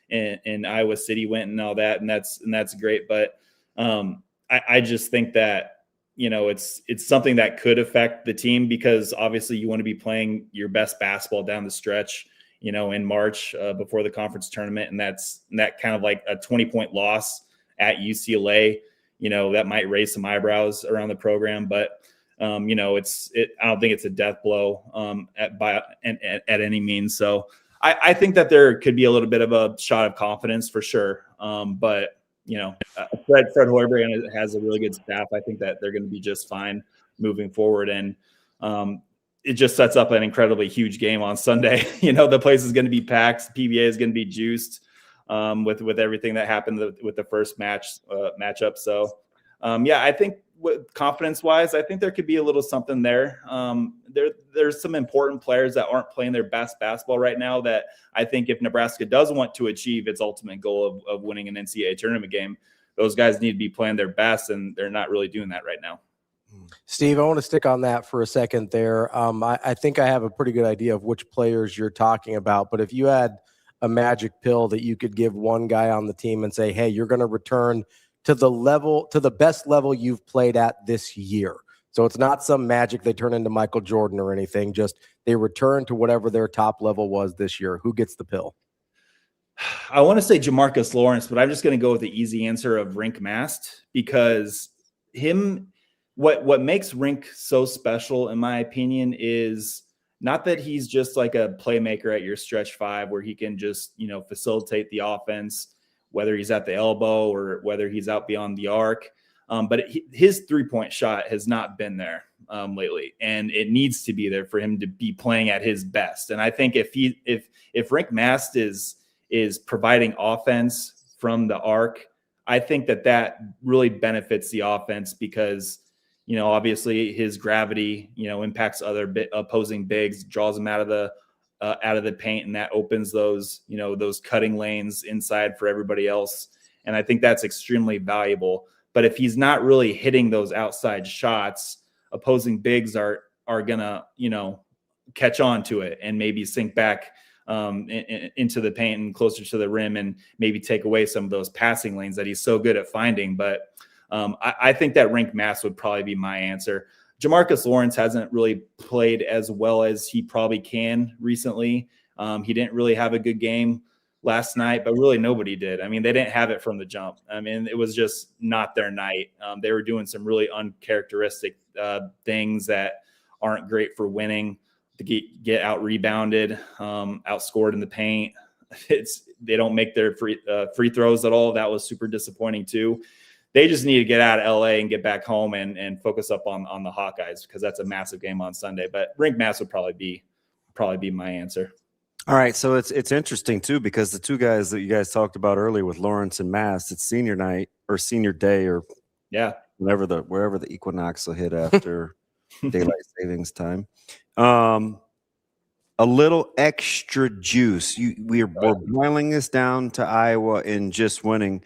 in Iowa City went and all that. And that's great. But I just think that, it's something that could affect the team, because obviously you want to be playing your best basketball down the stretch, in March before the conference tournament. And that kind of like a 20-point loss at UCLA, that might raise some eyebrows around the program. But I don't think it's a death blow at any means. So I think that there could be a little bit of a shot of confidence for sure. But Fred Hoiberg has a really good staff. I think that they're going to be just fine moving forward. And it just sets up an incredibly huge game on Sunday. The place is going to be packed. PBA is going to be juiced with everything that happened with the first matchup. So I think confidence-wise, I think there could be a little something there. There's some important players that aren't playing their best basketball right now that I think if Nebraska does want to achieve its ultimate goal of winning an NCAA tournament game, those guys need to be playing their best, and they're not really doing that right now. Steve, I want to stick on that for a second there. I think I have a pretty good idea of which players you're talking about, but if you had a magic pill that you could give one guy on the team and say, hey, you're going to return to the best level you've played at this year. So it's not some magic they turn into Michael Jordan or anything, just they return to whatever their top level was this year. Who gets the pill? I want to say Jamarcus Lawrence, but I'm just going to go with the easy answer of Rink Mast, because what makes Rink so special, in my opinion, is not that he's just like a playmaker at your stretch five where he can just, facilitate the offense, whether he's at the elbow or whether he's out beyond the arc. But his three-point shot has not been there lately, and it needs to be there for him to be playing at his best. And I think if Rink Mast is providing offense from the arc, I think that really benefits the offense, because obviously his gravity impacts other opposing bigs, draws them out of the paint, and that opens those cutting lanes inside for everybody else. And I think that's extremely valuable. But if he's not really hitting those outside shots, opposing bigs are gonna catch on to it and maybe sink back into the paint and closer to the rim, and maybe take away some of those passing lanes that he's so good at finding. But I think that Rink Mast would probably be my answer. Jamarcus Lawrence hasn't really played as well as he probably can recently. He didn't really have a good game last night, but really nobody did. I mean, they didn't have it from the jump. I mean, it was just not their night. They were doing some really uncharacteristic things that aren't great for winning. To get out rebounded, outscored in the paint. They don't make their free throws at all. That was super disappointing too. They just need to get out of LA and get back home and focus up on the Hawkeyes, because that's a massive game on Sunday. But Rink Mass would probably be my answer. All right, so it's interesting too, because the two guys that you guys talked about earlier with Lawrence and Mass, it's senior night or senior day or wherever the equinox will hit after daylight savings time. A little extra juice. We're boiling this down to Iowa and just winning.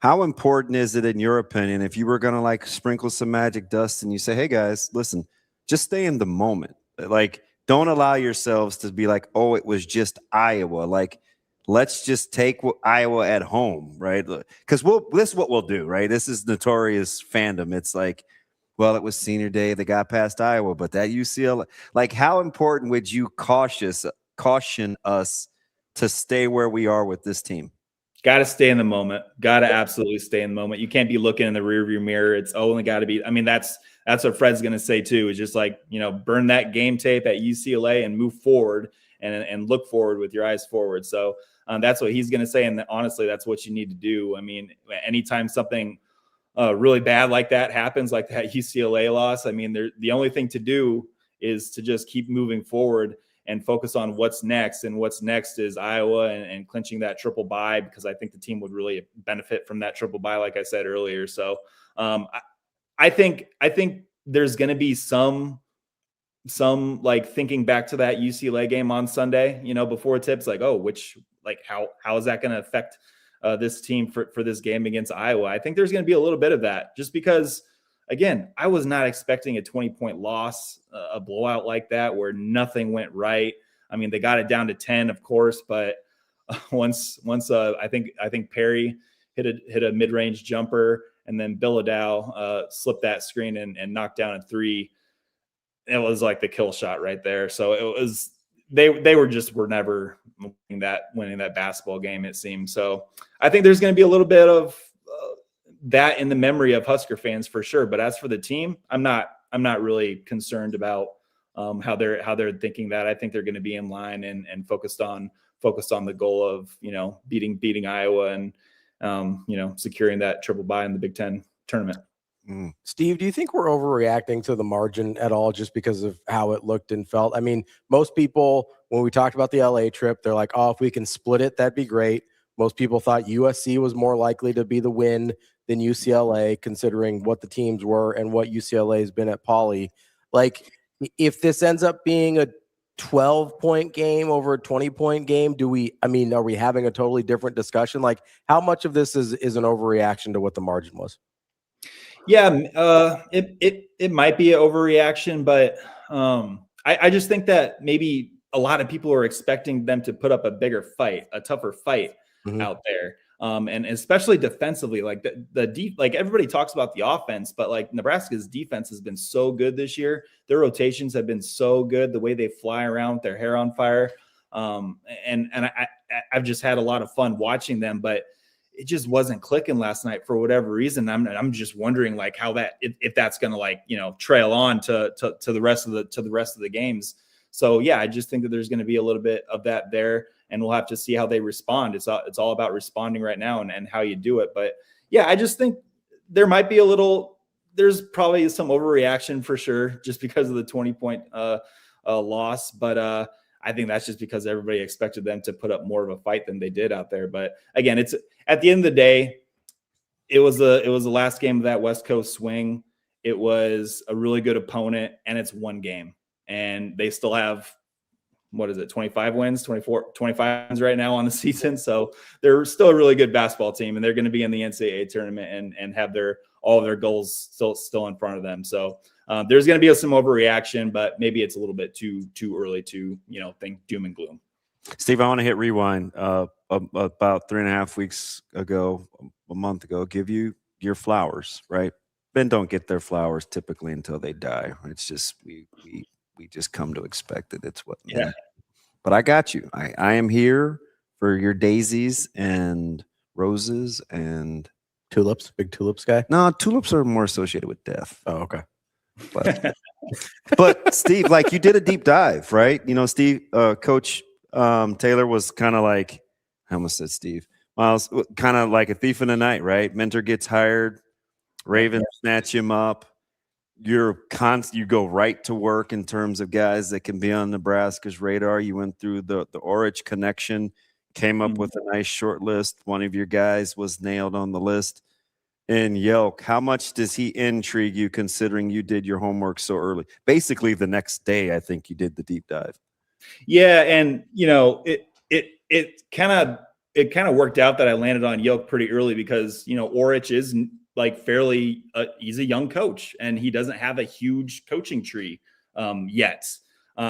How important is it, in your opinion, if you were going to like sprinkle some magic dust and you say, hey guys, listen, just stay in the moment. Like, don't allow yourselves to be like, oh, it was just Iowa. Like, let's just take Iowa at home, right? Because this is what we'll do, right? This is notorious fandom. It's like, well, it was senior day. They got past Iowa, but that UCLA, like, how important would you caution us to stay where we are with this team? Got to stay in the moment. Got to absolutely stay in the moment. You can't be looking in the rearview mirror. It's only got to be. I mean, that's what Fred's going to say too. Is just like, burn that game tape at UCLA and move forward and look forward with your eyes forward. So that's what he's going to say. And honestly, that's what you need to do. I mean, anytime something really bad like that happens, like that UCLA loss, I mean, the only thing to do is to just keep moving forward and focus on what's next. And what's next is Iowa and clinching that triple bye, because I think the team would really benefit from that triple bye, like I said earlier. So I think there's going to be some like thinking back to that UCLA game on Sunday, before tips, like, oh, how is that going to affect this team for this game against Iowa? I think there's going to be a little bit of that, just because, again, I was not expecting a 20-point loss, a blowout like that where nothing went right. I mean, they got it down to 10, of course, but once I think Perry hit a mid-range jumper, and then Bilodeau slipped that screen and knocked down a three. It was like the kill shot right there. So it was they were never winning that basketball game, it seemed. So I think there's going to be a little bit of that in the memory of Husker fans for sure. But as for the team, I'm not really concerned about how they're thinking that. I think they're going to be in line and focused on the goal of beating Iowa and securing that triple bye in the Big Ten tournament. Steve, do you think we're overreacting to the margin at all just because of how it looked and felt? I mean, most people, when we talked about the LA trip, they're like, oh, if we can split it, that'd be great. Most people thought USC was more likely to be the win than UCLA, considering what the teams were and what UCLA has been at Poly. Like, if this ends up being a 12-point game over a 20-point game, are we having a totally different discussion? Like, how much of this is an overreaction to what the margin was? Yeah, it might be an overreaction, but I just think that maybe a lot of people are expecting them to put up a bigger fight, a tougher fight out there. And especially defensively, like like everybody talks about the offense, but like Nebraska's defense has been so good this year. Their rotations have been so good. The way they fly around with their hair on fire. And I've just had a lot of fun watching them, but it just wasn't clicking last night for whatever reason. I'm just wondering like how if that's going to trail on to the rest of the games. So yeah, I just think that there's going to be a little bit of that there, and we'll have to see how they respond. It's all about responding right now and how you do it. But yeah, I just think there might be there's probably some overreaction for sure, just because of the 20-point loss. But I think that's just because everybody expected them to put up more of a fight than they did out there. But again, it's at the end of the day, it was the last game of that West Coast swing. It was a really good opponent, and it's one game, and they still have, 25 wins, 25 wins right now on the season. So they're still a really good basketball team, and they're going to be in the NCAA tournament and have all of their goals still in front of them. So there's going to be some overreaction, but maybe it's a little bit too early to think doom and gloom. Steve, I want to hit rewind. About 3.5 weeks ago, a month ago, give you your flowers, right? men don't get their flowers typically until they die. It's just we just come to expect it. It's what men. Yeah. But I got you. I am here for your daisies and roses and tulips. Big tulips guy. No, tulips are more associated with death. Oh, okay. But Steve, like you did a deep dive, right? You know, Steve, Coach Taylor was kind of like, I almost said Steve. Miles, kind of like a thief in the night, right? Mentor gets hired, Ravens snatch him up. You go right to work in terms of guys that can be on Nebraska's radar. You went through the Orich connection, came up with a nice short list. One of your guys was nailed on the list. And Yelk, how much does he intrigue you considering you did your homework so early? Basically, the next day, I think you did the deep dive. Yeah, and you know, it kind of worked out that I landed on Yelk pretty early because you know Orich is like fairly he's a young coach and he doesn't have a huge coaching tree yet.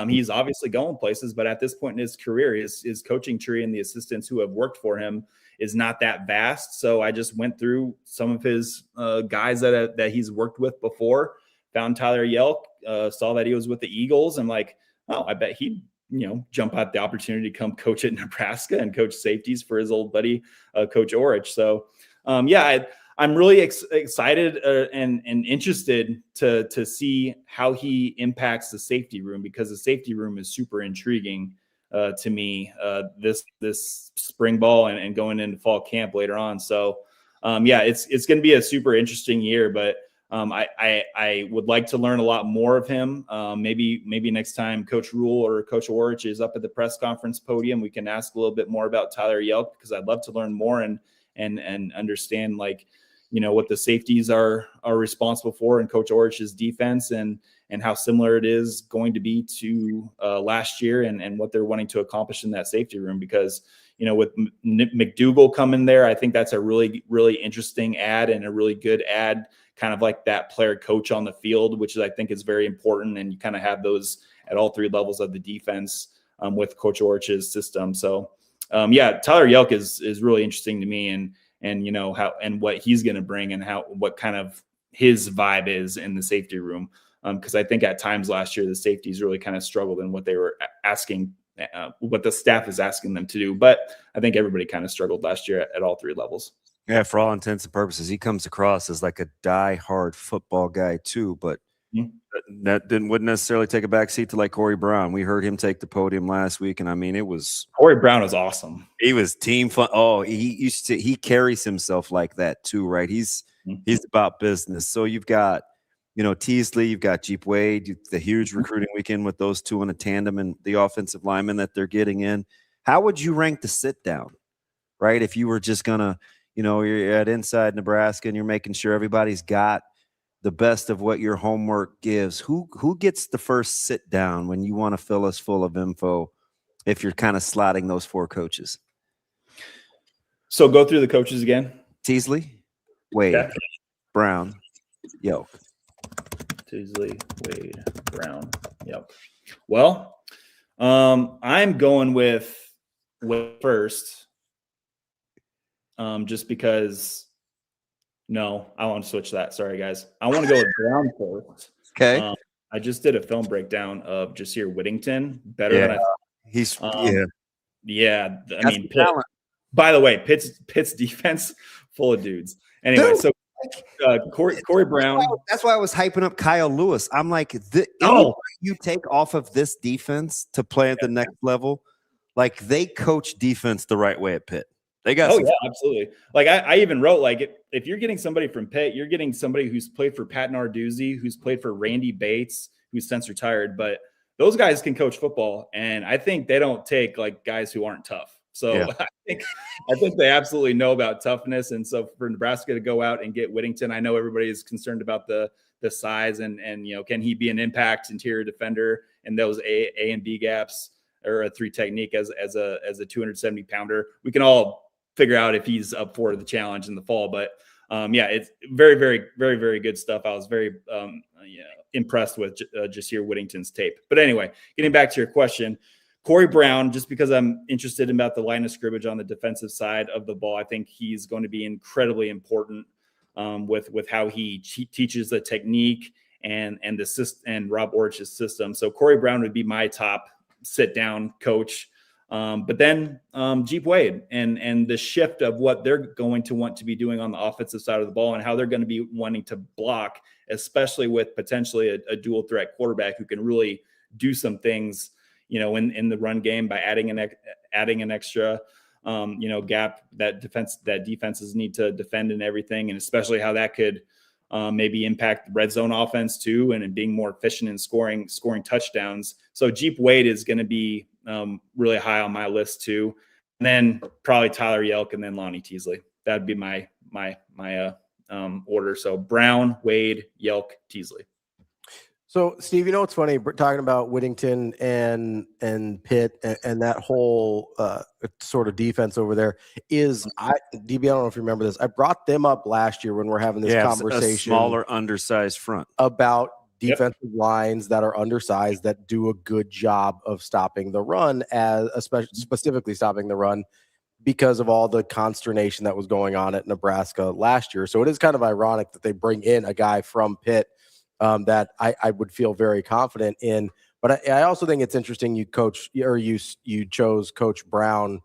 He's obviously going places, but at this point in his career, his coaching tree and the assistants who have worked for him is not that vast. So I just went through some of his guys that he's worked with before, found Tyler Yelk, saw that he was with the Eagles. I'm like, oh, I bet he'd, you know, jump at the opportunity to come coach at Nebraska and coach safeties for his old buddy, Coach Orich. So I'm really excited and interested to see how he impacts the safety room because the safety room is super intriguing to me this spring ball and going into fall camp later on. So it's going to be a super interesting year, but I would like to learn a lot more of him. Maybe next time Coach Rule or Coach Orich is up at the press conference podium, we can ask a little bit more about Tyler Yelk because I'd love to learn more and understand like, you know, what the safeties are responsible for in Coach Orich's defense and how similar it is going to be to last year and what they're wanting to accomplish in that safety room. Because, you know, with McDougal coming there, I think that's a really, really interesting ad and a really good ad, kind of like that player coach on the field, which I think is very important. And you kind of have those at all three levels of the defense with Coach Orich's system. So, Tyler Yelk is really interesting to me and you know how and what he's going to bring and what kind of his vibe is in the safety room. Because I think at times last year the safeties really kind of struggled in what they were asking, what the staff is asking them to do. But I think everybody kind of struggled last year at all three levels. Yeah, for all intents and purposes, he comes across as like a die-hard football guy too, but that wouldn't necessarily take a backseat to like Corey Brown. We heard him take the podium last week, and I mean, it was Corey Brown was awesome. He was team fun. Oh, he carries himself like that too, right? He's about business. So you've got, you know, Teasley, you've got Jeep Wade, the huge recruiting weekend with those two in a tandem and the offensive linemen that they're getting in. How would you rank the sit down, right? If you were just gonna, you know, you're at Inside Nebraska and you're making sure everybody's got the best of what your homework gives. Who gets the first sit down when you want to fill us full of info if you're kind of slotting those four coaches? So go through the coaches again. Teasley, Wade, Brown, Yelk. Teasley, Wade, Brown, Yelk. Well, I'm going with Wade first just because – no, I want to switch that. Sorry, guys. I want to go with Brown first. Okay. I just did a film breakdown of Jasir Whittington. Better than I thought. He's yeah. I mean, by the way, Pitt's defense full of dudes. Anyway, Dude. So Corey Brown. That's why I was hyping up Kyle Lewis. I'm like, you take off of this defense to play at the next level, like they coach defense the right way at Pitt. They got absolutely. Like I even wrote, like, if you're getting somebody from Pitt, you're getting somebody who's played for Pat Narduzzi, who's played for Randy Bates, who's since retired, but those guys can coach football. And I think they don't take like guys who aren't tough. So I think they absolutely know about toughness. And so for Nebraska to go out and get Whittington, I know everybody is concerned about the size and, you know, can he be an impact interior defender in those A and B gaps or a 3 technique as a 270 pounder. We can all figure out if he's up for the challenge in the fall, but it's very, very, very, very good stuff. I was very impressed with Jasir Whittington's tape. But anyway, getting back to your question, Corey Brown, just because I'm interested about the line of scrimmage on the defensive side of the ball, I think he's going to be incredibly important with how he teaches the technique and Rob Orch's system. So Corey Brown would be my top sit down coach. But then Jeep Wade and the shift of what they're going to want to be doing on the offensive side of the ball and how they're going to be wanting to block, especially with potentially a dual threat quarterback who can really do some things, in the run game by adding an extra, gap that defenses need to defend and everything. And especially how that could maybe impact the red zone offense too, and being more efficient in scoring touchdowns. So Jeep Wade is going to be really high on my list too. And then probably Tyler Yelk and then Lonnie Teasley. That'd be my order. So Brown, Wade, Yelk, Teasley. So Steve, what's funny talking about Whittington and Pitt and that whole sort of defense over there is DB. I don't know if you remember this. I brought them up last year when we're having this conversation. A smaller, undersized front about defensive lines that are undersized that do a good job of stopping the run, specifically stopping the run because of all the consternation that was going on at Nebraska last year. So it is kind of ironic that they bring in a guy from Pitt that I would feel very confident in. But I also think it's interesting you chose Coach Brown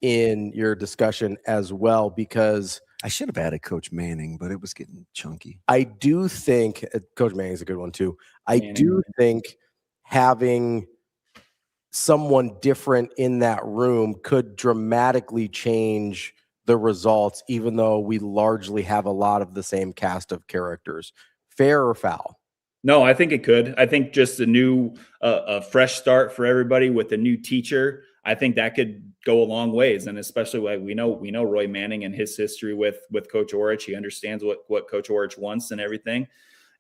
in your discussion as well, because I should have added Coach Manning, but it was getting chunky. I do think Coach Manning is a good one too. I do think having someone different in that room could dramatically change the results, even though we largely have a lot of the same cast of characters. Fair or foul? No, I think it could. I think just a fresh start for everybody with a new teacher. I think that could go a long ways. And especially like we know Roy Manning and his history with Coach Orich. He understands what Coach Orich wants and everything.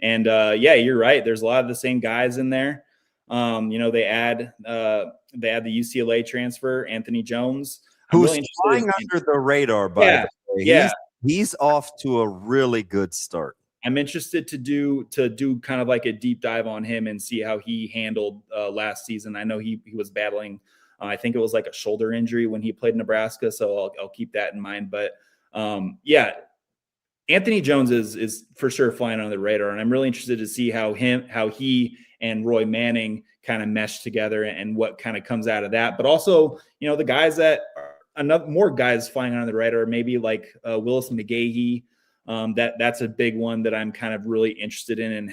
And you're right. There's a lot of the same guys in there. They add the UCLA transfer, Anthony Jones, who's really flying under the radar, by the way. Yeah. He's off to a really good start. I'm interested to do kind of like a deep dive on him and see how he handled last season. I know he was battling, I think it was like a shoulder injury when he played Nebraska, so I'll keep that in mind. But Anthony Jones is for sure flying under the radar, and I'm really interested to see how he and Roy Manning kind of mesh together and what kind of comes out of that. But also, the guys that are more guys flying under the radar, maybe like Willis McGahee. That's a big one that I'm kind of really interested in, and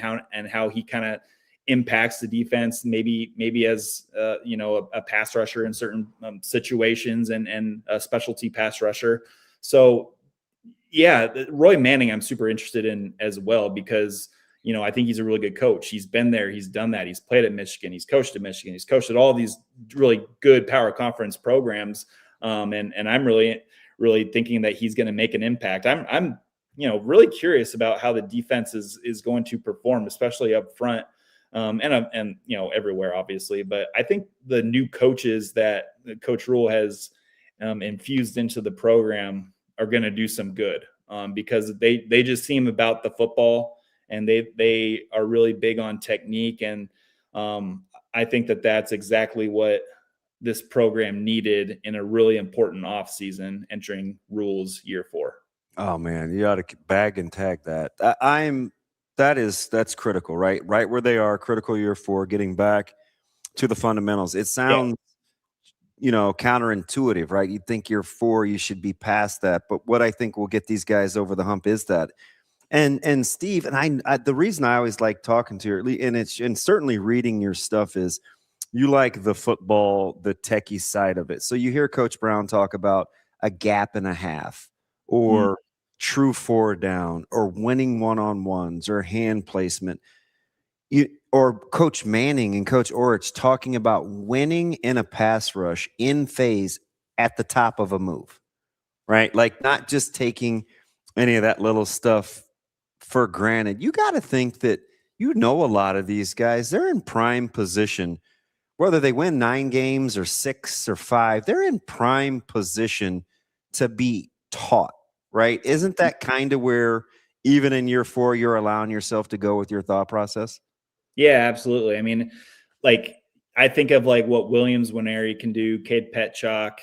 how he kind of impacts the defense, maybe as a pass rusher in certain situations and a specialty pass rusher. So Roy Manning I'm super interested in as well, because I think he's a really good coach. He's been there, he's done that, he's played at Michigan, he's coached at Michigan, he's coached at all these really good power conference programs, and I'm really thinking that he's going to make an impact. I'm really curious about how the defense is going to perform, especially up front, and everywhere, obviously. But I think the new coaches that Coach Rule has infused into the program are going to do some good, because they just seem about the football, and they are really big on technique. And I think that's exactly what this program needed in a really important offseason entering Rule's year 4. Oh man, you ought to bag and tag that. That's critical, right? Right where they are, critical year 4, getting back to the fundamentals. It sounds, counterintuitive, right? You'd think year 4, you should be past that. But what I think will get these guys over the hump is that. And Steve, and I the reason I always like talking to you, and certainly reading your stuff, is you like the football, the techie side of it. So you hear Coach Brown talk about a gap and a half, or true 4 down, or winning one-on-ones, or hand placement. Or Coach Manning and Coach Orich talking about winning in a pass rush in phase at the top of a move, right? Like not just taking any of that little stuff for granted. You got to think that a lot of these guys, they're in prime position, whether they win 9 games or 6 or 5, they're in prime position to be taught, right? Isn't that kind of where even in year 4, you're allowing yourself to go with your thought process? Yeah, absolutely. I mean, like I think of like what Williams Nwaneri can do, Cade Petchock,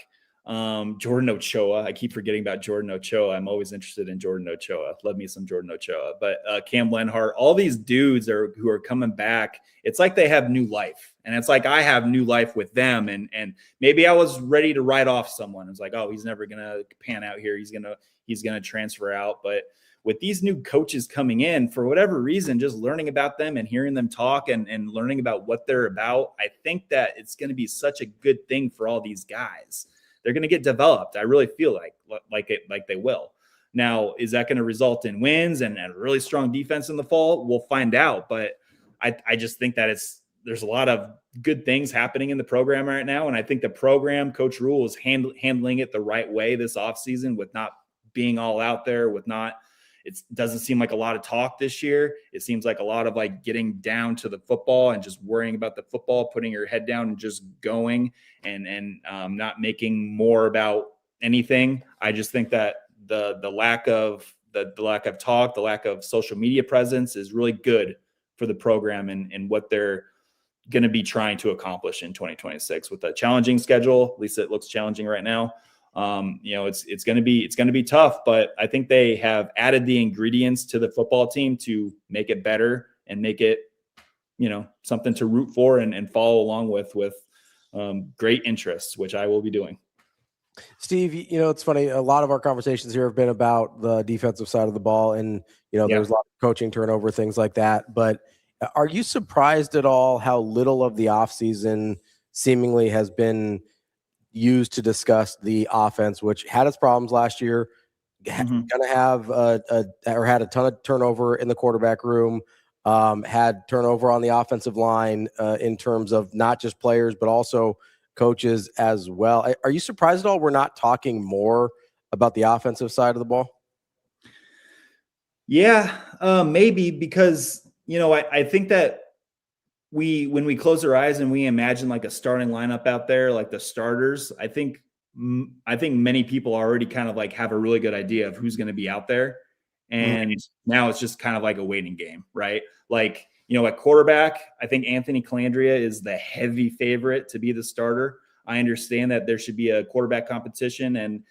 Jordan Ochoa. I keep forgetting about Jordan Ochoa. I'm always interested in Jordan Ochoa. Love me some Jordan Ochoa. But Cam Lenhart, all these dudes who are coming back. It's like they have new life. And it's like I have new life with them. And maybe I was ready to write off someone. It's like, oh, he's never gonna pan out here. He's gonna transfer out. But with these new coaches coming in, for whatever reason, just learning about them and hearing them talk and learning about what they're about, I think that it's going to be such a good thing for all these guys. They're going to get developed. I really feel like they will. Now, is that going to result in wins and a really strong defense in the fall? We'll find out. But I just think that there's a lot of good things happening in the program right now. And I think the program, Coach Rule, is handling it the right way this offseason with not being all out there, with not – it doesn't seem like a lot of talk this year. It seems like a lot of like getting down to the football and just worrying about the football, putting your head down and just going and not making more about anything. I just think that the lack of talk, the lack of social media presence is really good for the program and what they're going to be trying to accomplish in 2026 with a challenging schedule. At least it looks challenging right now. It's going to be tough, but I think they have added the ingredients to the football team to make it better and make it, something to root for and follow along with great interests, which I will be doing. Steve, it's funny. A lot of our conversations here have been about the defensive side of the ball and, there's a lot of coaching turnover, things like that. But are you surprised at all how little of the offseason seemingly has been used to discuss the offense, which had its problems last year, going to have had a ton of turnover in the quarterback room, had turnover on the offensive line in terms of not just players, but also coaches as well. Are you surprised at all we're not talking more about the offensive side of the ball? Yeah, maybe because, I think that when we close our eyes and we imagine like a starting lineup out there, like the starters, I think many people already kind of like have a really good idea of who's going to be out there. And now it's just kind of like a waiting game, right? Like, at quarterback, I think Anthony Calandria is the heavy favorite to be the starter. I understand that there should be a quarterback competition, and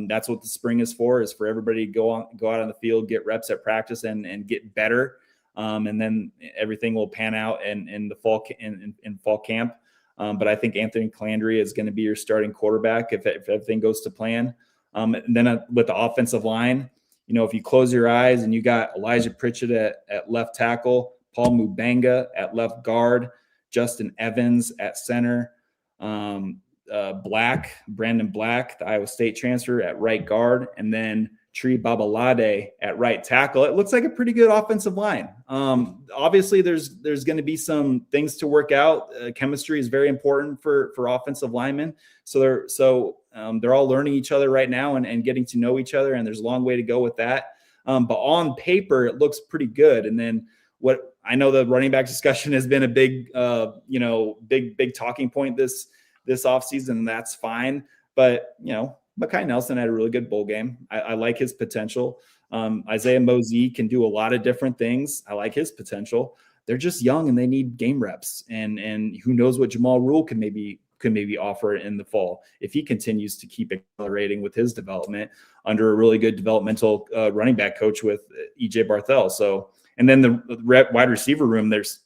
that's what the spring is for everybody to go out on the field, get reps at practice and get better. And then everything will pan out in the fall in fall camp. But I think Anthony Calandria is going to be your starting quarterback if everything goes to plan. And then with the offensive line, if you close your eyes and you got Elijah Pritchett at left tackle, Paul Mubanga at left guard, Justin Evans at center, Brandon Black, the Iowa State transfer, at right guard, and then Tree Babalade at right tackle. It looks like a pretty good offensive line. Obviously, there's going to be some things to work out. Chemistry is very important for offensive linemen. So they're all learning each other right now and getting to know each other. And there's a long way to go with that. But on paper, it looks pretty good. And then what I know the running back discussion has been a big talking point this offseason, and that's fine. But Mekhi Nelson had a really good bowl game. I like his potential. Isaiah Mosey can do a lot of different things. I like his potential. They're just young and they need game reps. And who knows what Jamal Rule can maybe offer in the fall if he continues to keep accelerating with his development under a really good developmental running back coach with EJ Barthel. So, and then the wide receiver room, there's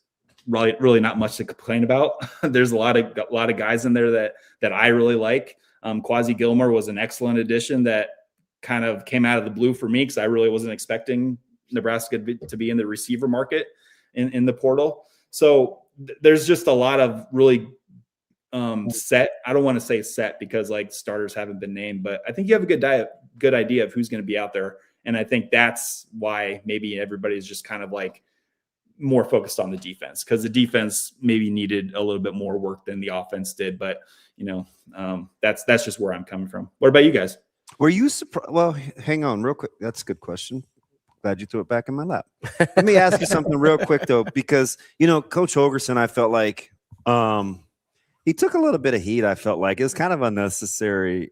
really not much to complain about. There's a lot of guys in there that I really like. Quasi Gilmore was an excellent addition that kind of came out of the blue for me because I really wasn't expecting Nebraska to be in the receiver market in the portal. So there's just a lot of really set. I don't want to say set because like starters haven't been named, but I think you have a good idea of who's going to be out there. And I think that's why maybe everybody's just kind of like more focused on the defense because the defense maybe needed a little bit more work than the offense did. But that's just where I'm coming from. What about you guys? Were you surprised? Well, hang on real quick. That's a good question. Glad you threw it back in my lap. Let me ask you something real quick though, because Coach Holgorsen, I felt like he took a little bit of heat. I felt like it was kind of unnecessary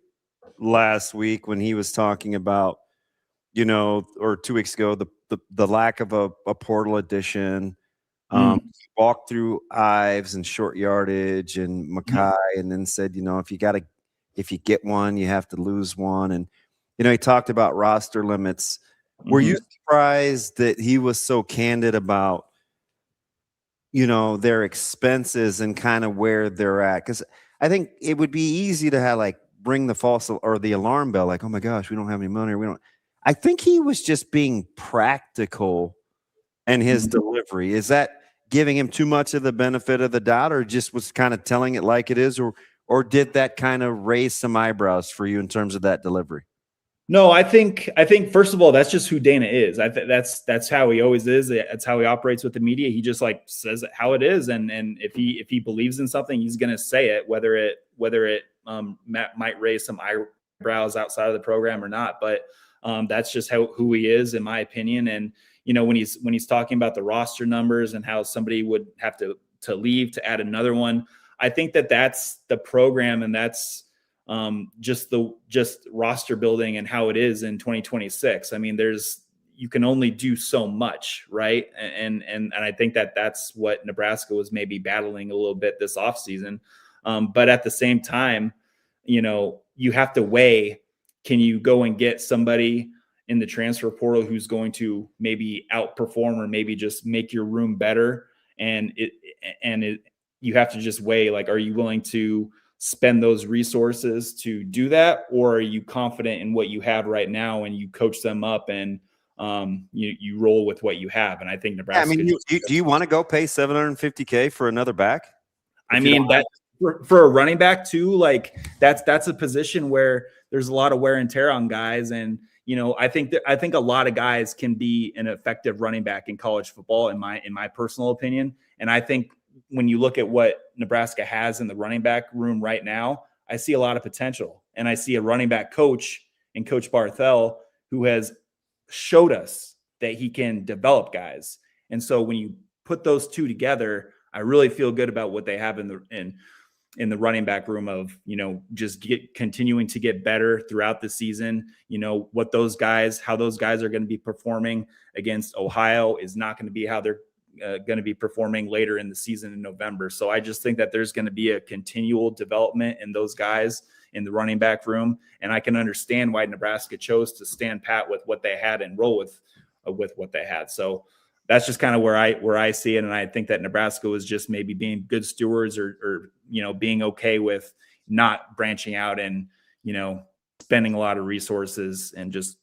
last week when he was talking about, or 2 weeks ago, the lack of a portal addition. Walked through Ives and short yardage and Mekhi, and then said, if you got to if you get one, you have to lose one. And, he talked about roster limits. Were you surprised that he was so candid about, their expenses and kind of where they're at? Because I think it would be easy to have bring the false or the alarm bell, oh my gosh, we don't have any money. I think he was just being practical in his delivery. Is that giving him too much of the benefit of the doubt, or just was kind of telling it like it is, or did that kind of raise some eyebrows for you in terms of that delivery? No, I think first of all, that's just who Dana is. That's how he always is. That's how he operates with the media. He just says it how it is, and if he believes in something, he's going to say it, whether it might raise some eyebrows outside of the program or not. But that's just who he is, in my opinion. And when he's talking about the roster numbers and how somebody would have to leave to add another one, I think that's the program, and that's just roster building and how it is in 2026. I mean, you can only do so much, right? And I think that's what Nebraska was maybe battling a little bit this offseason. But at the same time, you have to weigh, can you go and get somebody in the transfer portal who's going to maybe outperform or maybe just make your room better? And you have to just weigh, are you willing to spend those resources to do that, or are you confident in what you have right now and you coach them up and you roll with what you have? And I think Nebraska. Do you want to go pay $750K for another back? I mean, that for a running back too, that's a position where there's a lot of wear and tear on guys. And, I think a lot of guys can be an effective running back in college football, in my personal opinion. And I think when you look at what Nebraska has in the running back room right now, I see a lot of potential. And I see a running back coach in Coach Barthel who has showed us that he can develop guys. And so when you put those two together, I really feel good about what they have in the running back room of, just continuing to get better throughout the season. How those guys are going to be performing against Ohio is not going to be how they're going to be performing later in the season in November. So I just think that there's going to be a continual development in those guys in the running back room. And I can understand why Nebraska chose to stand pat with what they had and roll with what they had. So that's just kind of where I see it. And I think that Nebraska was just maybe being good stewards or being okay with not branching out and, spending a lot of resources and just,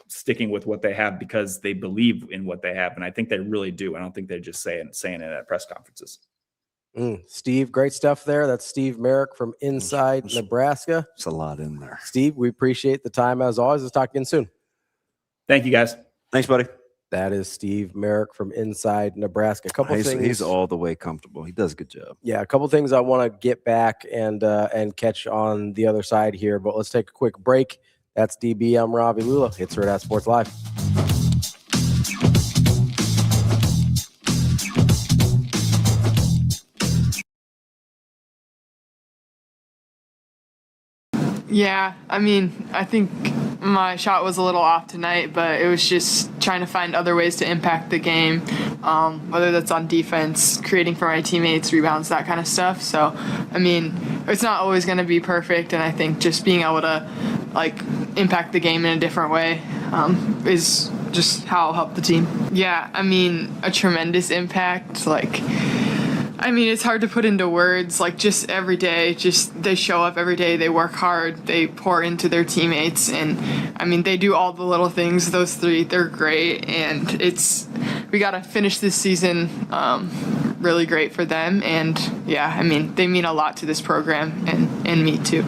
sticking with what they have because they believe in what they have. And I think they really do. I don't think they're just saying it at press conferences. Steve, great stuff there. That's Steve Marik from Inside Nebraska. It's a lot in there. Steve, we appreciate the time as always. Let's talk again soon. Thank you, guys. Thanks, buddy. That is Steve Marik from Inside Nebraska. A couple things. He's all the way comfortable. He does a good job. Yeah, a couple things I want to get back and catch on the other side here, but let's take a quick break. That's DB. I'm Ravi Lulla. It's Hurrdat Sports Live. Yeah, I mean, I think my shot was a little off tonight, but it was just trying to find other ways to impact the game, whether that's on defense, creating for my teammates, rebounds, that kind of stuff. So, I mean, it's not always going to be perfect, and I think just being able to, impact the game in a different way is just how I'll help the team. Yeah, I mean, a tremendous impact, it's hard to put into words, just every day, they show up every day, they work hard, they pour into their teammates, and they do all the little things, those three, they're great, and we got to finish this season really great for them, and yeah, they mean a lot to this program and me too.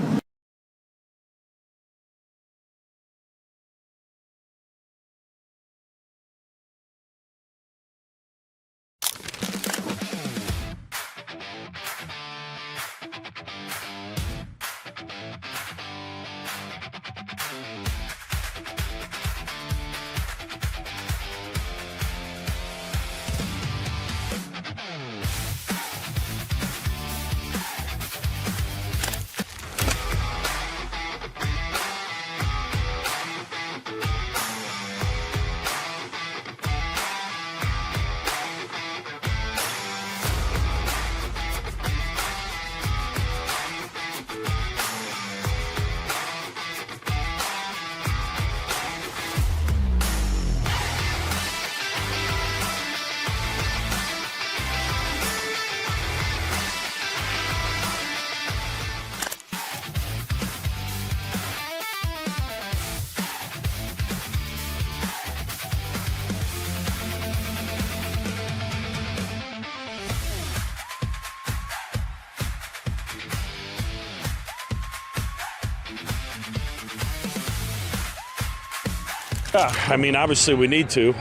Yeah, I mean, obviously we need to.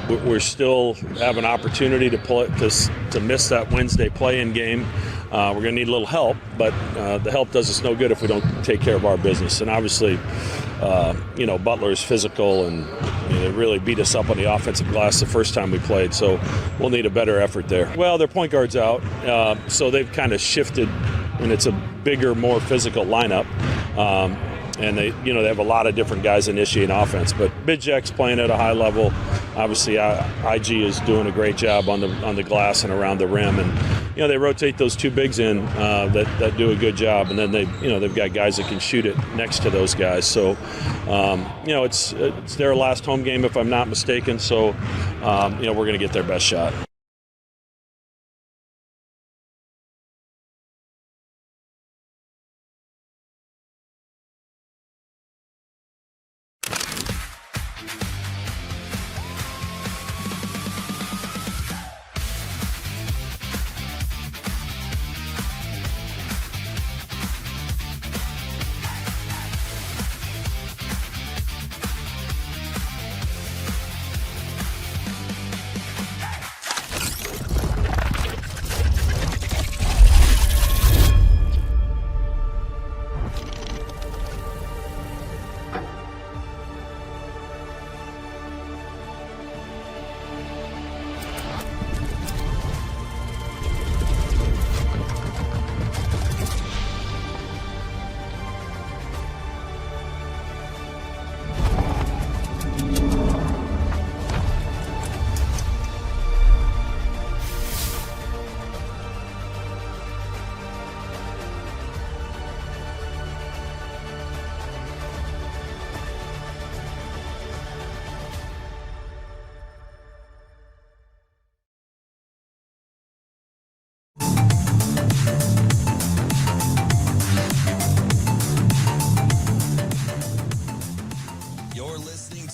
We're still have an opportunity to miss that Wednesday play-in game. We're going to need a little help, but the help does us no good if we don't take care of our business. And obviously, Butler is physical, and they really beat us up on the offensive glass the first time we played. So we'll need a better effort there. Well, their point guard's out, so they've kind of shifted, and it's a bigger, more physical lineup. And they have a lot of different guys initiating offense. But Bidjak's playing at a high level. Obviously, IG is doing a great job on the glass and around the rim. And they rotate those two bigs in that do a good job. And then they've got guys that can shoot it next to those guys. So it's their last home game, if I'm not mistaken. So we're going to get their best shot.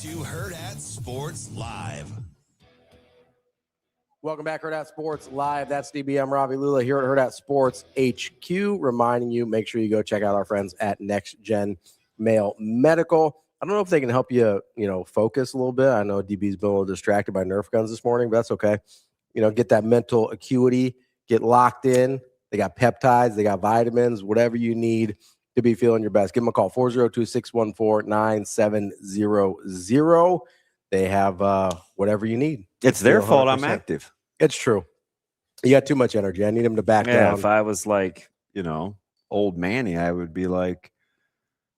Hurrdat Sports Live. Welcome back, Hurrdat Sports Live. That's DB. I'm Ravi Lulla here at Hurrdat Sports HQ, reminding you, make sure you go check out our friends at Next Gen Male Medical. I don't know if they can help you, focus a little bit. I know DB's been a little distracted by Nerf guns this morning, but that's okay. Get that mental acuity, get locked in. They got peptides, they got vitamins, whatever you need to be feeling your best. Give them a call, 402-614-9700. They have whatever you need. It's their fault I'm active. It's true. You got too much energy. I need him to back down. If I was like, old Manny, I would be like,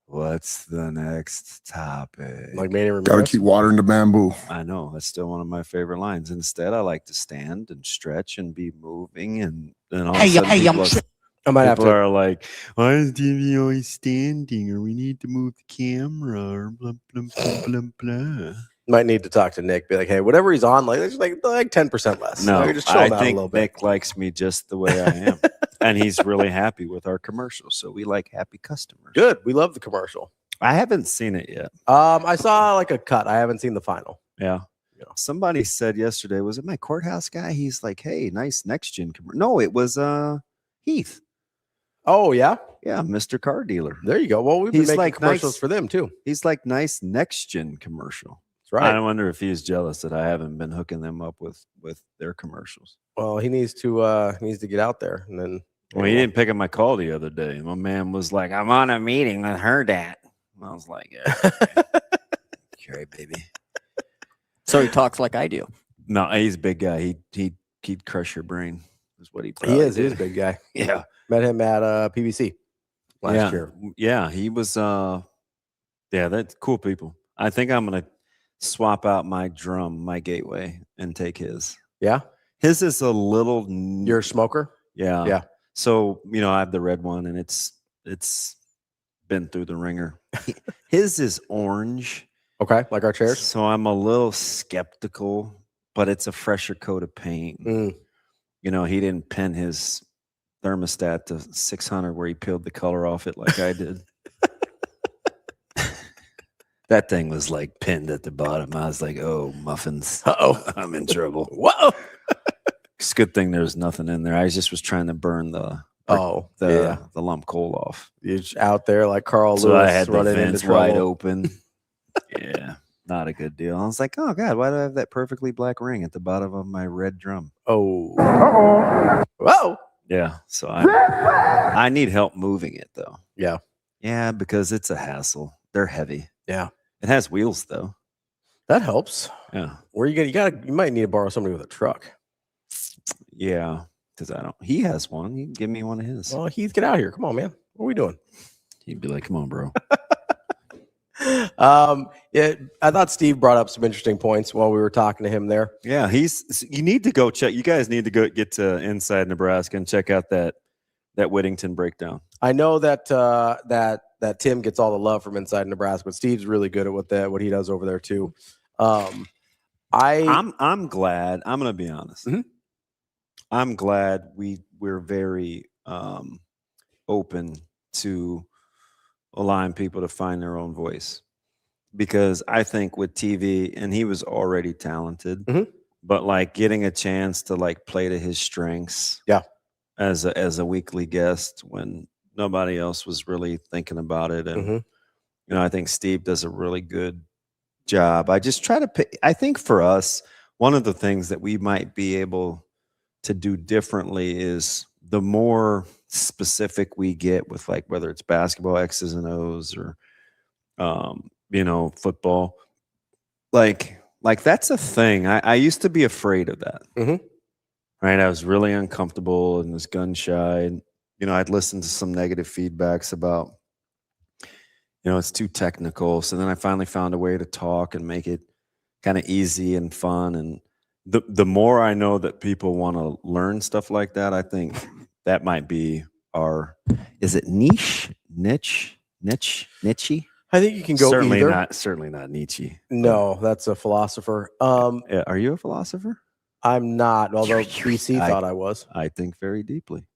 what's the next topic? Like Manny Ramirez? Got to keep watering the bamboo. I know. That's still one of my favorite lines. Instead, I like to stand and stretch and be moving. And all of a sudden people are like, why is DB always standing? Or we need to move the camera or blah, blah, blah, blah, blah. Might need to talk to Nick. Be like, hey, whatever he's on, it's like 10% less. No, just chill out I think a little bit. Nick likes me just the way I am. And he's really happy with our commercials. So we like happy customers. Good. We love the commercial. I haven't seen it yet. I saw a cut. I haven't seen the final. Yeah. Somebody said yesterday, was it my courthouse guy? He's like, hey, nice Next Gen commercial. No, it was Heath. Oh, yeah? Yeah, Mr. Car Dealer. There you go. Well, we've been making commercials for them, too. He's like, nice Next Gen commercial. That's right. I wonder if he's jealous that I haven't been hooking them up with their commercials. Well, he needs to get out there. And then. Well, he didn't pick up my call the other day. My man was like, I'm on a meeting with Hurrdat. I was like, yeah. Okay, baby. So he talks like I do. No, he's a big guy. He'd crush your brain. Is what he is. He's a big guy. Yeah. Met him at PBC last year. Yeah, he was that's cool people. I think I'm gonna swap out my gateway, and take his. Yeah. His is a little You're a smoker? Yeah. Yeah. So, I have the red one, and it's been through the ringer. His is orange. Okay, like our chairs. So I'm a little skeptical, but it's a fresher coat of paint. He didn't pin his thermostat to 600 where he peeled the color off it like I did. That thing was like pinned at the bottom. I was like, oh, muffins. Uh-oh. I'm in trouble. Whoa. It's a good thing there's nothing in there. I just was trying to burn the lump coal off. You're out there like Carl so Lewis I had the running vents into trouble. wide open. Yeah, not a good deal. I was like, oh God, why do I have that perfectly black ring at the bottom of my red drum? Oh. Uh-oh. Whoa. Yeah, so I need help moving it though. Yeah. Yeah, because it's a hassle. They're heavy. Yeah. It has wheels though. That helps. Yeah. Where you might need to borrow somebody with a truck. Yeah, because he has one. You can give me one of his. Well, Heath, get out of here. Come on, man. What are we doing? He'd be like, come on, bro. Yeah, I thought Steve brought up some interesting points while we were talking to him there. Yeah, you need to go check. You guys need to go get to Inside Nebraska and check out that Whittington breakdown. I know that that Tim gets all the love from Inside Nebraska, but Steve's really good at what he does over there too. I'm glad. I'm going to be honest. Mm-hmm. I'm glad we're very open to allowing people to find their own voice, because I think with TV, and he was already talented, but like getting a chance to like play to his strengths, as a weekly guest when nobody else was really thinking about it, and I think Steve does a really good job. I just try to pick. I think for us, one of the things that we might be able to do differently is the more specific we get with, like, whether it's basketball, X's and O's, or football, like that's a thing. I used to be afraid of that. Right, I was really uncomfortable and was gun shy, and I'd listen to some negative feedbacks about it's too technical. So then I finally found a way to talk and make it kind of easy and fun. And the more I know that people want to learn stuff like that, I think that might be is it niche? I think you can go certainly not Nietzsche. No, that's a philosopher. Are you a philosopher? I'm not, although BC thought I was. I think very deeply.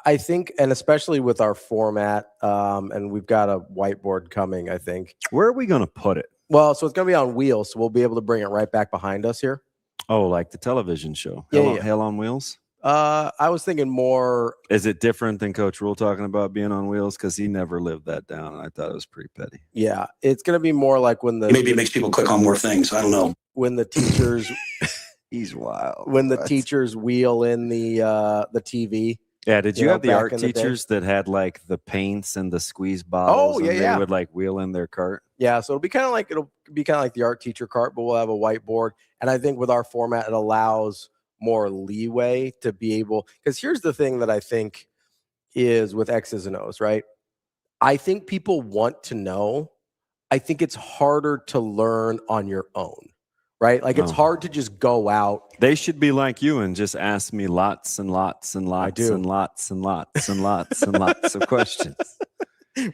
I think, and especially with our format, and we've got a whiteboard coming, I think. Where are we going to put it? Well, so it's going to be on wheels, so we'll be able to bring it right back behind us here. Oh, like the television show. Hell on Wheels? I was thinking more. Is it different than Coach Rule talking about being on wheels? Because he never lived that down. I thought it was pretty petty. Yeah, it's going to be more like when maybe it makes people click on more things. I don't know. When the teachers, he's wild. When the teachers wheel in the TV. Yeah, did you have the art teachers that had like the paints and the squeeze bottles? Oh, yeah, and they would like wheel in their cart. Yeah, so it'll be kind of like the art teacher cart, but we'll have a whiteboard. And I think with our format, it allows more leeway to be able, because here's the thing that I think is with X's and O's, right? I think people want to know. I think it's harder to learn on your own, right? Like it's hard to just go out. They should be like you and just ask me lots and lots and lots and lots and lots and lots and lots of questions.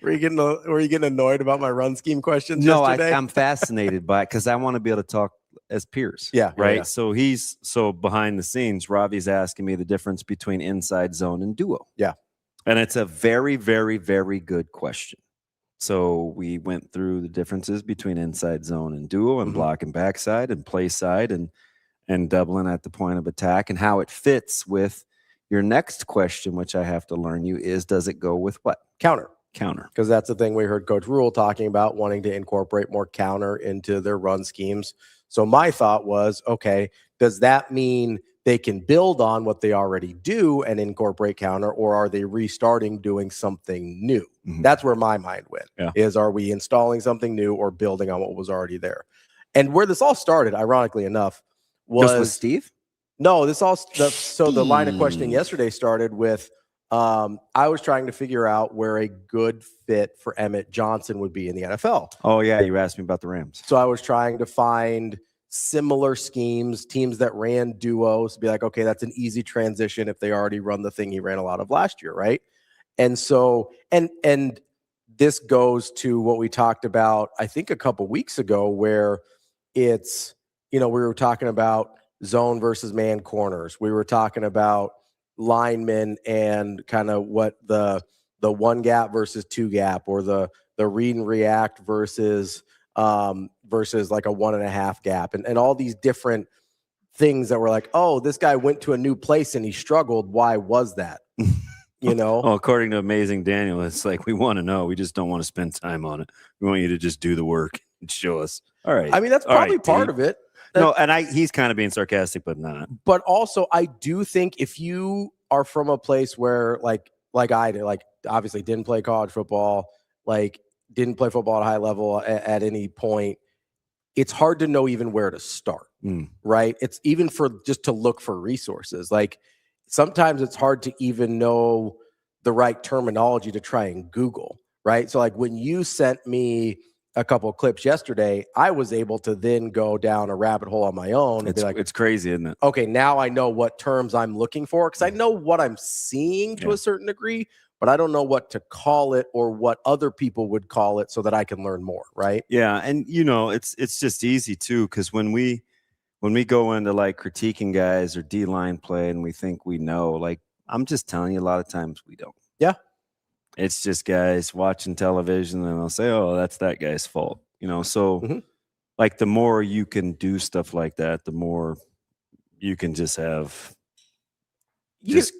Were you getting annoyed about my run scheme questions? No, yesterday? I'm fascinated by it because I want to be able to talk as peers. Yeah. Right. Yeah. So behind the scenes, Ravi's asking me the difference between inside zone and duo. Yeah. And it's a very, very, very good question. So we went through the differences between inside zone and duo, and block and backside and play side and doubling at the point of attack, and how it fits with your next question, which I have to learn you, is does it go with what? Counter. Counter. Because that's the thing we heard Coach Rule talking about, wanting to incorporate more counter into their run schemes. So my thought was, okay, does that mean they can build on what they already do and incorporate counter, or are they restarting doing something new? That's where my mind went. Is, are we installing something new or building on what was already there? And where this all started, ironically enough, was just with Steve? No, the line of questioning yesterday started with I was trying to figure out where a good fit for Emmett Johnson would be in the NFL. Oh, yeah. You asked me about the Rams. So I was trying to find similar schemes, teams that ran duos, to be like, okay, that's an easy transition if they already run the thing he ran a lot of last year, right? And so, and this goes to what we talked about, I think a couple weeks ago, where it's, we were talking about zone versus man corners. We were talking about linemen and kind of what the one gap versus two gap, or the read and react versus like a 1.5 gap, and all these different things that were like, oh, this guy went to a new place and he struggled. Why was that? you know. Oh, according to Amazing Daniel, it's like we want to know. We just don't want to spend time on it. We want you to just do the work and show us. All right. I mean, that's probably part of it. No, and he's kind of being sarcastic, but not. But also, I do think if you are from a place where, like I did, like obviously didn't play college football, like didn't play football at a high level at any point, it's hard to know even where to start, right? It's even for just to look for resources. Like sometimes it's hard to even know the right terminology to try and Google, right? So like when you sent me a couple of clips yesterday, I was able to then go down a rabbit hole on my own and be like, it's crazy, isn't it? Okay, now I know what terms I'm looking for because I know what I'm seeing to a certain degree, but I don't know what to call it or what other people would call it so that I can learn more, right? Yeah, and it's just easy too because when we go into like critiquing guys or D-line play and we think we know, like I'm just telling you, a lot of times we don't. Yeah. It's just guys watching television and they'll say, oh, that's that guy's fault. So like the more you can do stuff like that, the more you can just have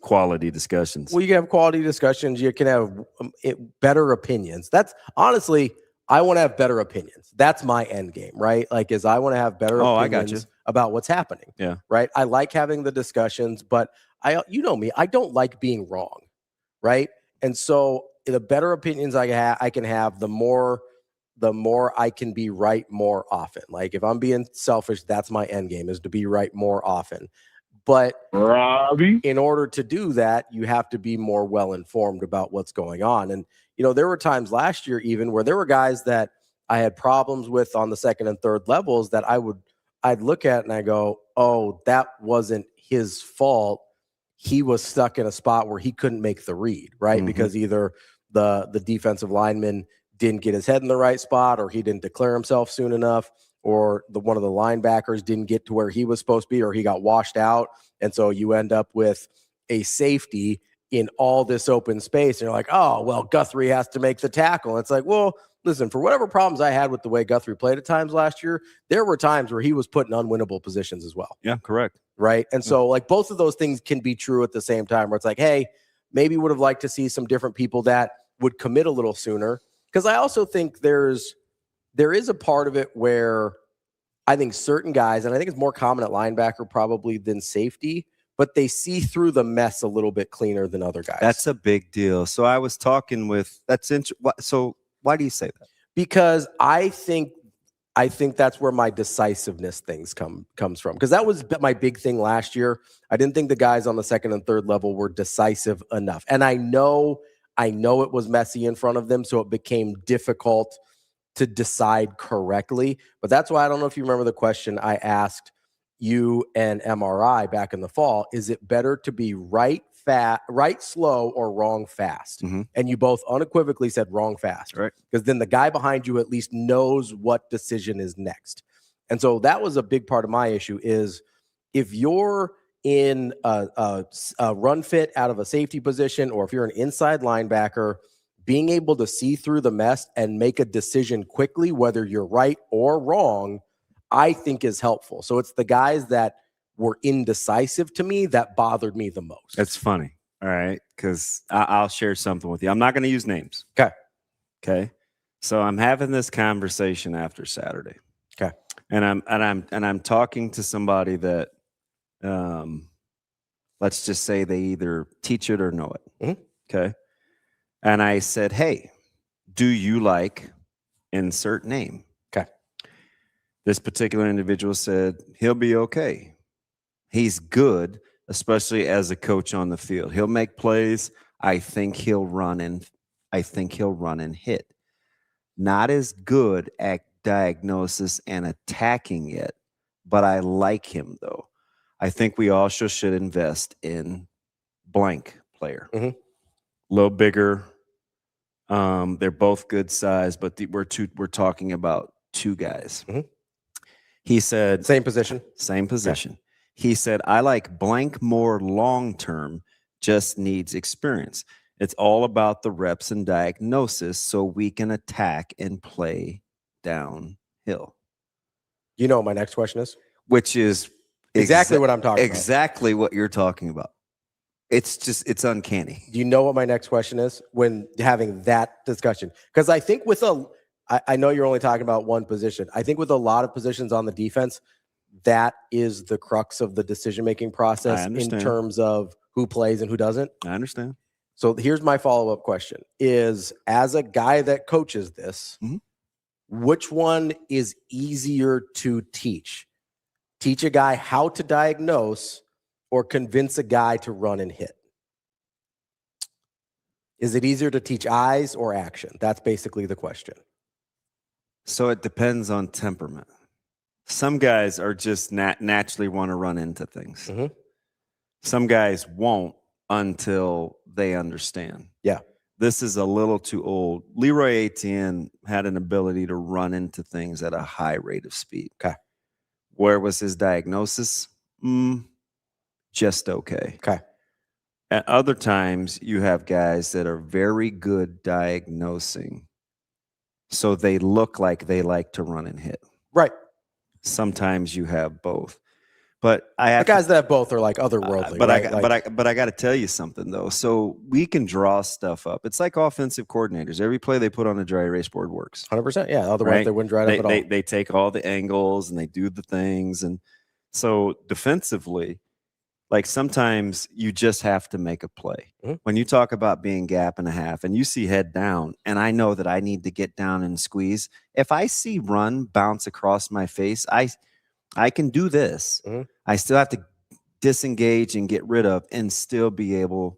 quality discussions. Well, you can have quality discussions. You can have better opinions. That's honestly, I want to have better opinions. That's my end game, right? Like, is I want to have better opinions about what's happening. Yeah. Right. I like having the discussions, but you know me, I don't like being wrong. Right. And so the better opinions I can have, the more I can be right more often. Like if I'm being selfish, that's my end game, is to be right more often. But Ravi, in order to do that, you have to be more well-informed about what's going on. And, there were times last year even where there were guys that I had problems with on the second and third levels that I'd look at and I go, oh, that wasn't his fault. He was stuck in a spot where he couldn't make the read, right? Because either the defensive lineman didn't get his head in the right spot, or he didn't declare himself soon enough, or one of the linebackers didn't get to where he was supposed to be, or he got washed out. And so you end up with a safety in all this open space. And you're like, oh, well, Guthrie has to make the tackle. And it's like, well, listen, for whatever problems I had with the way Guthrie played at times last year, there were times where he was put in unwinnable positions as well. Yeah, correct. Right. And so like both of those things can be true at the same time, where it's like, hey, maybe would have liked to see some different people that would commit a little sooner. Because I also think there is a part of it where I think certain guys, and I think it's more common at linebacker probably than safety, but they see through the mess a little bit cleaner than other guys. That's a big deal. So I was talking with so why do you say that? Because I think that's where my decisiveness things comes from. Because that was my big thing last year. I didn't think the guys on the second and third level were decisive enough. And I know it was messy in front of them, so it became difficult to decide correctly. But that's why I don't know if you remember the question I asked you and MRI back in the fall. Is it better to be right slow or wrong fast? And you both unequivocally said wrong fast. Right. Because then the guy behind you at least knows what decision is next. And so that was a big part of my issue, is if you're in a run fit out of a safety position, or if you're an inside linebacker, being able to see through the mess and make a decision quickly, whether you're right or wrong, I think is helpful. So it's the guys that were indecisive to me that bothered me the most. That's funny. All right. Because I'll share something with you. I'm not going to use names. Okay. So I'm having this conversation after Saturday. Okay. And I'm talking to somebody that let's just say they either teach it or know it. Okay. And I said, hey, do you like insert name? Okay. This particular individual said, he'll be okay. He's good, especially as a coach on the field. He'll make plays. I think he'll run and hit. Not as good at diagnosis and attacking it, but I like him though. I think we also should invest in blank player. A little bigger. They're both good size, but we're talking about two guys. He said same position. Okay. He said, I like blank more long-term, just needs experience. It's all about the reps and diagnosis so we can attack and play downhill. You know what my next question is? Which is exactly what I'm talking about. Exactly what you're talking about. it's uncanny. Do you know what my next question is when having that discussion? Because I think I know you're only talking about one position. I think with a lot of positions on the defense, that is the crux of the decision-making process in terms of who plays and who doesn't. I understand. So here's my follow-up question is, as a guy that coaches this, which one is easier to teach? Teach a guy how to diagnose or convince a guy to run and hit? Is it easier to teach eyes or action? That's basically the question. So it depends on temperament. Some guys are just naturally want to run into things. Some guys won't until they understand. Yeah. This is a little too old. Leroy Etienne had an ability to run into things at a high rate of speed. Okay. Where was his diagnosis? Just okay. Okay. At other times, you have guys that are very good diagnosing, so they look like they like to run and hit. Right. Sometimes you have both, but I have the guys that have both are like otherworldly. But right? I got to tell you something though. So we can draw stuff up. It's like offensive coordinators. Every play they put on a dry erase board works. 100%. Yeah. Otherwise, they wouldn't dry it up at all. They take all the angles and they do the things, and so defensively, like sometimes you just have to make a play. When you talk about being gap and a half and you see head down, and I know that I need to get down and squeeze. If I see run bounce across my face, I can do this. I still have to disengage and get rid of and still be able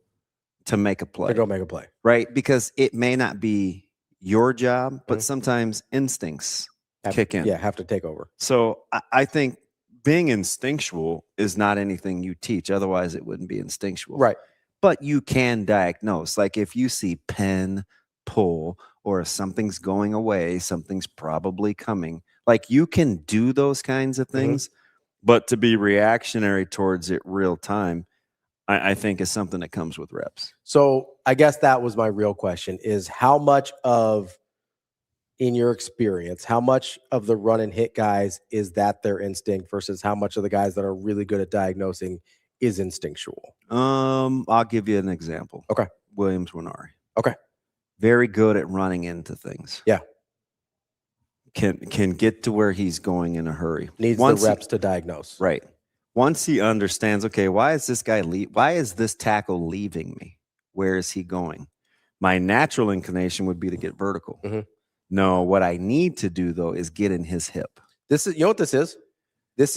to make a play. To go make a play. Right? Because it may not be your job, but sometimes instincts kick in. Yeah, have to take over. So I think being instinctual is not anything you teach. Otherwise, it wouldn't be instinctual. Right. But you can diagnose. Like if you see pin, pull, or if something's going away, something's probably coming. Like you can do those kinds of things, but to be reactionary towards it real time, I think is something that comes with reps. So I guess that was my real question is how much of, in your experience, how much of the run and hit guys is that their instinct versus how much of the guys that are really good at diagnosing is instinctual? I'll give you an example. Okay. Williams Winari. Okay. Very good at running into things. Yeah. Can get to where he's going in a hurry. Needs the reps to diagnose. Right. Once he understands, okay, why is this tackle leaving me? Where is he going? My natural inclination would be to get vertical. No, what I need to do though is get in his hip. This is, you know what this is? This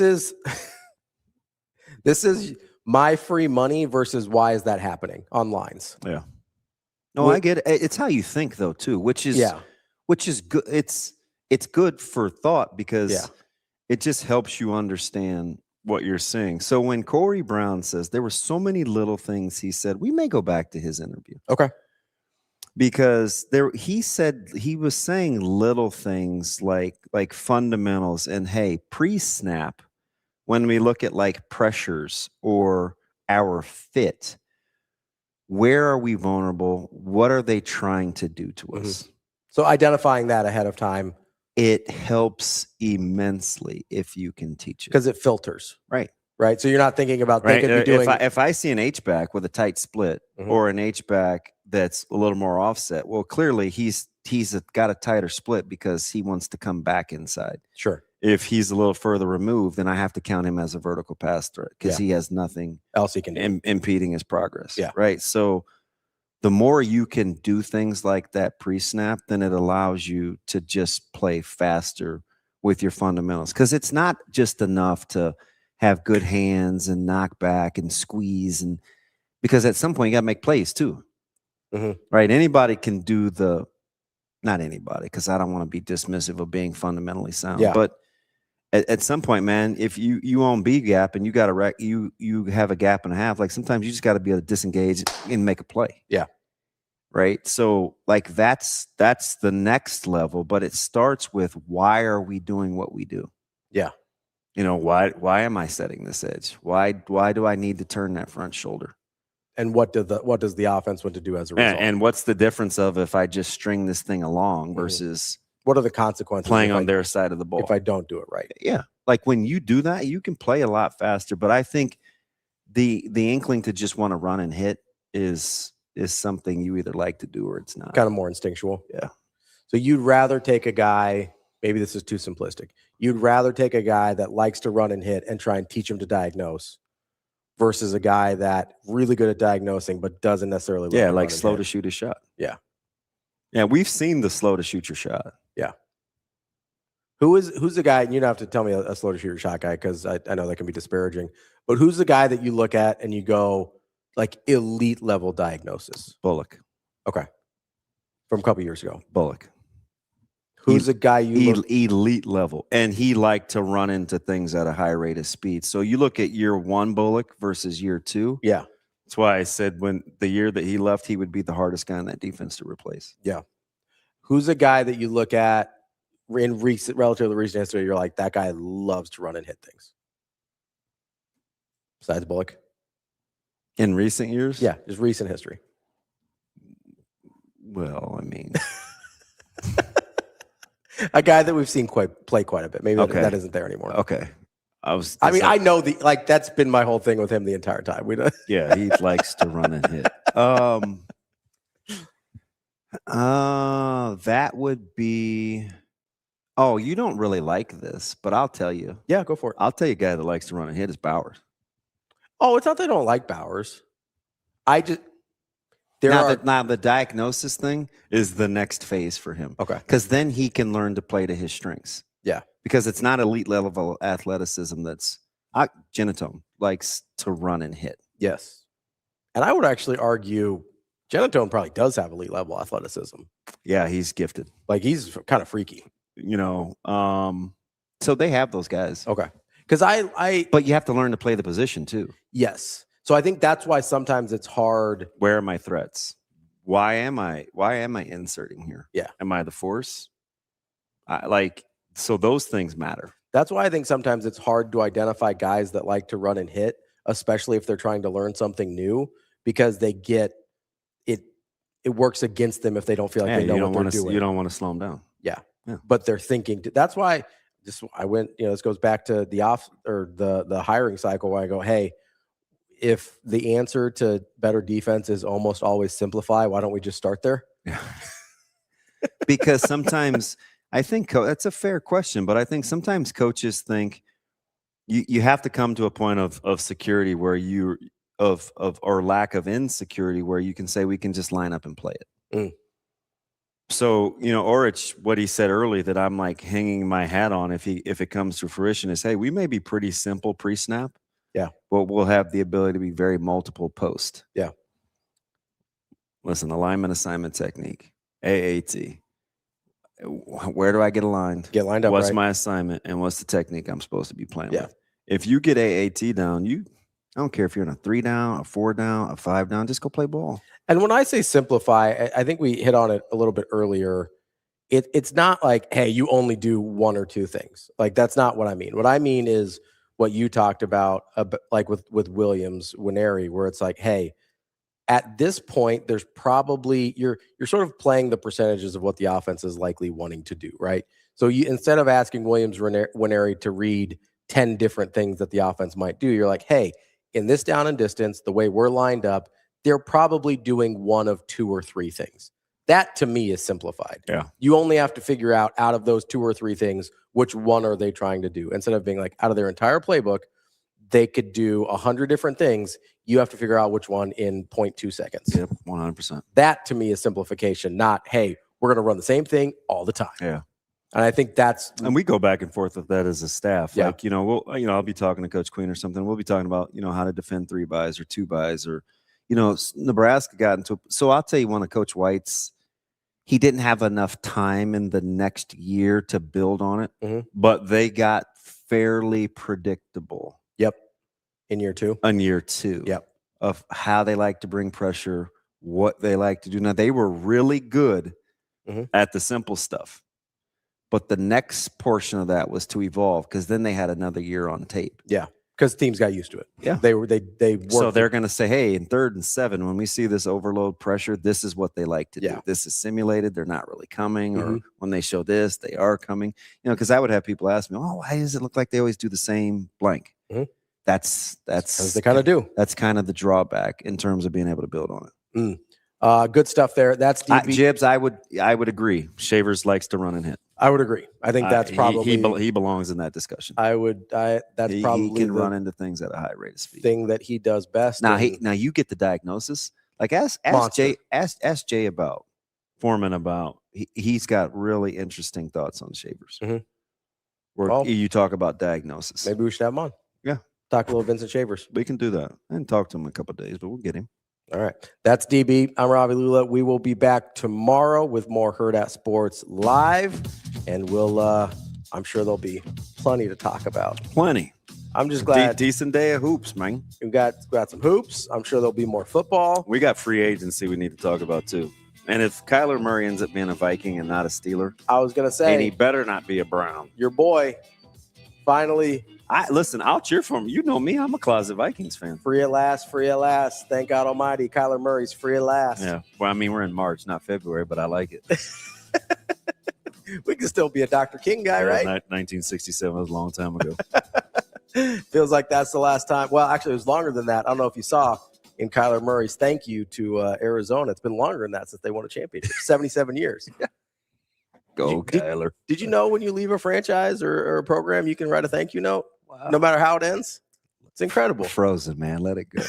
is my free money versus why is that happening on lines? Yeah. No, I get it. It's how you think though too, which is good. It's good for thought because it just helps you understand what you're saying. So when Corey Brown says there were so many little things he said, we may go back to his interview. Okay. Because he said he was saying little things like fundamentals and hey, pre-snap, when we look at like pressures or our fit, where are we vulnerable? What are they trying to do to us? So identifying that ahead of time. It helps immensely if you can teach it. Because it filters. Right. Right. So you're not thinking about they could be doing. If I see an H-back with a tight split or an H-back that's a little more offset, well, clearly he's got a tighter split because he wants to come back inside. Sure. If he's a little further removed, then I have to count him as a vertical pass threat because he has nothing else he can do impeding his progress. Yeah. Right. So the more you can do things like that pre-snap, then it allows you to just play faster with your fundamentals. Because it's not just enough to have good hands and knock back and squeeze, and because at some point you got to make plays too. Right? Anybody can do not anybody, because I don't want to be dismissive of being fundamentally sound. Yeah. But at some point, man, if you own B gap and you got you have a gap and a half, like sometimes you just got to be able to disengage and make a play. Yeah. Right. So like that's the next level, but it starts with why are we doing what we do? Yeah. You know, why am I setting this edge? Why do I need to turn that front shoulder? And what does the offense want to do as a result? And what's the difference of if I just string this thing along versus what are the consequences playing on their side of the ball if I don't do it right? Yeah. Like when you do that, you can play a lot faster. But I think the inkling to just want to run and hit is something you either like to do or it's not. Kind of more instinctual. Yeah. So you'd rather take a guy, maybe this is too simplistic. You'd rather take a guy that likes to run and hit and try and teach him to diagnose versus a guy that really good at diagnosing but doesn't necessarily like slow to shoot a shot. Yeah. Yeah, we've seen the slow to shoot your shot. Yeah. Who's the guy, and you don't have to tell me a slow to shoot your shot guy because I know that can be disparaging, but who's the guy that you look at and you go, like, elite level diagnosis? Bullock. Okay. From a couple years ago. Bullock. Who's the guy elite level, and he liked to run into things at a high rate of speed. So you look at year 1 Bullock versus year 2. Yeah. That's why I said when the year that he left, he would be the hardest guy in that defense to replace. Yeah. Who's a guy that you look at in relatively recent history, you're like, that guy loves to run and hit things? Besides Bullock? In recent years? Yeah, just recent history. Well, I mean, a guy that we've seen play quite a bit. Maybe that isn't there anymore. Okay. I know that's been my whole thing with him the entire time. Yeah, he likes to run and hit. That would be. Oh, you don't really like this, but I'll tell you. Yeah, go for it. I'll tell you a guy that likes to run and hit is Bowers. Oh, it's not that I don't like Bowers. Now the diagnosis thing is the next phase for him. Okay. Because then he can learn to play to his strengths. Yeah. Because it's not elite level athleticism that's Genatone likes to run and hit. Yes. And I would actually argue Genatone probably does have elite level athleticism. Yeah, he's gifted. Like, he's kind of freaky. So they have those guys. Okay. Because but you have to learn to play the position too. Yes. So I think that's why sometimes it's hard. Where are my threats? Why am I inserting here? Yeah. Am I the force? So those things matter. That's why I think sometimes it's hard to identify guys that like to run and hit, especially if they're trying to learn something new, because they get it. It works against them if they don't feel like they know what they're doing. You don't want to slow them down. Yeah. But they're thinking. That's why I went. This goes back to the hiring cycle where I go, hey, if the answer to better defense is almost always simplify, why don't we just start there? Yeah. Because sometimes I think that's a fair question, but I think sometimes coaches think you have to come to a point of security where or lack of insecurity where you can say we can just line up and play it. Mm. So, Orich, what he said early that I'm like hanging my hat on if it comes to fruition is, hey, we may be pretty simple pre-snap. Yeah. But we'll have the ability to be very multiple post. Yeah. Listen, alignment assignment technique, AAT. Where do I get aligned? Get lined up. What's right? my assignment and what's the technique I'm supposed to be playing Yeah. with? If you get AAT down, I don't care if you're in a 3 down, a 4 down, a 5 down, just go play ball. And when I say simplify, I think we hit on it a little bit earlier. It's not like, hey, you only do 1 or 2 things. Like, that's not what I mean. What I mean is what you talked about like with Williams, Winery, where it's like, hey, at this point, there's probably you're sort of playing the percentages of what the offense is likely wanting to do, right? So you, instead of asking Williams, Winery to read 10 different things that the offense might do, you're like, hey, in this down and distance, the way we're lined up, they're probably doing 1 of 2 or 3 things. That to me is simplified. Yeah. You only have to figure out of those 2 or 3 things, which one are they trying to do? Instead of being like, out of their entire playbook, they could do 100 different things. You have to figure out which one in 0.2 seconds. Yep, 100%. That to me is simplification, not, hey, we're going to run the same thing all the time. Yeah. And I think and we go back and forth with that as a staff. Yeah. Like, I'll be talking to Coach Queen or something. We'll be talking about, how to defend 3 buys or 2 buys or, Nebraska got into. So I'll tell you one of Coach White's, he didn't have enough time in the next year to build on it, but they got fairly predictable. Yep. In year 2? In year 2. Yep. Of how they like to bring pressure, what they like to do. Now, they were really good at the simple stuff. But the next portion of that was to evolve because then they had another year on tape. Yeah. Because teams got used to it. Yeah. They worked. So they're going to say, hey, in 3rd and 7, when we see this overload pressure, this is what they like to do. This is simulated. They're not really coming. Or when they show this, they are coming. Because I would have people ask me, oh, why does it look like they always do the same blank? That's as they kind of do. That's kind of the drawback in terms of being able to build on it. Good stuff there. That's DB. Jibs, I would agree. Shavers likes to run and hit. I would agree. I think that's probably he belongs in that discussion. That's probably he can run into things at a high rate of speed. Thing that he does best. Now you get the diagnosis. Like ask Jay about Foreman about he's got really interesting thoughts on Shavers. Where you talk about diagnosis. Maybe we should have him on. Yeah, talk a little Vincent Shavers. We can do that. I didn't talk to him in a couple of days, but we'll get him. All right. That's DB. I'm Ravi Lulla. We will be back tomorrow with more Hurrdat Sports Live. And I'm sure there'll be plenty to talk about. Plenty. I'm just glad. Decent day of hoops, man. We've got some hoops. I'm sure there'll be more football. We got free agency we need to talk about too. And if Kyler Murray ends up being a Viking and not a Steeler, I was going to say. And he better not be a Brown. Your boy finally. Listen, I'll cheer for him. You know me. I'm a closet Vikings fan. Free at last. Free at last. Thank God Almighty. Kyler Murray's free at last. Yeah. Well, I mean, we're in March, not February, but I like it. We can still be a Dr. King guy, right? 1967 was a long time ago. Feels like that's the last time. Well, actually, it was longer than that. I don't know if you saw in Kyler Murray's thank you to Arizona. It's been longer than that since they won a championship. 77 years. Go, Kyler. Did you know when you leave a franchise or a program, you can write a thank you note? Wow. No matter how it ends? It's incredible. Frozen, man. Let it go.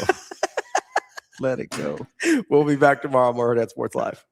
Let it go. We'll be back tomorrow. More Hurrdat Sports Live.